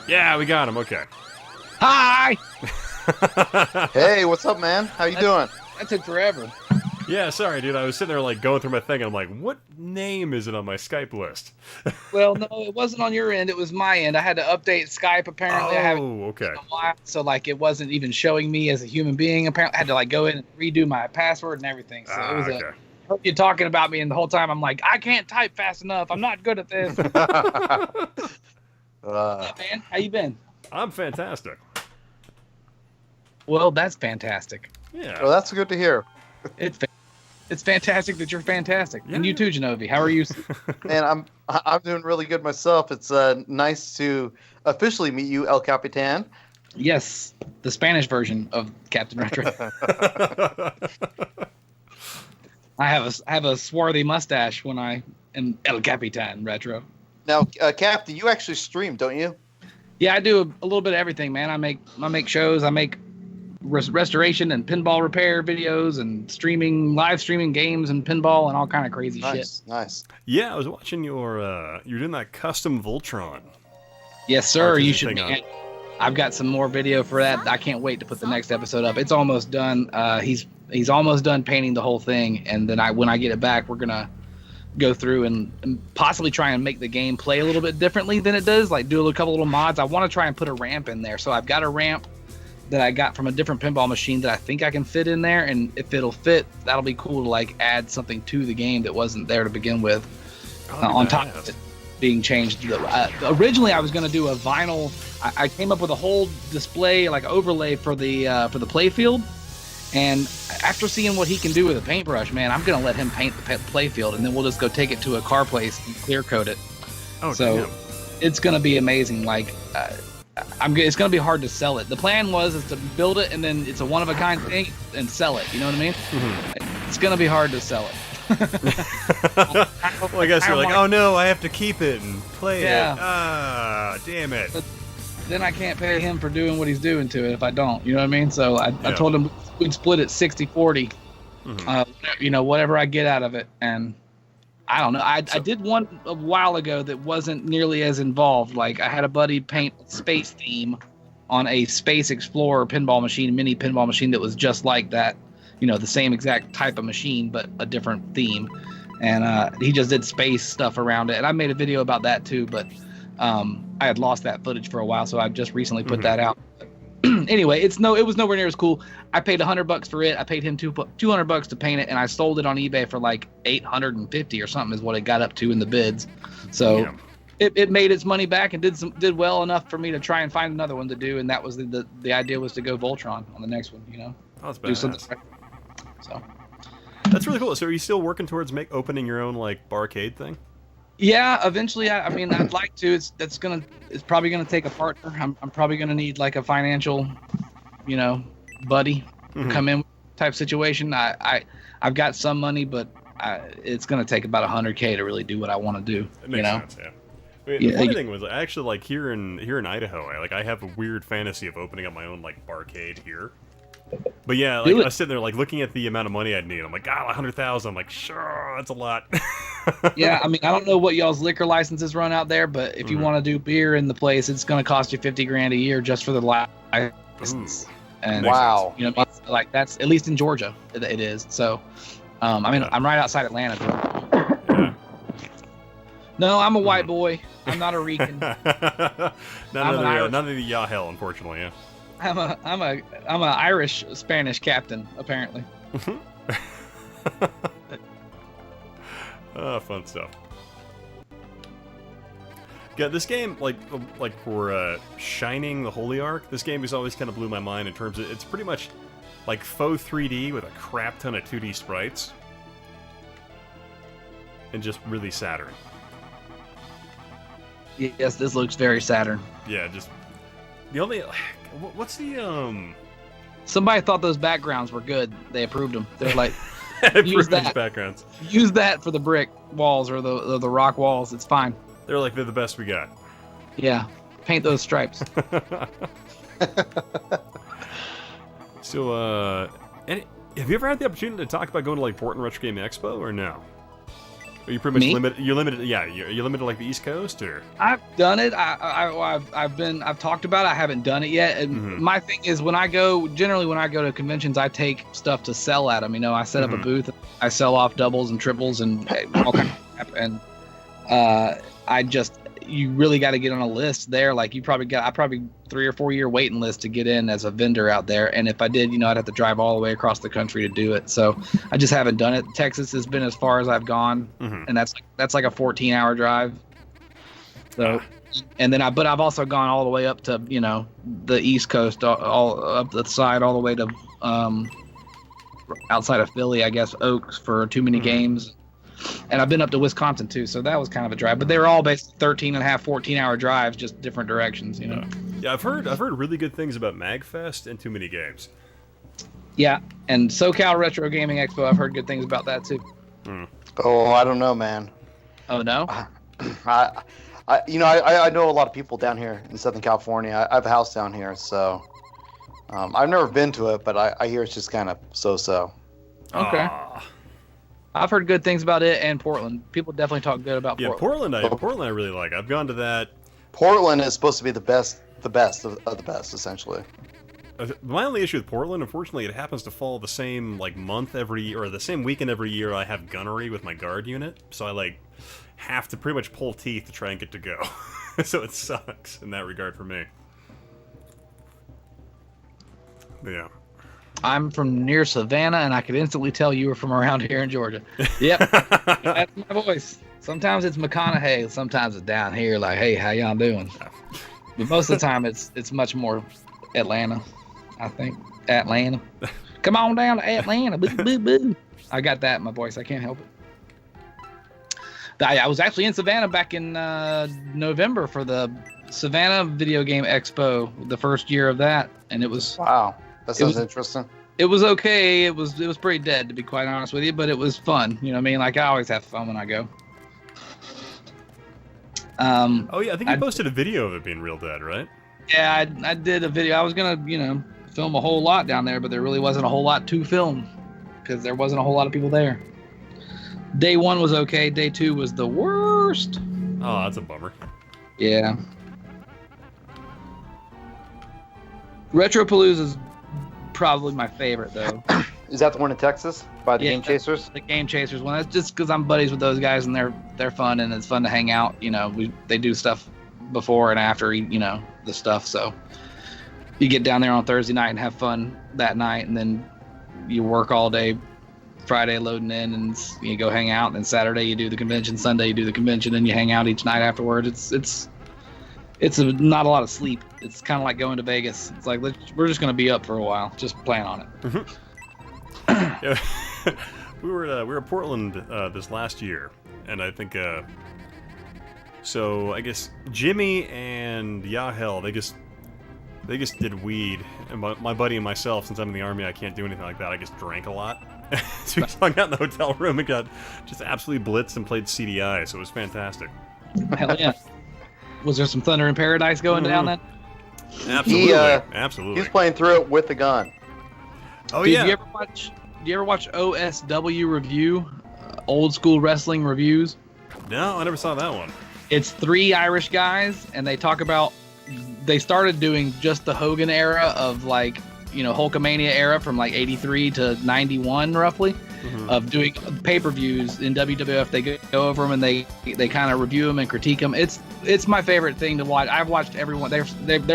Yeah, we got him. Okay. Hi! Hey, what's up, man? How you doing? That took forever. Yeah, sorry, dude. I was sitting there like going through my thing, and I'm like, what name is it on my Skype list? Well, no, it wasn't on your end. It was my end. I had to update Skype. Apparently, I haven't okay. in a while, so like it wasn't even showing me as a human being. Apparently, I had to like go in and redo my password and everything. So it was okay. I heard you talking about me, and the whole time I'm like, I can't type fast enough. I'm not good at this. Yeah, man, how you been? I'm fantastic. Well, that's fantastic. Yeah. Well, that's good to hear. It's fantastic that you're fantastic, and you too, Genovi. How are you? Man, I'm doing really good myself. It's nice to officially meet you, El Capitan. Yes, the Spanish version of Captain Retro. I have a swarthy mustache when I am El Capitan Retro. Now, Captain, you actually stream, don't you? Yeah, I do a little bit of everything, man. I make shows. I make restoration and pinball repair videos and live streaming games and pinball and all kind of crazy shit. Nice. Yeah, I was watching you're doing that custom Voltron. Yes, sir. You should. I've got some more video for that. I can't wait to put the next episode up. It's almost done. He's almost done painting the whole thing, and then when I get it back, we're gonna go through and possibly try and make the game play a little bit differently than it does. Like do a couple little mods. I want to try and put a ramp in there. So I've got a ramp that I got from a different pinball machine that I think I can fit in there, and if it'll fit, that'll be cool to like add something to the game that wasn't there to begin with. On top of it being changed. Originally, I was going to do a vinyl. I came up with a whole display, like overlay for the playfield. And after seeing what he can do with a paintbrush, man, I'm going to let him paint the playfield, and then we'll just go take it to a car place and clear coat it. Oh, so damn. It's going to be amazing. Like, it's going to be hard to sell it. The plan is to build it, and then it's a one-of-a-kind thing, and sell it. You know what I mean? Mm-hmm. It's going to be hard to sell it. Well, I guess you're like, oh no, I have to keep it and play it. Ah, damn it. But then I can't pay him for doing what he's doing to it if I don't. You know what I mean? So I told him we'd split it 60-40. Mm-hmm. Whatever I get out of it. And I don't know. I did one a while ago that wasn't nearly as involved. Like I had a buddy paint space theme on a Space Explorer pinball machine, mini pinball machine that was just like that. The same exact type of machine, but a different theme. And he just did space stuff around it. And I made a video about that too, but I had lost that footage for a while, so I've just recently put that out. Anyway, it was nowhere near as cool. I paid $100 for it. I paid him $200 to paint it, and I sold it on eBay for like $850 or something is what it got up to in the bids. So it made its money back and did well enough for me to try and find another one to do. And that was the idea was to go Voltron on the next one. Oh, that's do something. badass. So that's really cool. So are you still working towards opening your own like barcade thing? Yeah, eventually. I mean, I'd like to. It's probably gonna take a partner. I'm probably gonna need like a financial, buddy to come in type situation. I've got some money, but it's gonna take about $100K to really do what I want to do. It makes sense, yeah. I mean, the funny thing was actually like here in Idaho, I have a weird fantasy of opening up my own like barcade here. But yeah, like I was sitting there like looking at the amount of money I'd need. I'm like, God, 100,000. I'm like, sure, that's a lot. Yeah, I mean, I don't know what y'all's liquor licenses run out there, but if you want to do beer in the place, it's going to cost you $50,000 a year just for the license. And wow, like that's at least in Georgia, it is. So, I mean, I'm right outside Atlanta. Yeah. No, I'm a white boy. I'm not a Rican. none of the Yahel, unfortunately. Yeah. I'm a Irish Spanish captain, apparently. Fun stuff. Yeah, this game, like for Shining the Holy Ark, this game has always kind of blew my mind in terms of it's pretty much like faux 3D with a crap ton of 2D sprites, and just really Saturn. Yes, this looks very Saturn. Yeah, just the only. What's the Somebody thought those backgrounds were good. They approved them. They're like, use that backgrounds. Use that for the brick walls or the rock walls. It's fine. They're the best we got. Yeah, paint those stripes. So, have you ever had the opportunity to talk about going to like Portland Retro Game Expo or no? Are you pretty much Me? limited? You're limited. Yeah, you're limited to like the East Coast, or I've done it. I've talked about it. I haven't done it yet. And my thing is generally when I go to conventions, I take stuff to sell at them. You know, I set up a booth, I sell off doubles and triples and all kinds of crap. And you really got to get on a list there. Like I probably 3 or 4 year waiting list to get in as a vendor out there. And if I did, I'd have to drive all the way across the country to do it. So I just haven't done it. Texas has been as far as I've gone, and that's like a 14-hour drive. So, and then but I've also gone all the way up to the East Coast, all up the side, all the way to outside of Philly, I guess Oaks for too many games. And I've been up to Wisconsin too, so that was kind of a drive. But they were all basically 13 and a half, 14-hour drives, just different directions, Yeah, I've heard really good things about MagFest and Too Many Games. Yeah, and SoCal Retro Gaming Expo, I've heard good things about that too. Oh, I don't know, man. Oh no? I know a lot of people down here in Southern California. I have a house down here, so I've never been to it, but I hear it's just kind of so-so. Okay. I've heard good things about it and Portland. People definitely talk good about Portland. Portland I really like. I've gone to that. Portland is supposed to be the best of the best, essentially. My only issue with Portland, unfortunately, it happens to fall the same month every year, or the same weekend every year I have gunnery with my guard unit, so I have to pretty much pull teeth to try and get to go. So it sucks in that regard for me. But yeah. I'm from near Savannah, and I could instantly tell you were from around here in Georgia. Yep, that's my voice. Sometimes it's McConaughey, sometimes it's down here, like, hey, how y'all doing? But most of the time, it's much more Atlanta, I think. Atlanta. Come on down to Atlanta. Boo, boo, boo. I got that in my voice. I can't help it. I was actually in Savannah back in November for the Savannah Video Game Expo, the first year of that, and it was... Wow. That sounds interesting. It was okay. It was pretty dead, to be quite honest with you, but it was fun. You know what I mean? Like, I always have fun when I go. Oh yeah, I think you posted a video of it being real dead, right? Yeah, I did a video. I was gonna, film a whole lot down there, but there really wasn't a whole lot to film because there wasn't a whole lot of people there. Day 1 was okay. Day 2 was the worst. Oh, that's a bummer. Yeah. Retropalooza's probably my favorite, though. Is that the one in Texas by the Game Chasers? The Game Chasers one. That's just because I'm buddies with those guys and they're fun and it's fun to hang out. They do stuff before and after the stuff. So you get down there on Thursday night and have fun that night, and then you work all day Friday loading in, and you go hang out. And then Saturday you do the convention. Sunday you do the convention, and you hang out each night afterwards. It's not a lot of sleep. It's kind of like going to Vegas. It's like we're just gonna be up for a while. Just plan on it. Yeah. we were at Portland this last year, and I think so I guess Jimmy and Yahel they just did weed, and my buddy and myself, since I'm in the army, I can't do anything like that. I just drank a lot. So we just hung out in the hotel room and got just absolutely blitzed and played CDI. So it was fantastic. Hell yeah. Was there some Thunder in Paradise going down then? Absolutely. Absolutely. He was playing through it with a gun. Oh, Dude, yeah. Do you ever watch OSW Review? Old School Wrestling Reviews? No, I never saw that one. It's 3 Irish guys, and they talk about... They started doing just the Hogan era of, Hulkamania era from, 83 to 91, roughly. Of doing pay-per-views in WWF. They go over them and they kind of review them and critique them. It's my favorite thing to watch. I've watched everyone. There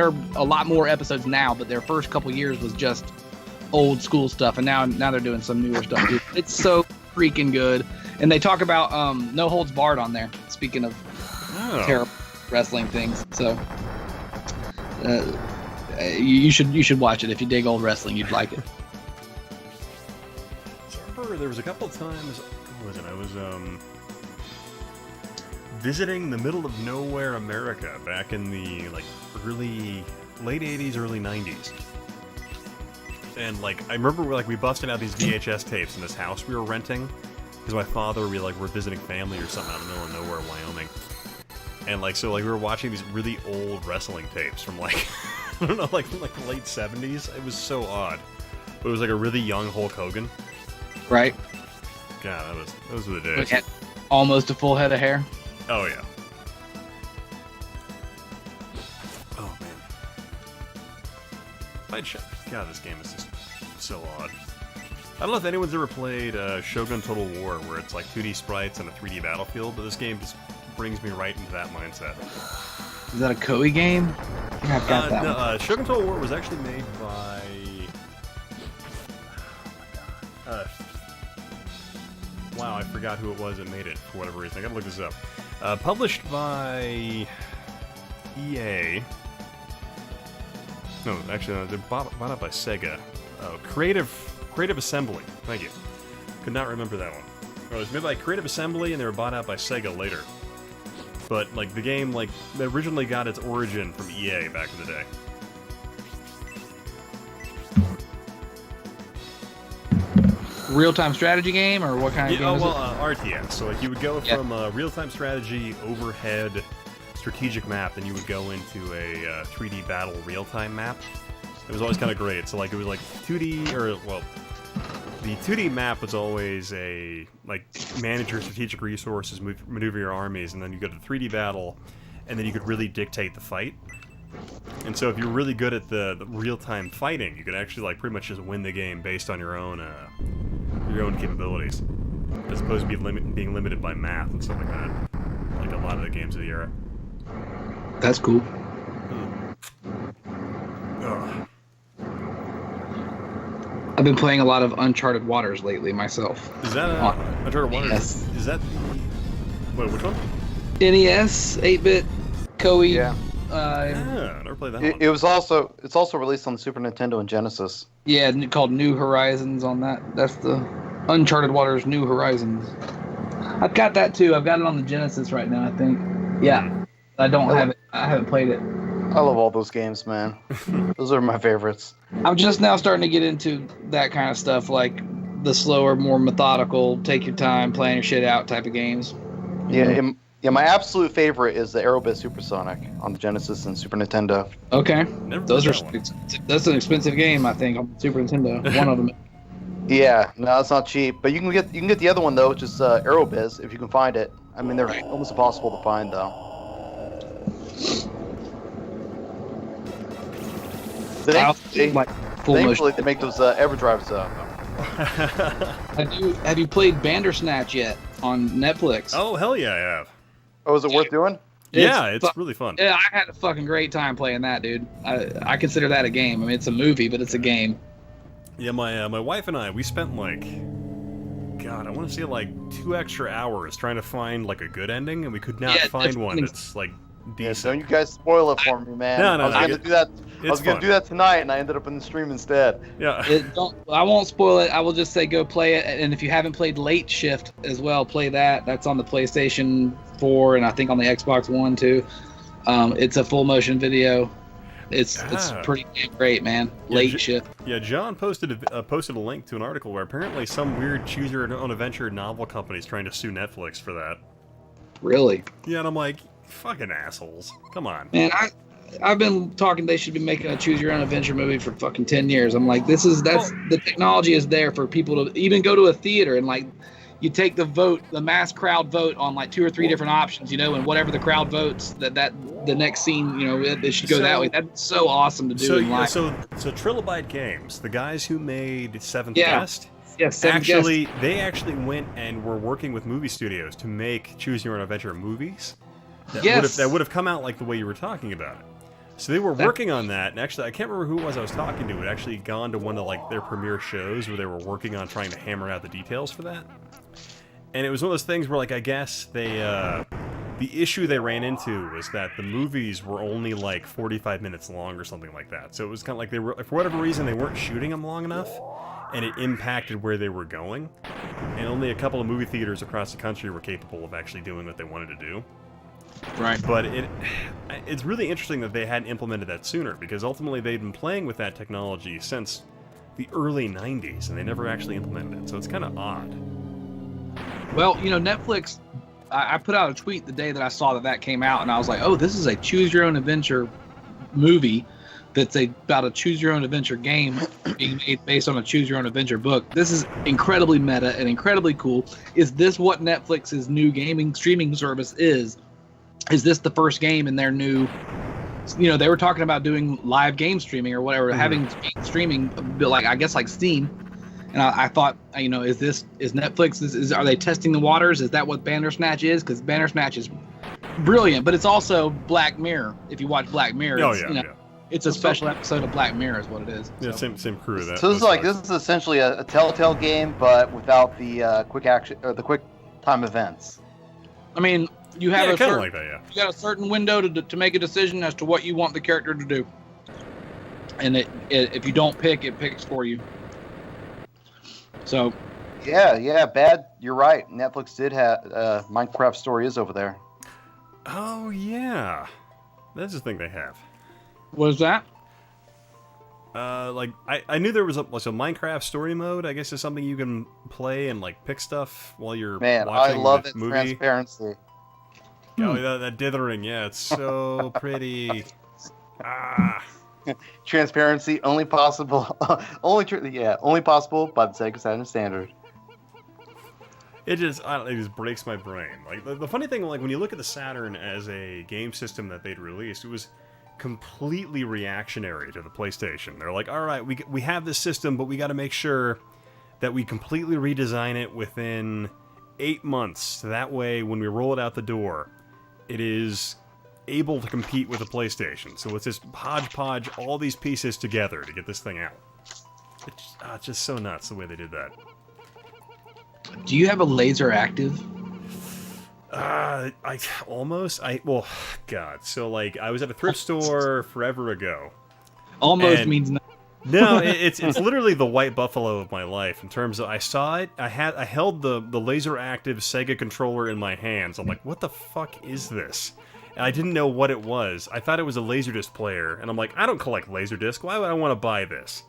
are a lot more episodes now, but their first couple years was just old school stuff, and now they're doing some newer stuff too. It's so freaking good. And they talk about No Holds Barred on there. Speaking of terrible wrestling things, so you should watch it. If you dig old wrestling, you'd like it. There was a couple of times, I was visiting the middle of nowhere America back in the late 80s, early 90s. And I remember we busted out these VHS tapes in this house we were renting because my father we were visiting family or something out in the middle of nowhere, Wyoming. And so we were watching these really old wrestling tapes from I don't know, from the late 70s. It was so odd. But it was a really young Hulk Hogan. Right. God, those were the days. Almost a full head of hair. Oh yeah. Oh man. God, this game is just so odd. I don't know if anyone's ever played Shogun Total War, where it's like 2D sprites and a 3D battlefield, but this game just brings me right into that mindset. Is that a Koei game? I think I've got that one. Shogun Total War was actually made by... wow, I forgot who it was that made it, for whatever reason. I gotta look this up. Published by... EA. No, actually, they're bought up by Sega. Creative Assembly. Thank you. Could not remember that one. It was made by Creative Assembly, and they were bought out by Sega later. But like the game, like originally got its origin from EA back in the day. Real-time strategy game, or what kind of game? Oh is well, it? RTS. So like you would go from a real-time strategy overhead strategic map, then you would go into a 3D battle real-time map. It was always kind of great. So like it was like 2D, or well, the 2D map was always a like manage your strategic resources, maneuver your armies, and then you go to 3D battle, and then you could really dictate the fight. And so if you're really good at the real-time fighting, you could actually like pretty much just win the game based on your own capabilities, as opposed to being limited by math and stuff like that, like a lot of the games of the era. That's cool. Ugh. I've been playing a lot of Uncharted Waters lately myself. Is that Uncharted Waters? Yes. Is that wait, which one? NES, 8-bit, Koei. Yeah. I never played that one. It's also released on the Super Nintendo and Genesis. Yeah, called New Horizons on that. That's the Uncharted Waters New Horizons. I've got that too. I've got it on the Genesis right now, I think. Yeah. I don't have it. I haven't played it. I love all those games, man. Those are my favorites. I'm just now starting to get into that kind of stuff, like the slower, more methodical, take your time, plan your shit out type of games. Yeah, my absolute favorite is the Aerobit Supersonic on the Genesis and Super Nintendo. Okay. Those are expensive. That's an expensive game, I think, on Super Nintendo. One of them. Yeah, no, it's not cheap, but you can get the other one though, which is Aerobiz, if you can find it. I mean, they're almost impossible to find though. Thankfully, they make those EverDrives though. Have you played Bandersnatch yet on Netflix? Oh hell yeah, I have. Oh, is it worth doing? Yeah, it's really fun. Yeah, I had a fucking great time playing that, dude. I consider that a game. I mean, it's a movie, but it's a game. Yeah, my wife and I, we spent like, God, I want to say like 2 extra hours trying to find like a good ending, and we could not find one that's like decent. Yeah, don't you guys spoil it for me, man. No, I was gonna do that. I was gonna do that tonight, and I ended up in the stream instead. Yeah. I won't spoil it. I will just say go play it. And if you haven't played Late Shift as well, play that. That's on the PlayStation 4 and I think on the Xbox One too. It's a full motion video. It's pretty great, man. Late Shift. Yeah, John posted a link to an article where apparently some weird choose your own adventure novel company is trying to sue Netflix for that. Really? Yeah, and I'm like, fucking assholes. Come on. Man, I've been talking they should be making a choose your own adventure movie for fucking 10 years. I'm like, the technology is there for people to even go to a theater and like you take the vote, the mass crowd vote on like 2 or 3 different options, you know, and whatever the crowd votes, that the next scene, you know, it should go that way. That's so awesome to do. So Trilobyte Games, the guys who made Seventh Guest, they actually went and were working with movie studios to make Choose Your Own Adventure movies that would have come out like the way you were talking about it. So they were working on that, and actually, I can't remember who it was I was talking to. It actually gone to one of like their premiere shows where they were working on trying to hammer out the details for that. And it was one of those things where, like, I guess they, the issue they ran into was that the movies were only like 45 minutes long or something like that. So it was kind of like they were, for whatever reason, they weren't shooting them long enough, and it impacted where they were going. And only a couple of movie theaters across the country were capable of actually doing what they wanted to do. Right. But it's really interesting that they hadn't implemented that sooner, because ultimately they'd been playing with that technology since the early 90s, and they never actually implemented it. So it's kind of odd. Well, you know, Netflix, I put out a tweet the day that I saw that came out, and I was like, oh, this is a choose your own adventure movie that's about a choose-your-own-adventure game being made based on a choose-your-own-adventure book. This is incredibly meta and incredibly cool. Is this what Netflix's new gaming streaming service is? Is this the first game in their new... You know, they were talking about doing live game streaming or whatever, having streaming, like I guess like Steam. And I thought, you know, is Netflix, are they testing the waters? Is that what Bandersnatch is? Because Bandersnatch is brilliant, but it's also Black Mirror. If you watch Black Mirror, it's a special episode of Black Mirror is what it is. Yeah, same crew of that. So this is essentially a Telltale game, but without the quick action or the quick time events. I mean, you have kind of like that, yeah. You got a certain window to make a decision as to what you want the character to do, and if you don't pick, it picks for you. So, yeah, bad. You're right. Netflix did have Minecraft Story is over there. Oh yeah, that's the thing they have. What is that? Like I knew there was a Minecraft story mode. I guess is something you can play and like pick stuff while you're watching I love the it. movie. Transparency. Oh, that dithering, yeah, it's so pretty. Transparency only possible, only possible by the Sega Saturn standard. It just breaks my brain. Like the funny thing, like when you look at the Saturn as a game system that they'd released, it was completely reactionary to the PlayStation. They're like, all right, we have this system, but we got to make sure that we completely redesign it within 8 months. So that way, when we roll it out the door, it is able to compete with the PlayStation. So it's just hodgepodge all these pieces together to get this thing out. It's just so nuts the way they did that. Do you have a laser active? Well, God. So like, I was at a thrift store forever ago. Almost means nothing. No, it's literally the white buffalo of my life in terms of I saw it. I held the laser active Sega controller in my hands. I'm like, what the fuck is this? And I didn't know what it was. I thought it was a Laserdisc player, and I'm like, I don't collect Laserdisc. Why would I want to buy this?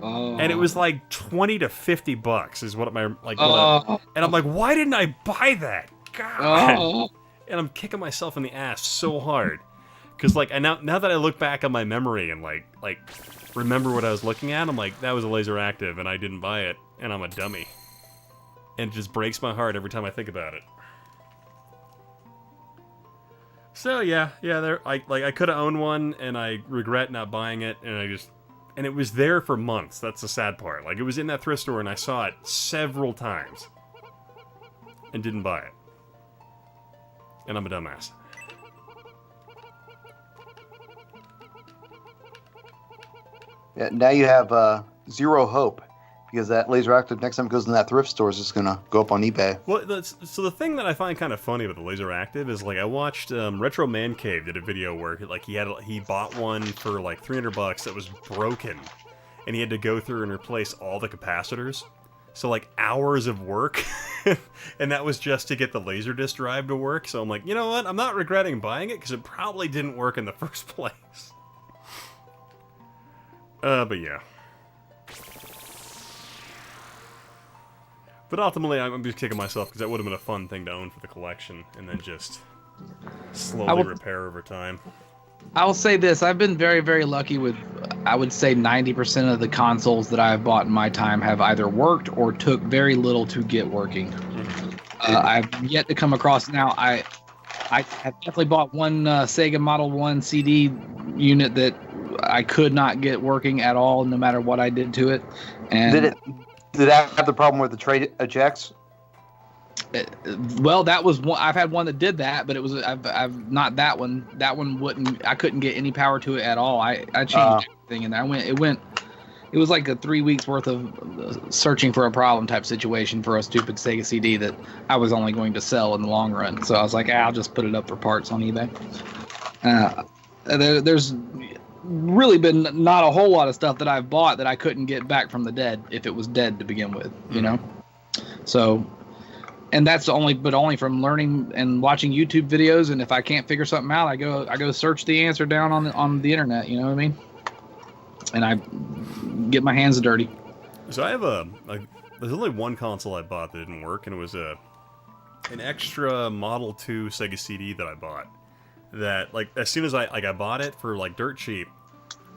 Oh. And it was like $20 to $50 is what and I'm like, why didn't I buy that? God. Oh. And I'm kicking myself in the ass so hard because like now that I look back on my memory and like remember what I was looking at, I'm like, that was a laser active, and I didn't buy it, and I'm a dummy. And it just breaks my heart every time I think about it. So yeah, I could have owned one, and I regret not buying it, and it was there for months. That's the sad part. Like, it was in that thrift store, and I saw it several times, and didn't buy it. And I'm a dumbass. Yeah, now you have zero hope, because that laser active next time it goes in that thrift store is just gonna go up on eBay. Well, so the thing that I find kind of funny about the laser active is like I watched Retro Man Cave did a video where he bought one for like $300 that was broken, and he had to go through and replace all the capacitors. So like hours of work, and that was just to get the Laserdisc drive to work. So I'm like, you know what? I'm not regretting buying it because it probably didn't work in the first place. But yeah. But ultimately, I'm just kicking myself because that would have been a fun thing to own for the collection, and then just slowly repair over time. I will say this: I've been very, very lucky with, I would say 90% of the consoles that I've bought in my time have either worked or took very little to get working. I've yet to come across now. I have definitely bought one Sega Model 1 CD unit that I could not get working at all, no matter what I did to it. And did that have the problem with the tray ejects? Well, that was one. I've had one that did that, but it was I've not that one. That one wouldn't. I couldn't get any power to it at all. I changed everything, and it was like a 3 weeks worth of searching for a problem type situation for a stupid Sega CD that I was only going to sell in the long run. So I was like, I'll just put it up for parts on eBay. There's really been not a whole lot of stuff that I've bought that I couldn't get back from the dead if it was dead to begin with, you know? So, and that's only from learning and watching YouTube videos. And if I can't figure something out, I go search the answer down on the internet, you know what I mean? And I get my hands dirty. So I have there's only one console I bought that didn't work, and it was an extra Model 2 Sega CD that I bought. That like as soon as I bought it for like dirt cheap,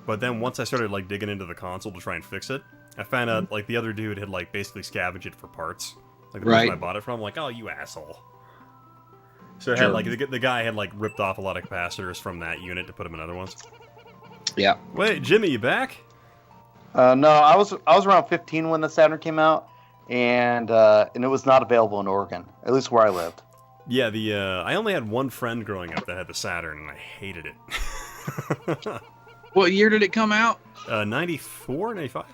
But then once I started like digging into the console to try and fix it, I found out like the other dude had like basically scavenged it for parts. Like the person I bought it from, like, oh, you asshole. So it had, like the guy had like ripped off a lot of capacitors from that unit to put them in other ones. Yeah. Wait, Jimmy, you back? No, I was around 15 when the Saturn came out, and it was not available in Oregon, at least where I lived. Yeah, I only had one friend growing up that had the Saturn, and I hated it. What year did it come out? 94, 95.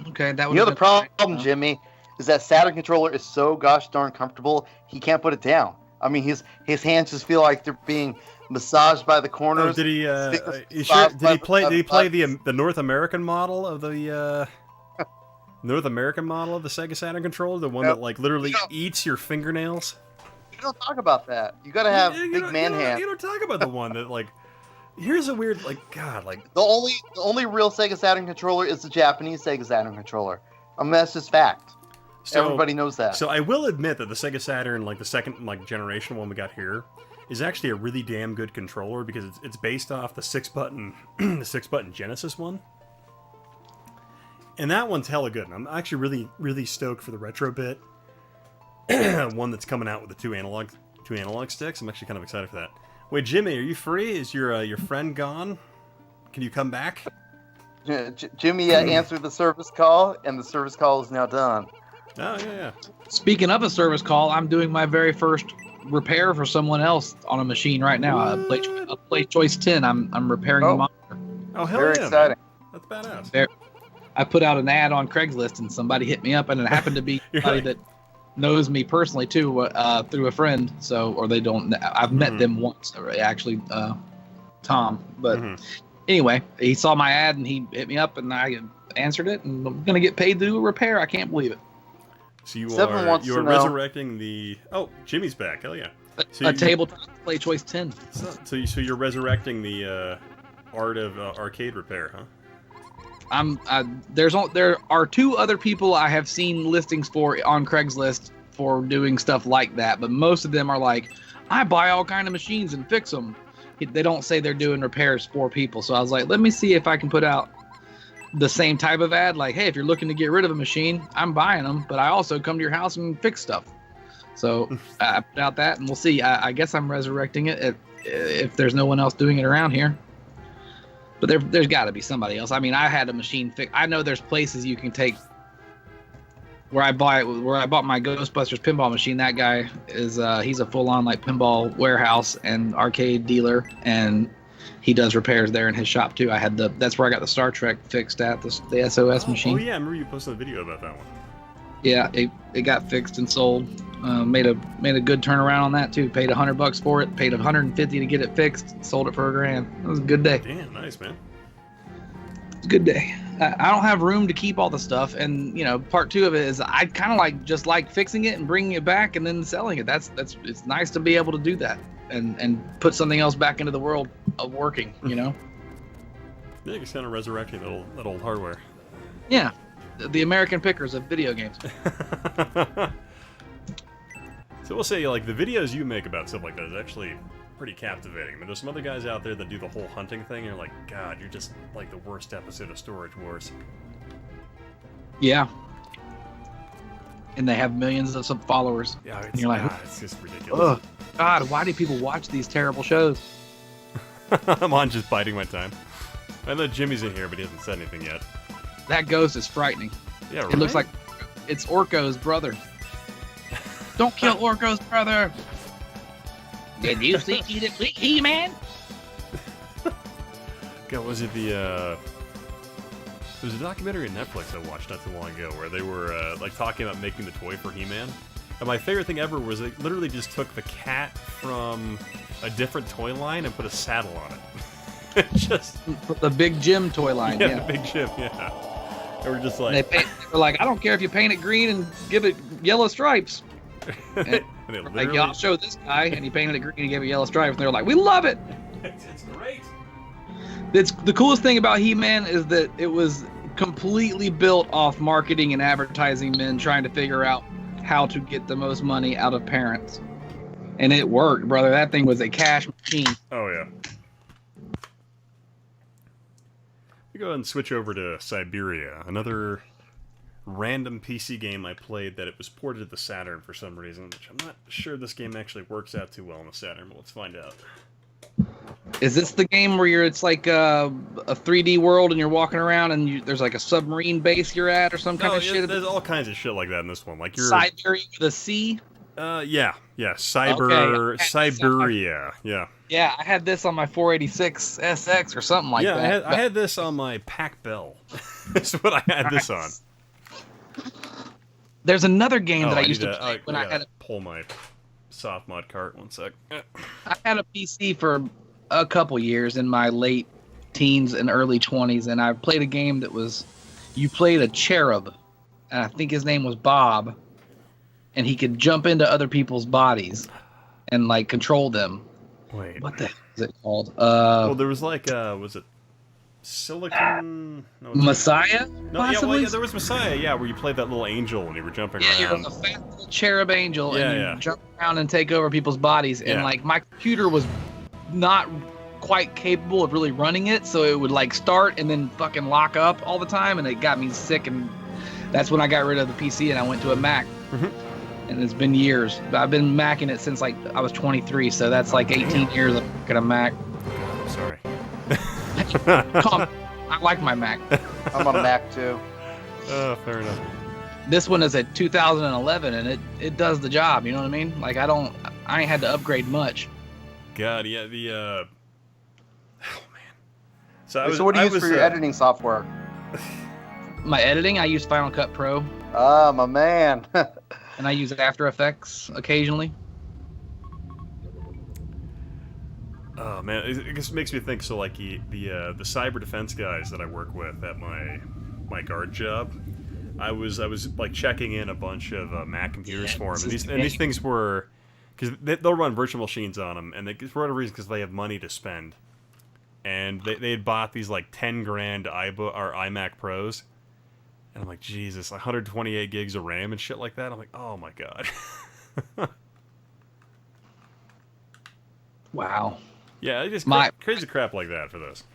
Okay, that was. You know the problem, Jimmy, is that Saturn controller is so gosh darn comfortable. He can't put it down. I mean, his hands just feel like they're being massaged by the corners. Oh, did he? Did he play the North American model of the North American model of the Sega Saturn controller, the one that like literally eats your fingernails? You don't talk about that. You gotta have big man hands. You don't talk about the one that like. Here's a weird like the only real Sega Saturn controller is the Japanese Sega Saturn controller. I mean, that's just fact. So, everybody knows that. So I will admit that the Sega Saturn, like the second like generation one we got here, is actually a really damn good controller because it's based off the 6-button the 6-button Genesis one. And that one's hella good. And I'm actually really, really stoked for the retro bit one that's coming out with the two analog sticks. I'm actually kind of excited for that. Wait, Jimmy, are you free? Is your friend gone? Can you come back? Jimmy answered the service call, and the service call is now done. Oh, yeah. Speaking of a service call, I'm doing my very first repair for someone else on a machine right now. A Play Choice 10. I'm repairing the monitor. Oh, hell very exciting. That's badass. I put out an ad on Craigslist, and somebody hit me up, and it happened to be somebody that knows me personally too, through a friend. So, or they don't. I've met them once, actually, Tom. But anyway, he saw my ad and he hit me up, and I answered it, and I'm gonna get paid to do a repair. I can't believe it. So you are resurrecting the. Oh, Jimmy's back. Hell yeah! So a tabletop Play Choice 10. So you're resurrecting the art of arcade repair, huh? There are two other people I have seen listings for on Craigslist for doing stuff like that, but most of them are like, I buy all kind of machines and fix them. They don't say they're doing repairs for people. So I was like, let me see if I can put out the same type of ad, like, hey, if you're looking to get rid of a machine, I'm buying them, but I also come to your house and fix stuff. So I put out that, and we'll see. I guess I'm resurrecting it if there's no one else doing it around here. But there's got to be somebody else. I mean, I had a machine fix. I know there's places you can take. Where I bought my Ghostbusters pinball machine. That guy is he's a full-on like pinball warehouse and arcade dealer, and he does repairs there in his shop too. That's where I got the Star Trek fixed at the SOS machine. Oh yeah, I remember you posted a video about that one. Yeah, it got fixed and sold. Made a good turnaround on that too. Paid $100 for it. Paid $150 to get it fixed. Sold it for $1,000. It was a good day. Damn, nice, man. It's a good day. I don't have room to keep all the stuff, and part two of it is I kind of like fixing it and bringing it back and then selling it. It's nice to be able to do that and put something else back into the world of working. Yeah, just kind of resurrecting that old hardware. Yeah, the American Pickers of video games. So we'll say, like, the videos you make about stuff like that is actually pretty captivating. I mean, there's some other guys out there that do the whole hunting thing, and you're like, God, you're just like the worst episode of Storage Wars. Yeah. And they have millions of followers. Yeah, and you're like, it's just ridiculous. Oh, God, why do people watch these terrible shows? I'm on just biding my time. I know Jimmy's in here, but he hasn't said anything yet. That ghost is frightening. Yeah, right? It looks like it's Orko's brother. Don't kill Orko's brother. Did you see He-Man? God, was it there was a documentary on Netflix I watched not too long ago where they were like talking about making the toy for He-Man. And my favorite thing ever was they literally just took the cat from a different toy line and put a saddle on it. Just the Big Jim toy line. Yeah, the Big Jim. Yeah. They were just like they were like, I don't care if you paint it green and give it yellow stripes. And like, yeah, I'll show this guy, and he painted it green and gave it yellow stripes, and they're like, we love it. It's great. It's the coolest thing about He-Man is that it was completely built off marketing and advertising men trying to figure out how to get the most money out of parents, and it worked, brother. That thing was a cash machine. Oh yeah. me go ahead and switch over to Siberia, another random PC game I played that it was ported to the Saturn for some reason, which I'm not sure this game actually works out too well on the Saturn, but let's find out. Is this the game where it's like a 3D world and you're walking around and there's like a submarine base you're at or some kind of shit? There's all kinds of shit like that in this one. Like you're Siberia with a C? Yeah, Okay, Siberia, yeah. Yeah, I had this on my 486 SX or something like that. Yeah, I had this on my Pac Bell. That's what I had this on. There's another game that I used to play when I had pull my soft mod cart. 1 sec. I had a PC for a couple years in my late teens and early 20s, and I played a game that was, you played a cherub, and I think his name was Bob, and he could jump into other people's bodies and like control them. Wait, what the hell is it called? Well, there was like, was it Silicon? No, Messiah? No, possibly? yeah, there was Messiah. Yeah, where you played that little angel and you were jumping around. Yeah, you're a fat little cherub angel, and you jump around and take over people's bodies. And like my computer was not quite capable of really running it, so it would like start and then fucking lock up all the time, and it got me sick. And that's when I got rid of the PC and I went to a Mac. And it's been years. I've been Macing it since like I was 23, so that's like 18 years of fucking a Mac. I'm sorry. I like my Mac. I'm on a Mac too. Oh, fair enough. This one is a 2011, and it does the job. You know what I mean? Like I ain't had to upgrade much. God, yeah, oh man. So what do you use for your editing software? My editing, I use Final Cut Pro. Ah, my man. And I use After Effects occasionally. Oh man, it just makes me think. So like the cyber defense guys that I work with at my guard job, I was like checking in a bunch of Mac computers for them, and these things were, because they'll run virtual machines on them, and for whatever reason, because they have money to spend, and they had bought these like 10 grand iMac Pros. And I'm like, Jesus, 128 gigs of RAM and shit like that. I'm like, oh my god. Wow. Yeah, I just crazy crap like that for this.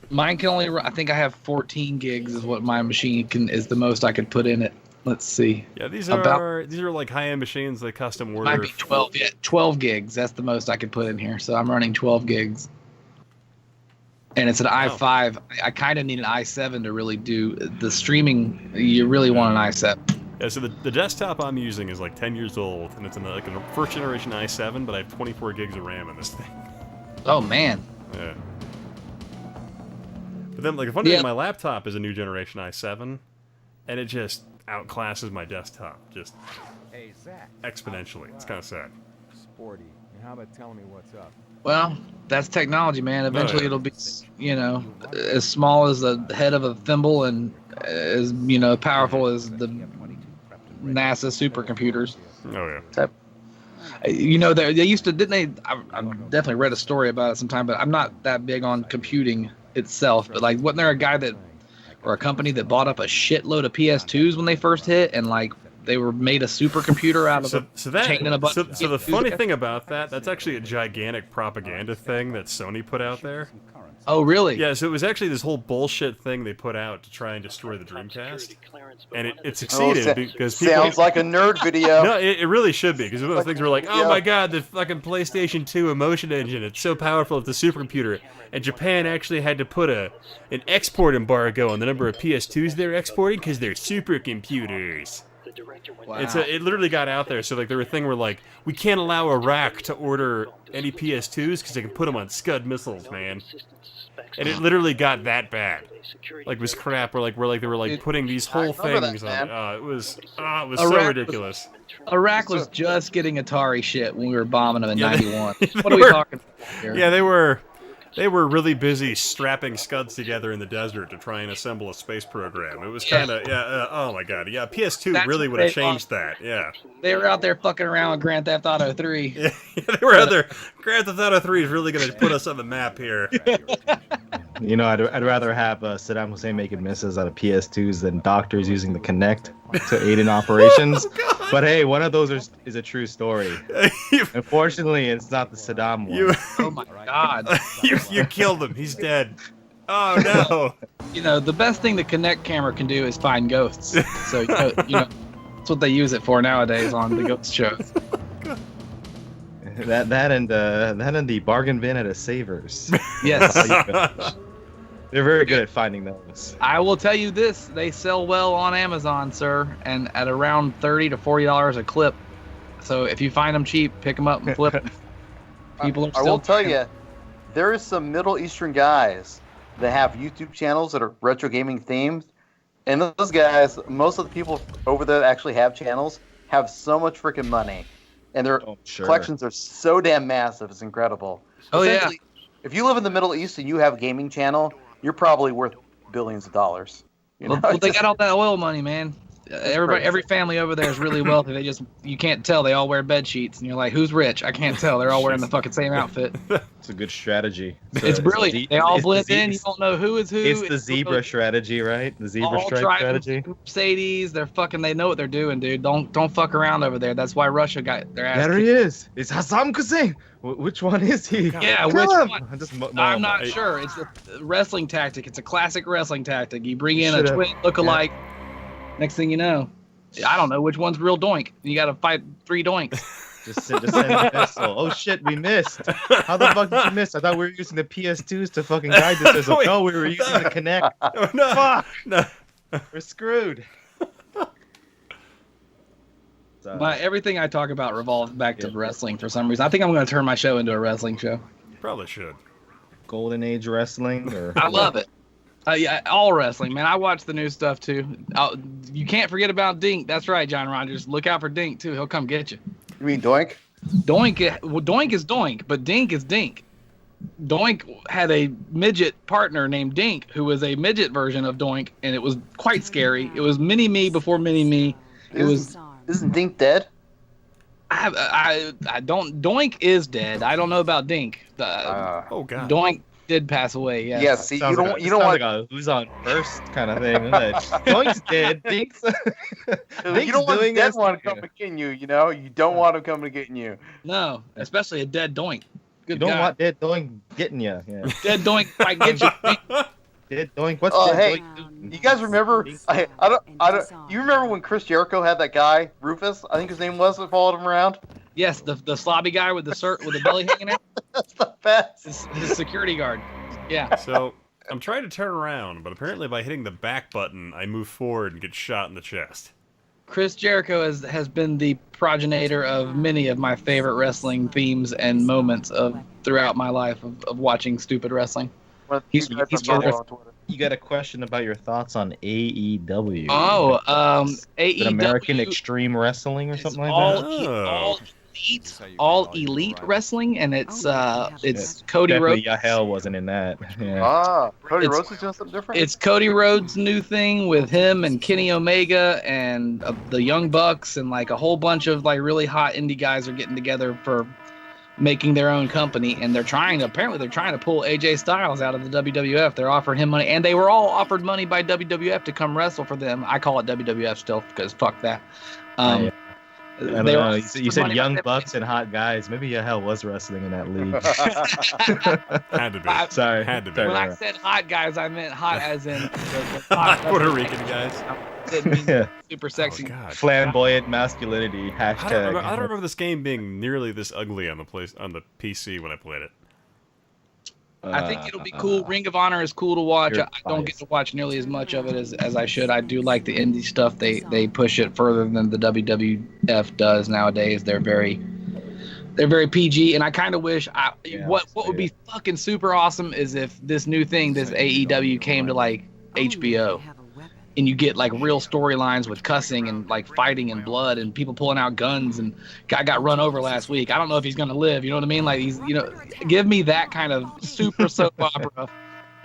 Mine can only run, I think I have 14 gigs is what my machine is the most I could put in it. Let's see. Yeah, these are like high-end machines they custom order. Might be 12. Yeah, 12 gigs. That's the most I could put in here. So I'm running 12 gigs. And it's an i5. I kind of need an i7 to really do the streaming. You really want an i7. Yeah, so the desktop I'm using is like 10 years old, and it's like a first generation i7, but I have 24 gigs of RAM in this thing. Oh man. Yeah. But then, like, the funny thing, my laptop is a new generation i7, and it just outclasses my desktop just exponentially. It's kind of sad. Sporty. And how about telling me what's up? Well, that's technology, man. Eventually it'll be, as small as the head of a thimble and as, powerful as the NASA supercomputers. Oh, yeah. They used to, didn't they? I definitely read a story about it sometime, but I'm not that big on computing itself. But, like, wasn't there a guy or a company that bought up a shitload of PS2s when they first hit, and, like, they were made a supercomputer out of chain and a bunch so the funny thing about that's actually a gigantic propaganda thing that Sony put out there. Oh, really? Yeah, so it was actually this whole bullshit thing they put out to try and destroy the Dreamcast, and it succeeded because people... Sounds like a nerd video. No, it really should be, because one of those things were like, oh my god, the fucking PlayStation 2 Emotion Engine, it's so powerful, it's a supercomputer, and Japan actually had to put an export embargo on the number of PS2s they're exporting because they're supercomputers. Wow. It literally got out there, so like there were a thing where like we can't allow Iraq to order any PS2s because they can put them on Scud missiles, man. And it literally got that bad. Like it was crap. Where they were like putting these whole things on. It was so ridiculous. Iraq was just getting Atari shit when we were bombing them in '91. What are we talking about here? Yeah, they were really busy strapping Scuds together in the desert to try and assemble a space program. It was kind of, oh my god. Yeah, PS2 really would have changed that, yeah. They were out there fucking around with Grand Theft Auto 3. Yeah, they were out there. Grand Theft Auto 3 is really going to put us on the map here. I'd rather have Saddam Hussein making missiles out of PS2s than doctors using the Kinect to aid in operations. Oh, but hey, one of those is a true story. Unfortunately, it's not the Saddam one. Oh my god. You killed him. He's dead. Oh no! You know, the best thing the Kinect camera can do is find ghosts. So you know, that's what they use it for nowadays on the ghost shows. That and the bargain bin at a Savers. Yes. They're very good at finding those. I will tell you this: they sell well on Amazon, sir, and at around $30 to $40 a clip. So if you find them cheap, pick them up and flip them. People are I still will tell you, there is some Middle Eastern guys that have YouTube channels that are retro gaming themed, and those guys, most of the people over there that actually have channels, have so much freaking money, and their collections are so damn massive. It's incredible. Oh yeah. If you live in the Middle East and you have a gaming channel, you're probably worth billions of dollars. You know? Well, they got all that oil money, man. Every family over there is really wealthy. You can't tell. They all wear bed sheets, and you're like, who's rich? I can't tell. They're all wearing the fucking same outfit. It's a good strategy. It's brilliant. They all blend in. You don't know who is who. It's the zebra strategy, right? The zebra stripe strategy. Mercedes, they're fucking. They know what they're doing, dude. Don't fuck around over there. That's why Russia got their ass. There he is. It's Hassam Hussein. Which one is he? Yeah, Kill which him. one? I'm not sure. It's a wrestling tactic. It's a classic wrestling tactic. You bring in a twin look-alike. Next thing you know, I don't know which one's real doink. You got to fight 3 doinks. Just send a missile. Oh shit, we missed. How the fuck did you miss? I thought we were using the PS2s to fucking guide the system. No, we were using the Kinect. Oh, no. Fuck. No. We're screwed. Everything I talk about revolves back to wrestling for some reason. I think I'm going to turn my show into a wrestling show. Probably should. Golden Age wrestling? Or... I love it. Yeah, all wrestling, man. I watch the new stuff too. You can't forget about Dink. That's right, John Rogers. Look out for Dink too. He'll come get you. You mean Doink? Doink is Doink, but Dink is Dink. Doink had a midget partner named Dink, who was a midget version of Doink, and it was quite scary. It was Mini Me before Mini Me. Isn't Dink dead? I don't. Doink is dead. I don't know about Dink. Oh god. Doink did pass away. Yes. Yeah. See, you don't want like a who's on first kind of thing. Doink's dead. Dink's you don't want the dead one to come and get you. You know, you don't want him coming to get you. No, especially a dead Doink. Good you don't guy. want dead Doink getting you. Yeah. Dead Doink might get you. Dead Doink. What's Oh, dead hey, Doink? you guys remember? I don't. You remember when Chris Jericho had that guy Rufus? I think his name was that followed him around. Yes, the slobby guy with the belly hanging out. That's the best. His security guard. Yeah. So I'm trying to turn around, but apparently by hitting the back button, I move forward and get shot in the chest. Chris Jericho has been the progenitor of many of my favorite wrestling themes and moments throughout my life of watching stupid wrestling. He's You got a question about your thoughts on AEW? Oh, AEW. American Extreme Wrestling or something like that? All elite wrestling, and it's Cody Rhodes. Yahel wasn't in that. Yeah. Cody Rhodes is doing something different. It's Cody Rhodes' new thing with him and Kenny Omega and the Young Bucks and like a whole bunch of like really hot indie guys are getting together for making their own company, and they're trying to pull AJ Styles out of the WWF. They're offering him money, and they were all offered money by WWF to come wrestle for them. I call it WWF still because fuck that. I don't know. You said Young Bucks and hot guys. Maybe Yahel was wrestling in that league. Had to be. Sorry. Had to be. When I said hot guys, I meant hot as in the hot Puerto Rican guys. Didn't mean super sexy. Flamboyant masculinity. Hashtag. I don't remember this game being nearly this ugly on the PC when I played it. I think it'll be cool. Ring of Honor is cool to watch. I don't get to watch nearly as much of it as I should. I do like the indie stuff. They push it further than the WWF does nowadays. They're very PG, and I kind of wish what would be fucking super awesome is if this new thing, this AEW, came to like HBO. And you get like real storylines with cussing and like fighting and blood and people pulling out guns, and guy got run over last week. I don't know if he's gonna live. You know what I mean? Like give me that kind of super soap opera,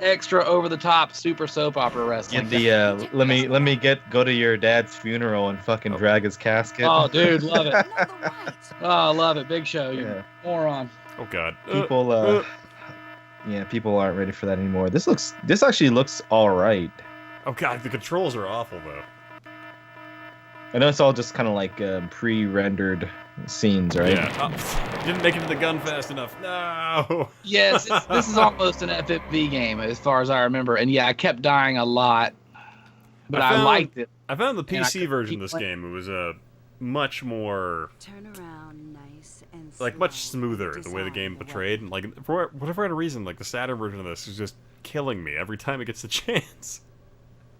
extra over the top super soap opera wrestling. Get the let me go to your dad's funeral and fucking drag his casket. Oh, dude, love it. Oh, love it. Big Show, you moron. Oh God. People aren't ready for that anymore. This actually looks all right. Oh God, the controls are awful though. I know it's all just kind of like pre-rendered scenes, right? Yeah. Didn't make it to the gun fast enough. No. Yes, this is almost an FFV game as far as I remember, and yeah, I kept dying a lot, but I liked it. I found the PC version of this game. It was a much more much smoother the way the game portrayed. And like for whatever reason, like the Saturn version of this is just killing me every time it gets a chance.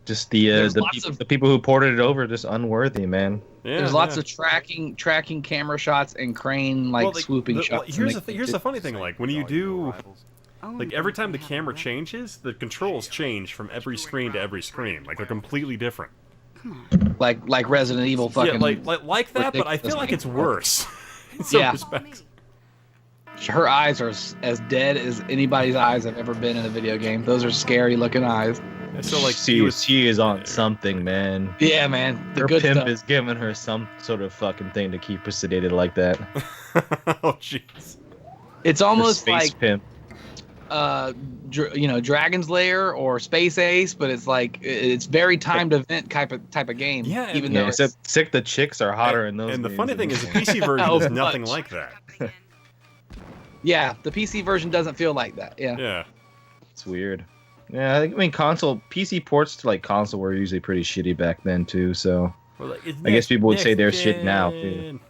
Just the people who ported it over just unworthy, man. Yeah, there's lots of tracking camera shots and crane swooping shots. Here's the funny thing, like when you do, like every time the camera changes, the controls change from every screen to every screen. Like they're completely different. Like Resident Evil fucking. Yeah, like that, but I feel like it's worse. In some respects. Her eyes are as dead as anybody's eyes have ever been in a video game. Those are scary looking eyes. So like she is on something, man. Yeah, man. Her pimp is giving her some sort of fucking thing to keep her sedated like that. Oh jeez. It's almost like pimp. Dragon's Lair or Space Ace, but it's like it's very timed event type of game. Yeah, even though except the chicks are hotter in those. And the funny thing is, the PC version is nothing like that. Yeah, the PC version doesn't feel like that. Yeah. Yeah. It's weird. Yeah, I mean, PC ports to like console were usually pretty shitty back then too. So I guess people would say they're shit now too.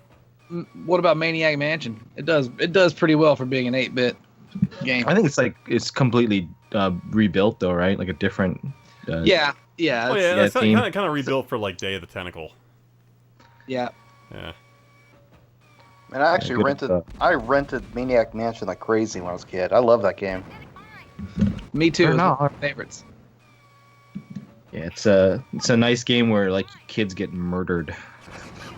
What about Maniac Mansion? It does pretty well for being an 8-bit game. I think it's completely rebuilt though, right? Like a different. Yeah. It's kind of rebuilt for like Day of the Tentacle. Yeah. Yeah. And I actually rented Maniac Mansion like crazy when I was a kid. I love that game. Me too. It's one of my favorites. Yeah, it's a nice game where like kids get murdered.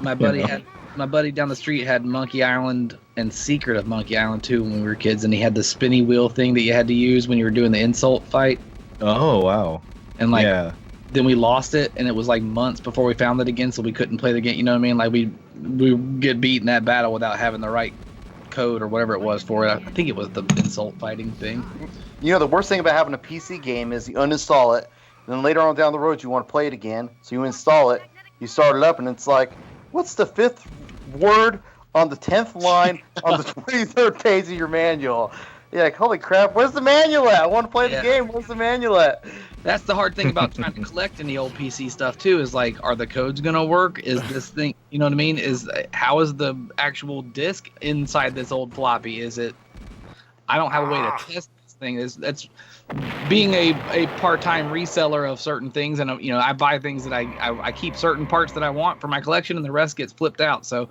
My buddy down the street had Monkey Island and Secret of Monkey Island 2 when we were kids, and he had the spinny wheel thing that you had to use when you were doing the insult fight. Oh wow! And then we lost it, and it was like months before we found it again, so we couldn't play the game. You know what I mean? Like we get beat in that battle without having the right code or whatever it was for it. I think it was the insult fighting thing. You know, the worst thing about having a PC game is you uninstall it, and then later on down the road you want to play it again, so you install it, you start it up, and it's like, what's the 5th word on the 10th line on the 23rd page of your manual? You're like, holy crap, where's the manual at? I want to play the game, where's the manual at? That's the hard thing about trying to collect any old PC stuff too, is like, are the codes gonna work? Is this thing, you know what I mean? How is the actual disc inside this old floppy? Is it, I don't have a way to test this thing. That's being a part-time reseller of certain things, and I buy things that I keep certain parts that I want for my collection, and the rest gets flipped out. So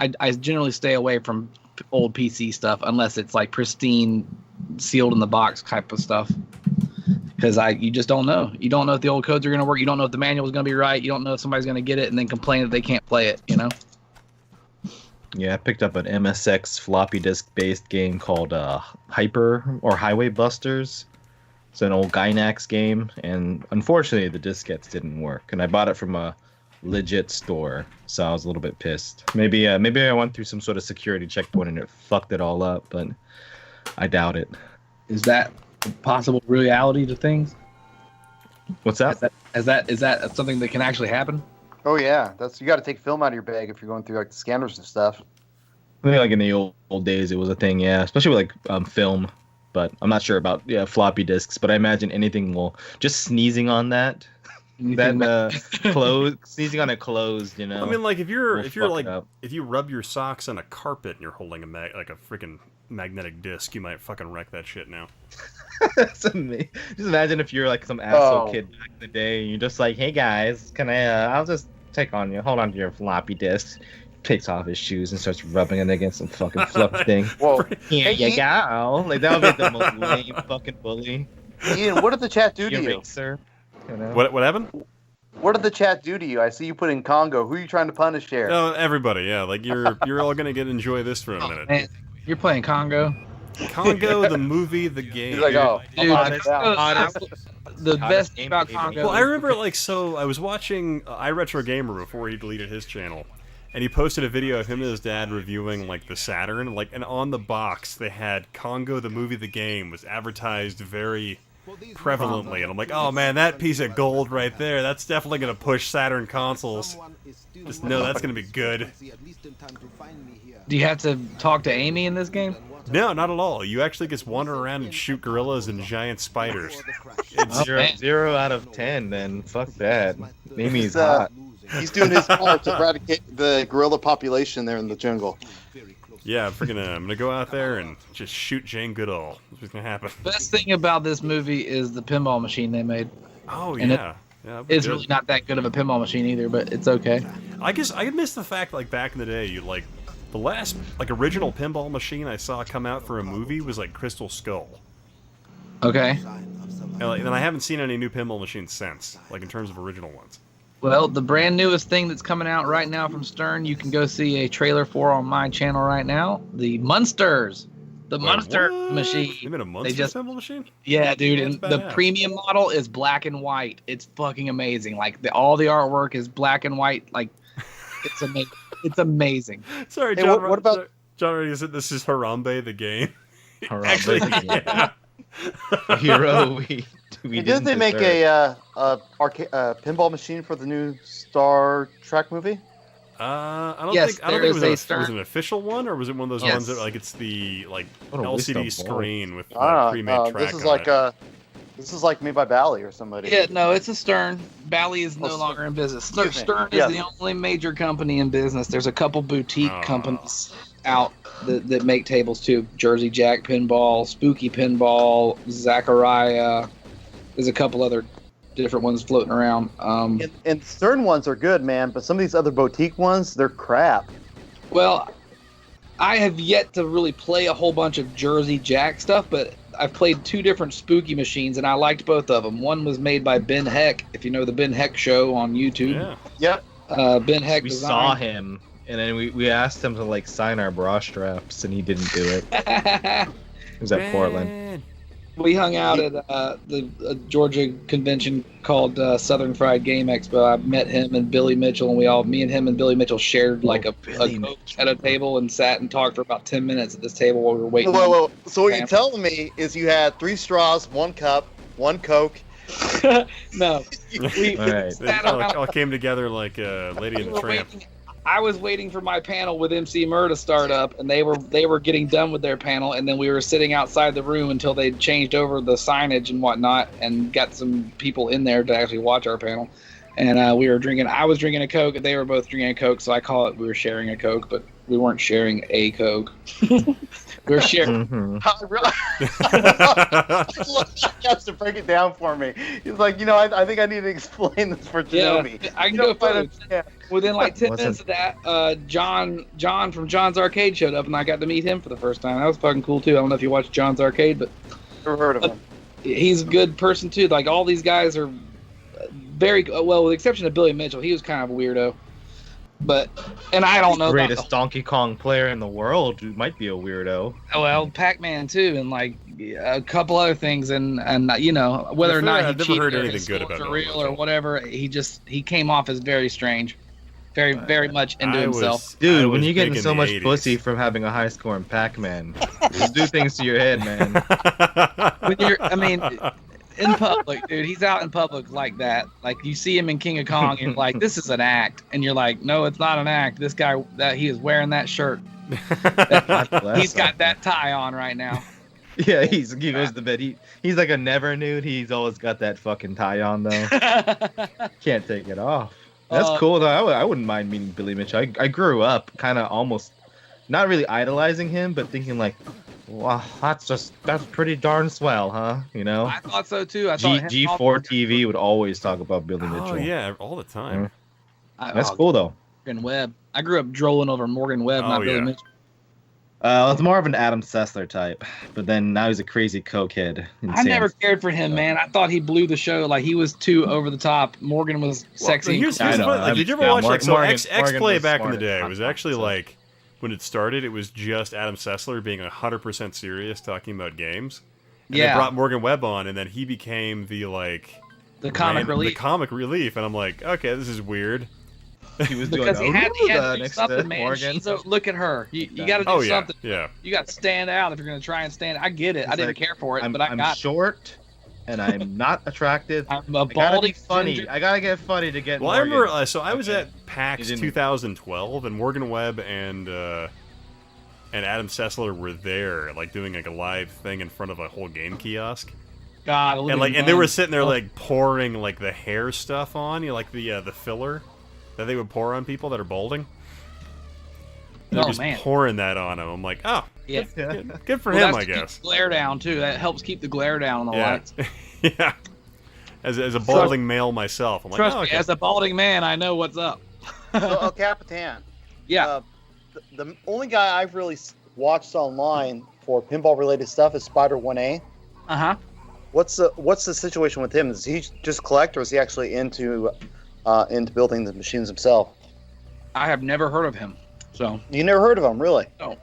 I generally stay away from old PC stuff unless it's like pristine, sealed in the box type of stuff. Because you just don't know. You don't know if the old codes are going to work. You don't know if the manual is going to be right. You don't know if somebody's going to get it and then complain that they can't play it, you know? Yeah, I picked up an MSX floppy disk based game called Hyper or Highway Busters. It's an old Gynax game, and unfortunately the diskettes didn't work. And I bought it from a legit store, so I was a little bit pissed. Maybe I went through some sort of security checkpoint and it fucked it all up, but I doubt it. Is that a possible reality to things? What's that? Is that something that can actually happen? Oh yeah, you got to take film out of your bag if you're going through like the scanners and stuff. I think like in the old days it was a thing, yeah, especially with like film. But I'm not sure about floppy disks. But I imagine anything will just sneezing on that sneezing on it closed. You know. I mean, like if you rub your socks on a carpet and you're holding a freaking magnetic disc, you might fucking wreck that shit now. That's amazing. Just imagine if you're like some asshole kid back in the day, and you're just like, "Hey guys, can I? I'll just hold on to your floppy disk." Takes off his shoes and starts rubbing it against some fucking fluff thing. Whoa. Here you go. Like that would be the most lame fucking bully. Ian, what did the chat do to you? Sir. You know? What happened? What did the chat do to you? I see you put in Congo. Who are you trying to punish here? Oh, everybody. Yeah, like you're all gonna enjoy this for a minute. Man, you're playing Congo. Congo, the movie, the game. He's like, oh, dude, the best thing about Congo. Well, I remember I was watching iRetro Gamer before he deleted his channel. And he posted a video of him and his dad reviewing like the Saturn, and on the box they had Congo the movie the game was advertised very prevalently, and I'm like, oh man, that piece of gold right there, that's definitely gonna push Saturn consoles. Just know that's gonna be good. Do you have to talk to Amy in this game? No, not at all. You actually just wander around and shoot gorillas and giant spiders. It's zero out of 10. Then fuck that. Amy's He's, hot. He's doing his part to eradicate the gorilla population there in the jungle. Yeah, I'm gonna go out there and just shoot Jane Goodall. That's what's gonna happen. Best thing about this movie is the pinball machine they made. Oh And yeah. Yeah, it's really not that good of a pinball machine either, but it's okay. I guess I miss the fact, like, back in the day, you like the last original pinball machine I saw come out for a movie was like Crystal Skull. Okay. And I haven't seen any new pinball machines since, like in terms of original ones. Well, the brand newest thing that's coming out right now from Stern, you can go see a trailer for on my channel right now. The Munsters. The Munster machine. You mean a Munster pinball machine? Yeah, dude. That's And the badass. premium model is black and white. It's fucking amazing. Like all the artwork is black and white. Like it's amazing. It's amazing. Sorry, Hey, John. what about John already said this is Harambe the game? Harambe Actually, the game. yeah. Hero, we didn't they make a pinball machine for the new Star Trek movie? I don't Yes, think there it is was, a was it an official one, or was it one of those Yes. ones that it's the What a waste LCD of screen with Ah, pre-made track this is on like it? this is like made by Bally or somebody. Yeah, no, it's a Stern. Bally is no Oh, longer in business. excuse me. Stern is Yeah. the only major company in business. There's a couple boutique companies out that make tables too. Jersey Jack Pinball, Spooky Pinball, Zachariah. There's a couple other different ones floating around. And Stern ones are good, man, but some of these other boutique ones, they're crap. Well, I have yet to really play a whole bunch of Jersey Jack stuff, but I've played two different spooky machines, and I liked both of them. One was made by Ben Heck, if you know the Ben Heck show on YouTube. Yeah. Yep. Ben Heck We designed. saw him, and then we asked him to sign our bra straps, and he didn't do it. It was at Portland. We hung out at the Georgia convention called Southern Fried Game Expo. I met him and Billy Mitchell, and me and him and Billy Mitchell shared a Coke at a table and sat and talked for about 10 minutes at this table while we were waiting. Whoa. So what you're telling me is you had 3 straws, 1 cup, 1 Coke. No. We All right. sat It around. all came together like Lady and the Tramp. I was waiting for my panel with MC Mur to start up, and they were getting done with their panel, and then we were sitting outside the room until they changed over the signage and whatnot, and got some people in there to actually watch our panel. And we were drinking. I was drinking a Coke, and they were both drinking a Coke, so I call it we were sharing a Coke, but we weren't sharing a Coke. We were sharing. Mhm. He has to break it down for me. He's like, I think I need to explain this for Shinobi. Yeah, I can You go don't quite further. understand. Within like 10 Listen. minutes of that, John from John's Arcade showed up, and I got to meet him for the first time. That was fucking cool too. I don't know if you watched John's Arcade, but Never heard of him. he's a good person too. Like all these guys are very well, with the exception of Billy Mitchell. He was kind of a weirdo, and I don't know. about Greatest Donkey Kong player in the world, who might be a weirdo. well, Pac-Man too, and like a couple other things, and whether or not he I've never cheated heard or anything his good scores about are Billy real or Mitchell. whatever. He came off as very strange, very much into himself. Dude, when you're getting so much pussy from having a high score in Pac-Man, just do things to your head, man. When in public, dude, he's out in public like that. Like you see him in King of Kong, and you're like, this is an act, and you're like, no, it's not an act. This guy, that he is wearing that shirt. He's got that tie on right now. Yeah, he goes to bed. He's like a never nude. He's always got that fucking tie on though. Can't take it off. That's cool though. I wouldn't mind meeting Billy Mitchell. I grew up kind of almost not really idolizing him, but thinking like, wow, that's pretty darn swell, huh? I thought so too. I thought G4 TV would always talk about Billy Mitchell. Oh yeah, all the time. That's cool though. Morgan Webb. I grew up drolling over Morgan Webb, not Billy Mitchell. It's more of an Adam Sessler type, but then now he's a crazy cokehead. I never cared for him, man. I thought he blew the show. Like he was too over the top. Morgan was sexy. Here's the funny, did you ever watch Morgan X-Play was back in the smart day? as It was fuck, actually so. like when it started, it was just Adam Sessler being 100% serious talking about games. And they brought Morgan Webb on, and then he became the comic relief. The comic relief, and I'm like, okay, this is weird. He was because doing he had to do next something, to man. Morgan. So look at her. You got to do something. Yeah. You got to stand out if you're going to try and stand. I get it. I didn't care for it, but I I'm got short, and I'm not attractive. I'm a I gotta be balding funny. ginger- I gotta get funny to get. Well, I Morgan. remember. So I was Okay. at PAX You didn't- 2012, and Morgan Webb and Adam Sessler were there, like doing like a live thing in front of a whole game kiosk. God, And they were sitting there like pouring like the hair stuff on, like the filler that they would pour on people that are balding. They're just pouring that on them. I'm like, oh, yeah, good for well, him, that's I to keep guess. the glare down too. That helps keep the glare down on the lights. Yeah. As a balding male myself, I'm like, Trust oh, me, okay. as a balding man, I know what's up. So, Capitan. Yeah. The only guy I've really watched online for pinball-related stuff is Spider 1A. Uh-huh. What's the situation with him? Is he just collect, or is he actually into building the machines himself? I have never heard of him. So you never heard of him, really? No.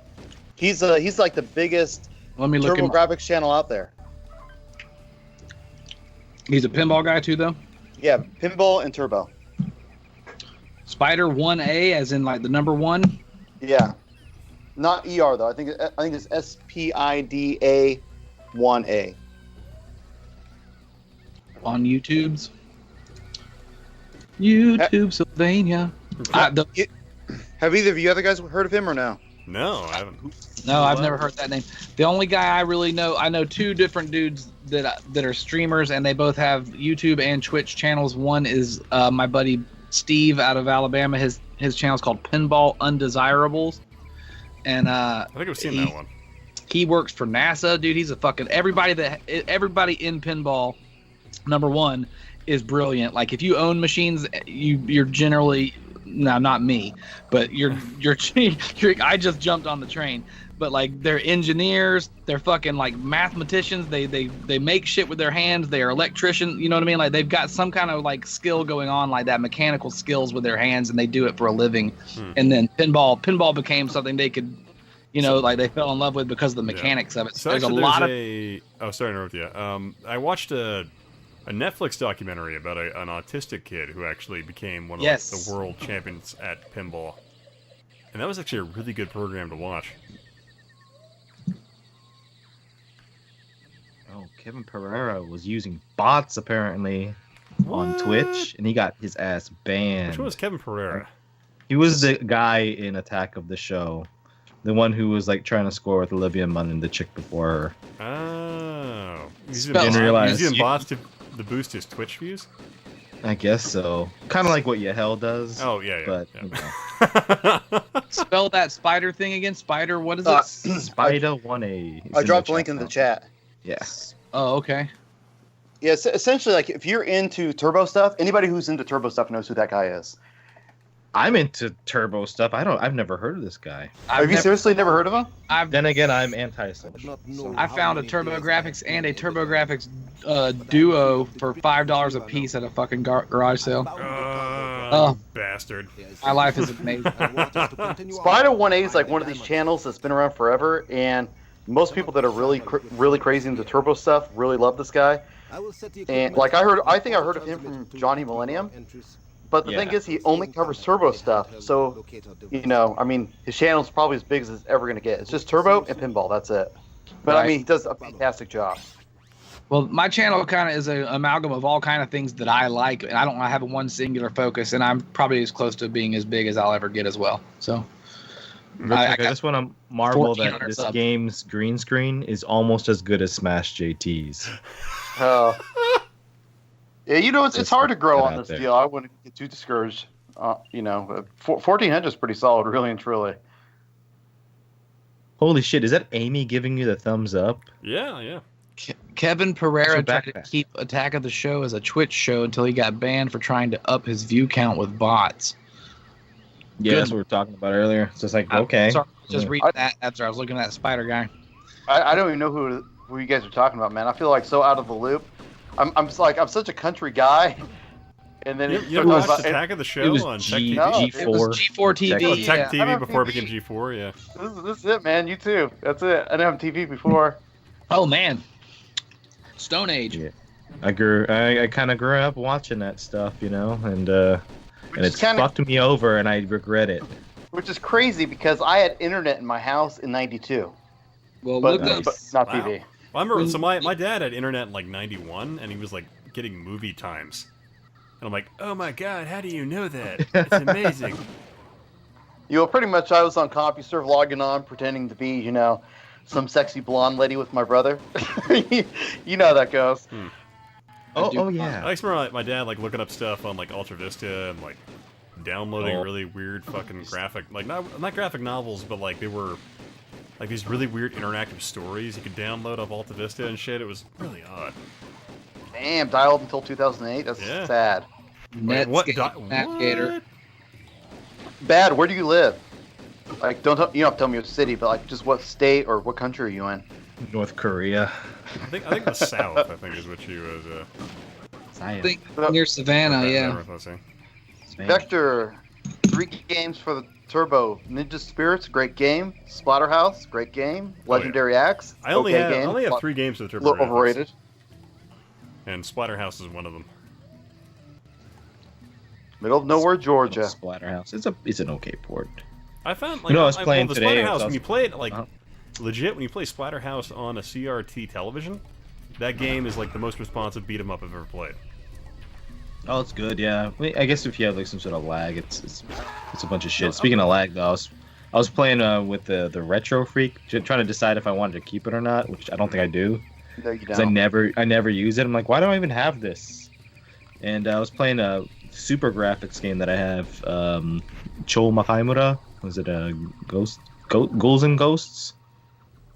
He's like the biggest Let me look turbo him up. graphics channel out there. He's a pinball guy too, though. Yeah, pinball and turbo. Spider 1A, as in like the number 1. Yeah, not ER though. I think it's SPIDA 1A. On YouTube's. YouTube, Sylvania. Have either of you other guys heard of him or no? No, I haven't. No, I've never heard that name. The only guy I really know, I know 2 different dudes that are streamers, and they both have YouTube and Twitch channels. One is my buddy Steve out of Alabama. His channel's called Pinball Undesirables, and I think I've seen that one. He works for NASA, dude. He's a fucking everybody in pinball. Number 1 is brilliant. Like if you own machines, you're generally. No, not me, but you're I just jumped on the train. But like they're engineers, they're fucking like mathematicians. They make shit with their hands. They are electricians. You know what I mean? Like they've got some kind of like skill going on, like that mechanical skills with their hands, and they do it for a living. And then pinball became something they could, like they fell in love with because of the mechanics of it. So there's actually, a lot of. Oh, sorry to interrupt you. I watched a Netflix documentary about an autistic kid who actually became one of the world champions at pinball. And that was actually a really good program to watch. Oh, Kevin Pereira was using bots apparently on Twitch, and he got his ass banned. Which one was Kevin Pereira? He was the guy in Attack of the Show. The one who was like trying to score with Olivia Munn and the chick before her. Oh. He's using bots to boost his Twitch views? I guess so. Kind of like what Yahel does. Oh, yeah. But, Spell that spider thing again. Spider, what is it? Spider 1A. I dropped the link in the chat. Yes. Oh, okay. Yeah, essentially, like if you're into turbo stuff, anybody who's into turbo stuff knows who that guy is. I'm into turbo stuff. I've never heard of this guy. Have you seriously never heard of him? Then again, I'm anti-social. I found a TurboGrafx and a TurboGrafx Duo for $5 a piece at a fucking garage sale. Oh, bastard! My life is amazing. Spider 1A is like one of these channels that's been around forever, and most people that are really crazy into turbo stuff really love this guy. And like I think I heard of him from Johnny Millennium. But the thing is, he only covers turbo stuff. So, I mean, his channel's probably as big as it's ever going to get. It's just turbo and pinball. That's it. But, I mean, he does a fantastic job. Well, my channel kind of is an amalgam of all kind of things that I like. And I don't have one singular focus. And I'm probably as close to being as big as I'll ever get as well. So, I just want to marvel that this game's green screen is almost as good as Smash JT's. Yeah, it's hard to grow on this deal. I wouldn't get too discouraged. 1400 is pretty solid, really and truly. Holy shit, is that Amy giving you the thumbs up? Yeah. Kevin Pereira tried to keep Attack of the Show as a Twitch show until he got banned for trying to up his view count with bots. Yeah, that's what we were talking about earlier. So it's like, okay. Sorry, just reading that after I was looking at that spider guy. I don't even know who you guys are talking about, man. I feel like so out of the loop. I'm such a country guy, and then you ever watched Attack of the Show on Tech TV? G4. It was G4 TV. Tech TV before it became G4. Yeah. This is it, man. You too. That's it. I didn't have TV before. Oh man, Stone Age. Yeah. I kind of grew up watching that stuff, and it's fucked me over, and I regret it. Which is crazy because I had internet in my house in '92. Well, but not TV. Well, I remember, so my dad had internet in like 91, and he was like getting movie times. And I'm like, oh my god, how do you know that? It's amazing. You know, pretty much I was on CompuServe logging on, pretending to be, you know, some sexy blonde lady with my brother. You know how that goes. Oh yeah. I just remember my dad like looking up stuff on like Ultra Vista and like downloading really weird fucking graphic, like not graphic novels, but like they were like these really weird interactive stories you could download off Alta Vista and shit. It was really odd. Damn, dialed until 2008. That's sad. Wait, what? Navigator. Bad. Where do you live? Like, you don't have to tell me what city, but like, just what state or what country are you in? North Korea. I think the South. I think is what she was. I think near Savannah. Yeah. Vector, 3 games for the Turbo. Ninja Spirits, great game. Splatterhouse, great game. Legendary Axe, I only game. have 3 games for the Turbo. A little overrated. And Splatterhouse is one of them. Middle of nowhere, Georgia. Splatterhouse. It's an okay port. I found, like, you know, I was playing the today. Splatterhouse, when you play it, like, legit, when you play Splatterhouse on a CRT television, that game is, like, the most responsive beat 'em up I've ever played. Oh, it's good, yeah. I guess if you have, like, some sort of lag, it's a bunch of shit. Speaking of lag, though, I was playing with the Retro Freak, trying to decide if I wanted to keep it or not, which I don't think I do. No, you Because don't. I never use it. I'm like, why do I even have this? And I was playing a super graphics game that I have, Cho Makaimura. Was it a Ghouls and Ghosts?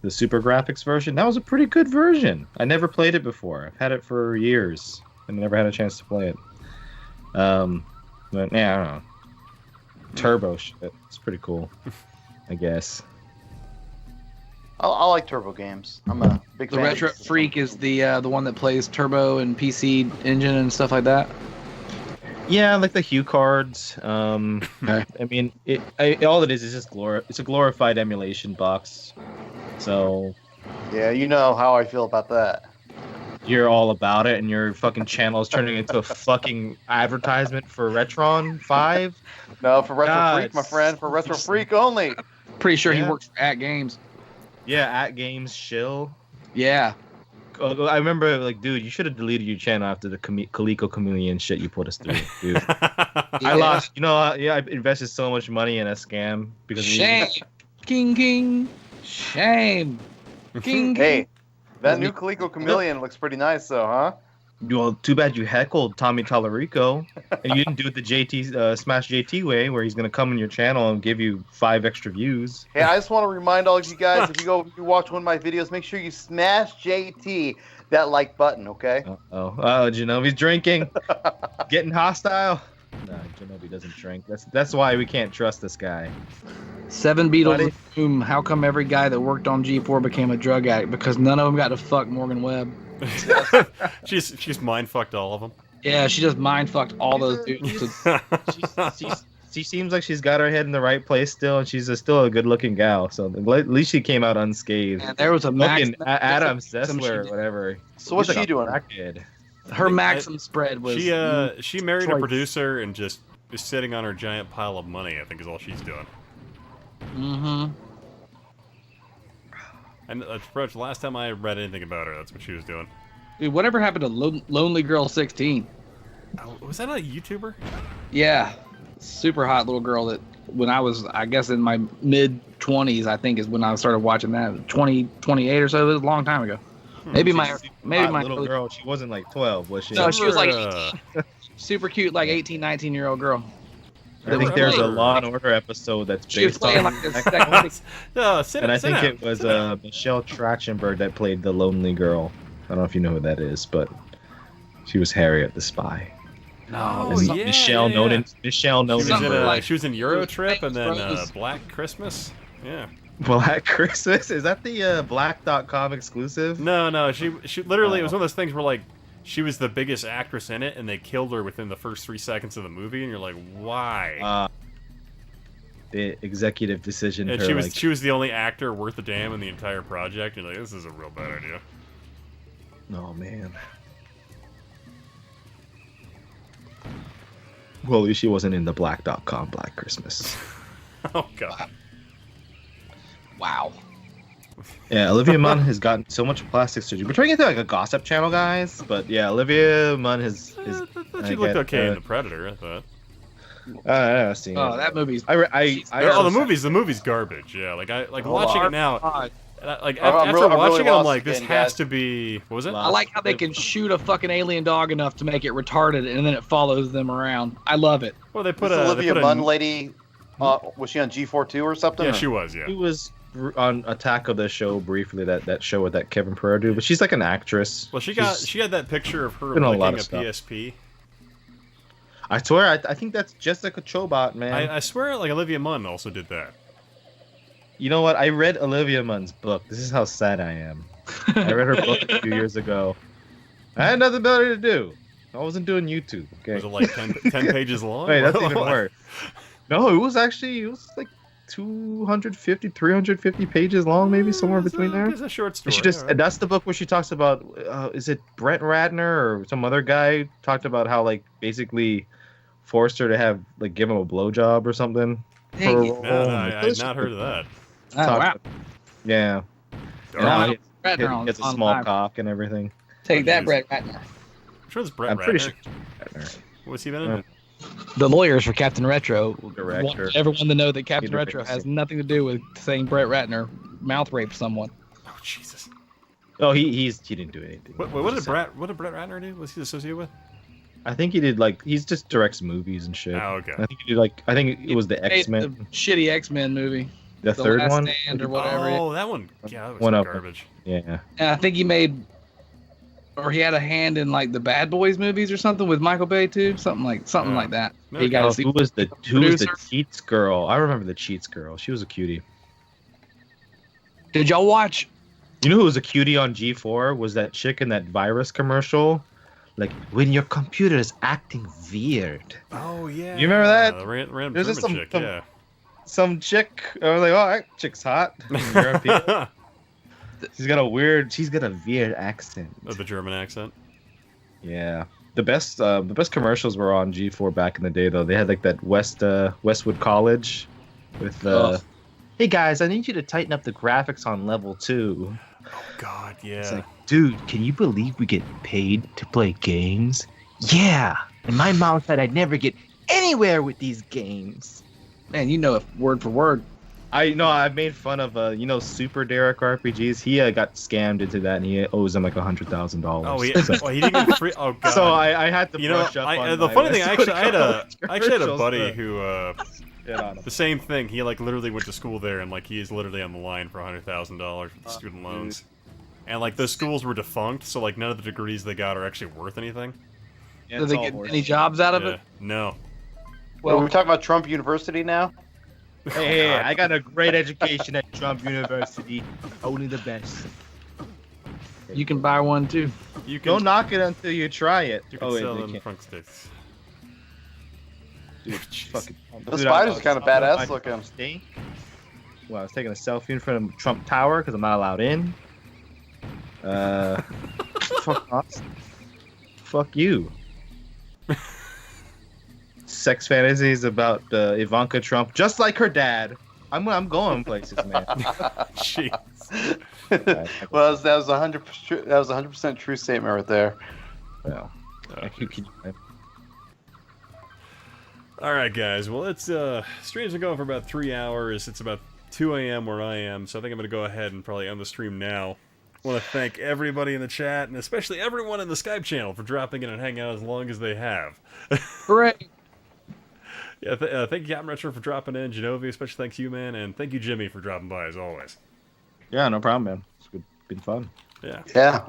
The super graphics version. That was a pretty good version. I never played it before. I've had it for years and never had a chance to play it. But yeah, I don't know. Turbo shit. It's pretty cool, I guess. I like Turbo games. I'm a big fan. The Retro Freak is the one that plays Turbo and PC Engine and stuff like that. Yeah, like the Hue cards. I mean, all it is just it's a glorified emulation box. So. Yeah, you know how I feel about that. You're all about it, and your fucking channel is turning into a fucking advertisement for Retron 5. No, for Retro Freak, my friend. For Retro Freak only. Pretty sure he works for At Games. Yeah, At Games shill. Yeah. I remember, like, dude, you should have deleted your channel after the Coleco Chameleon shit you put us through, dude. I lost, I invested so much money in a scam because shame, King, shame, King. Hey, that new Coleco Chameleon looks pretty nice, though, huh? Well, too bad you heckled Tommy Tallarico, and you didn't do it the Smash JT way, where he's gonna come in your channel and give you 5 extra views. Hey, I just want to remind all of you guys, if you watch one of my videos, make sure you smash JT that like button, okay? Oh, Genovi's drinking, getting hostile. No, Genovi doesn't drink. That's why we can't trust this guy. 7 Beatles. How come every guy that worked on G4 became a drug addict? Because none of them got to fuck Morgan Webb. she's mind fucked all of them. Yeah, she just mind fucked all those dudes. She seems like she's got her head in the right place still, and she's still a good-looking gal. So at least she came out unscathed. And there was a Adam Sessler or whatever. So what's she doing? Her Maxim spread was. She married a producer and just is sitting on her giant pile of money. I think is all she's doing. Mm-hmm. And that's the last time I read anything about her. That's what she was doing. Dude, whatever happened to Lonely Girl 16? Was that a YouTuber? Yeah, super hot little girl that when I was, I guess, in my mid-20s, I think is when I started watching that. 28 or so. It was a long time ago. Maybe my little girl. She wasn't like 12, was she? No, she was like 18. Super cute, like 18, 19-year-old girl. I think there's a Law and Order episode that's based on. Like this and I think it was Michelle Trachtenberg that played the lonely girl. I don't know if you know who that is, but she was Harriet the Spy. No, yeah, Michelle Nolan. Michelle Nolan. She was in Euro Trip and then Black Christmas. Yeah. Black Christmas? Is that the Black.com exclusive? No. She literally, it was one of those things where, like, she was the biggest actress in it, and they killed her within the first 3 seconds of the movie, and you're like, why? The executive decision. And she was the only actor worth a damn in the entire project, and you're like, this is a real bad idea. Oh, man. Well, at least she wasn't in the Black.com Black Christmas. Oh, God. Wow. Yeah, Olivia Munn has gotten so much plastic surgery. We're trying to get to like a gossip channel, guys, but yeah, Olivia Munn has. She looked okay in The Predator, I thought. I've seen it. That movie's. The movie's garbage. Yeah, watching it now. Like after I'm watching really it, I'm like, this again, has guys. to be. What was it? I like how they can shoot a fucking alien dog enough to make it retarded, and then it follows them around. I love it. Well, they put This Olivia Munn a lady. Was she on G4 too or something? Yeah, or? she was. Yeah, She was on Attack of the Show briefly. That show with that Kevin Pereira dude, but she's like an actress. Well, she had that picture of her been on a licking lot a of stuff. PSP. I swear, I think that's Jessica Chobot, man. I swear, Olivia Munn also did that. You know what? I read Olivia Munn's book. This is how sad I am. I read her book a few years ago. I had nothing better to do. I wasn't doing YouTube. Okay. Was it like 10 pages long? Wait, that's even worse. No, it was like 250, 350 pages long, maybe somewhere between there. It's a short story. She just that's the book where she talks about is it Brett Ratner or some other guy talked about how basically forced her to give him a blowjob or something. No, I had not heard of that. Oh, wow. Yeah. Ratner He gets a on small fire. cock and everything. Take that, Brett Ratner. Which one's Brett I'm Ratner? pretty sure. What's he been in? The lawyers for Captain Retro Director. want everyone to know that Captain Peter Retro Dixon. has nothing to do with saying Brett Ratner mouth raped someone. Oh Jesus! Oh, he didn't do anything. What did Brett Ratner do? Was he associated with? I think he did he's just directs movies and shit. Oh, okay. I think he did I think it was the Made X-Men. the shitty X-Men movie. The third Last one? Stand or whatever. Oh, that one. Yeah, that was One of garbage. Yeah. And I think he made, or he had a hand in the Bad Boys movies or something with Michael Bay too, something like that. No, He got Oh, his who was the producer. Cheats girl? I remember the Cheats girl. She was a cutie. Did y'all watch? You know who was a cutie on G4? Was that chick in that virus commercial? When your computer is acting weird. Oh yeah. You remember that? The random There's German just chick. some- Yeah. Some chick. I was like, oh, that chick's hot. European. She's got a weird accent. Oh, the German accent. Yeah. The best commercials were on G4 back in the day though. They had that Westwood College with hey guys, I need you to tighten up the graphics on level 2. Oh God, yeah. It's dude, can you believe we get paid to play games? Yeah. And my mom said I'd never get anywhere with these games. Man, you know it word for word. I know I've made fun of Super Derek RPGs. He got scammed into that, and he owes him $100,000. Oh, he didn't get free. Oh God. So I had to brush up on the my funny thing, I Westwood had a commercials, buddy but- who Yeah, the same thing. He literally went to school there, and he is literally on the line for $100,000 with student loans. And those schools were defunct, so none of the degrees they got are actually worth anything. Yeah, Did it's they all get horse any shit. jobs out of Yeah. it? No. Well, we're talking about Trump University now. Hey, I got a great education at Trump University. Only the best. You can buy one too. You can Don't knock it until you try it. you can Oh, wait, sell they them can't. front sticks. Dude, fucking. The Dude, spider's I was kind of talking about badass my looking. steak. Well, I was taking a selfie in front of Trump Tower because I'm not allowed in. Fuck us. Fuck you. Sex fantasies about Ivanka Trump, just like her dad. I'm going places, man. Jeez. Well, that was 100% true statement right there. Well, All right, guys. Well, it's streams are going for about 3 hours. It's about 2 a.m. where I am, so I think I'm gonna go ahead and probably end the stream now. I want to thank everybody in the chat, and especially everyone in the Skype channel for dropping in and hanging out as long as they have. Hooray! Yeah, thank you, Captain Retro, for dropping in. Genovi, especially thanks you, man, and thank you, Jimmy, for dropping by as always. Yeah, no problem, man. It's been fun. Yeah. Yeah.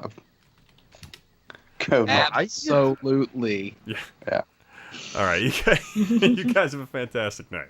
Go Absolutely. Yeah. Yeah. All right, you guys have a fantastic night.